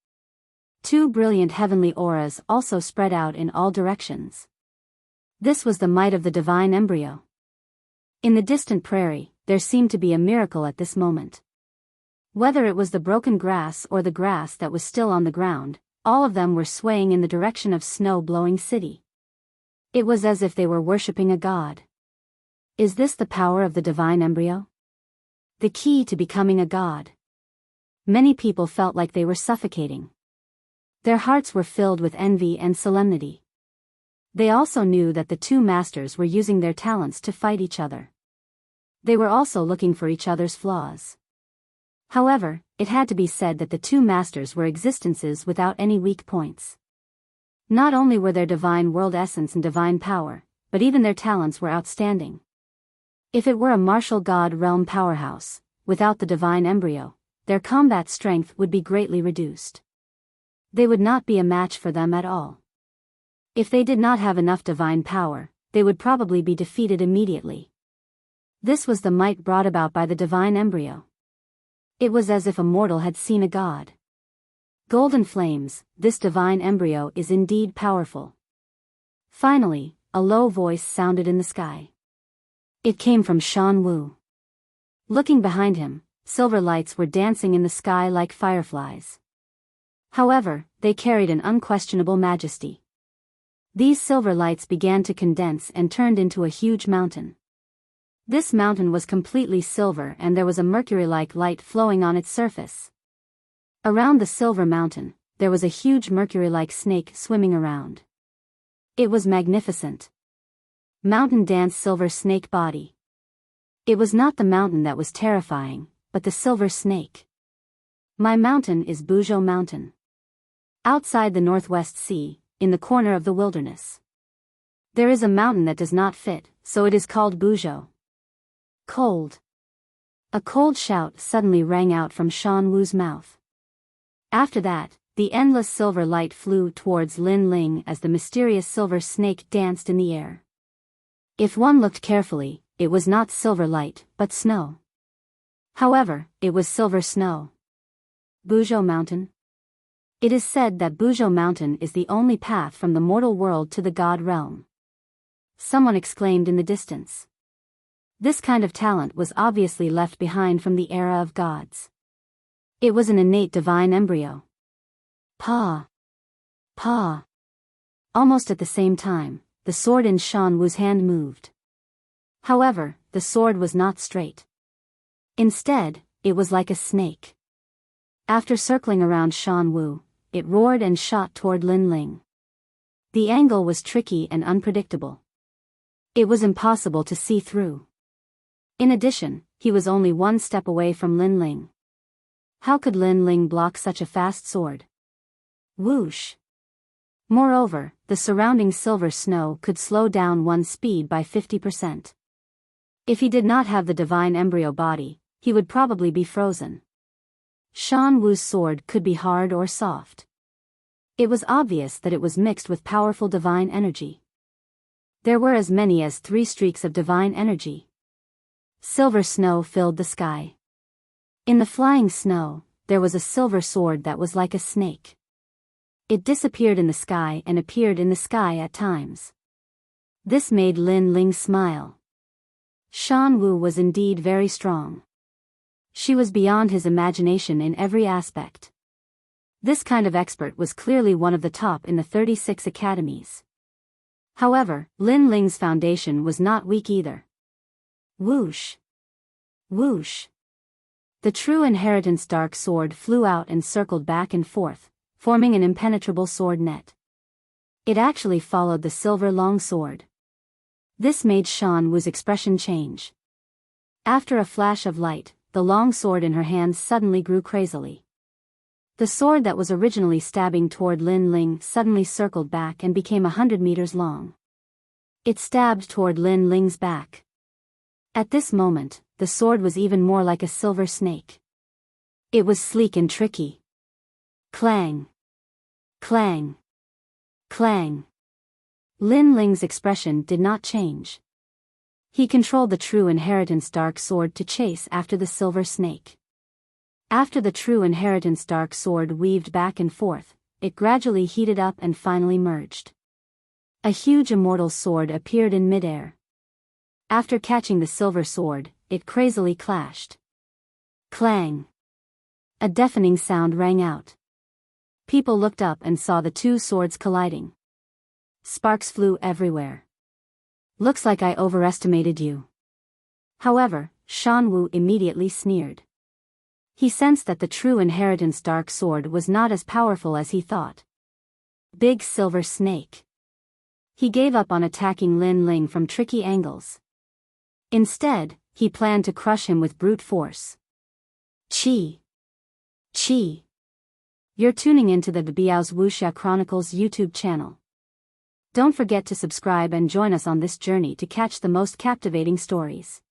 Two brilliant heavenly auras also spread out in all directions. This was the might of the divine embryo. In the distant prairie, there seemed to be a miracle at this moment. Whether it was the broken grass or the grass that was still on the ground, all of them were swaying in the direction of snow-blowing city. It was as if they were worshipping a god. Is this the power of the divine embryo? The key to becoming a god? Many people felt like they were suffocating. Their hearts were filled with envy and solemnity. They also knew that the two masters were using their talents to fight each other. They were also looking for each other's flaws. However, it had to be said that the two masters were existences without any weak points. Not only were their divine world essence and divine power, but even their talents were outstanding. If it were a martial god realm powerhouse, without the divine embryo, their combat strength would be greatly reduced. They would not be a match for them at all. If they did not have enough divine power, they would probably be defeated immediately. This was the might brought about by the divine embryo. It was as if a mortal had seen a god. Golden flames, this divine embryo is indeed powerful. Finally, a low voice sounded in the sky. It came from Shan Wu. Looking behind him, silver lights were dancing in the sky like fireflies. However, they carried an unquestionable majesty. These silver lights began to condense and turned into a huge mountain. This mountain was completely silver and there was a mercury-like light flowing on its surface. Around the silver mountain, there was a huge mercury-like snake swimming around. It was magnificent. Mountain dance silver snake body. It was not the mountain that was terrifying, but the silver snake. My mountain is Biyao Mountain. Outside the Northwest Sea, in the corner of the wilderness. There is a mountain that does not fit, so it is called Buzhou. Cold. A cold shout suddenly rang out from Shan Wu's mouth. After that, the endless silver light flew towards Lin Ling as the mysterious silver snake danced in the air. If one looked carefully, it was not silver light, but snow. However, it was silver snow. Buzhou Mountain? It is said that Buzhou Mountain is the only path from the mortal world to the god realm. Someone exclaimed in the distance. This kind of talent was obviously left behind from the era of gods. It was an innate divine embryo. Pa. Pa. Almost at the same time, the sword in Shan Wu's hand moved. However, the sword was not straight. Instead, it was like a snake. After circling around Shan Wu, it roared and shot toward Lin Ling. The angle was tricky and unpredictable. It was impossible to see through. In addition, he was only one step away from Lin Ling. How could Lin Ling block such a fast sword? Whoosh! Moreover, the surrounding silver snow could slow down one's speed by 50%. If he did not have the divine embryo body, he would probably be frozen. Shan Wu's sword could be hard or soft. It was obvious that it was mixed with powerful divine energy. There were as many as 3 streaks of divine energy. Silver snow filled the sky. In the flying snow, there was a silver sword that was like a snake. It disappeared in the sky and appeared in the sky at times. This made Lin Ling smile. Shan Wu was indeed very strong. She was beyond his imagination in every aspect. This kind of expert was clearly one of the top in the 36 academies. However, Lin Ling's foundation was not weak either. Whoosh! Whoosh! The true inheritance dark sword flew out and circled back and forth, forming an impenetrable sword net. It actually followed the silver long sword. This made Shan Wu's expression change. After a flash of light, the long sword in her hands suddenly grew crazily. The sword that was originally stabbing toward Lin Ling suddenly circled back and became 100 meters long. It stabbed toward Lin Ling's back. At this moment, the sword was even more like a silver snake. It was sleek and tricky. Clang! Clang! Clang! Lin Ling's expression did not change. He controlled the true inheritance dark sword to chase after the silver snake. After the true inheritance dark sword weaved back and forth, it gradually heated up and finally merged. A huge immortal sword appeared in midair. After catching the silver sword, it crazily clashed. Clang! A deafening sound rang out. People looked up and saw the 2 swords colliding. Sparks flew everywhere. Looks like I overestimated you. However, Shan Wu immediately sneered. He sensed that the true inheritance dark sword was not as powerful as he thought. Big silver snake. He gave up on attacking Lin Ling from tricky angles. Instead, he planned to crush him with brute force. Chi! Chi! You're tuning into the Biyao's Wuxia Chronicles YouTube channel. Don't forget to subscribe and join us on this journey to catch the most captivating stories.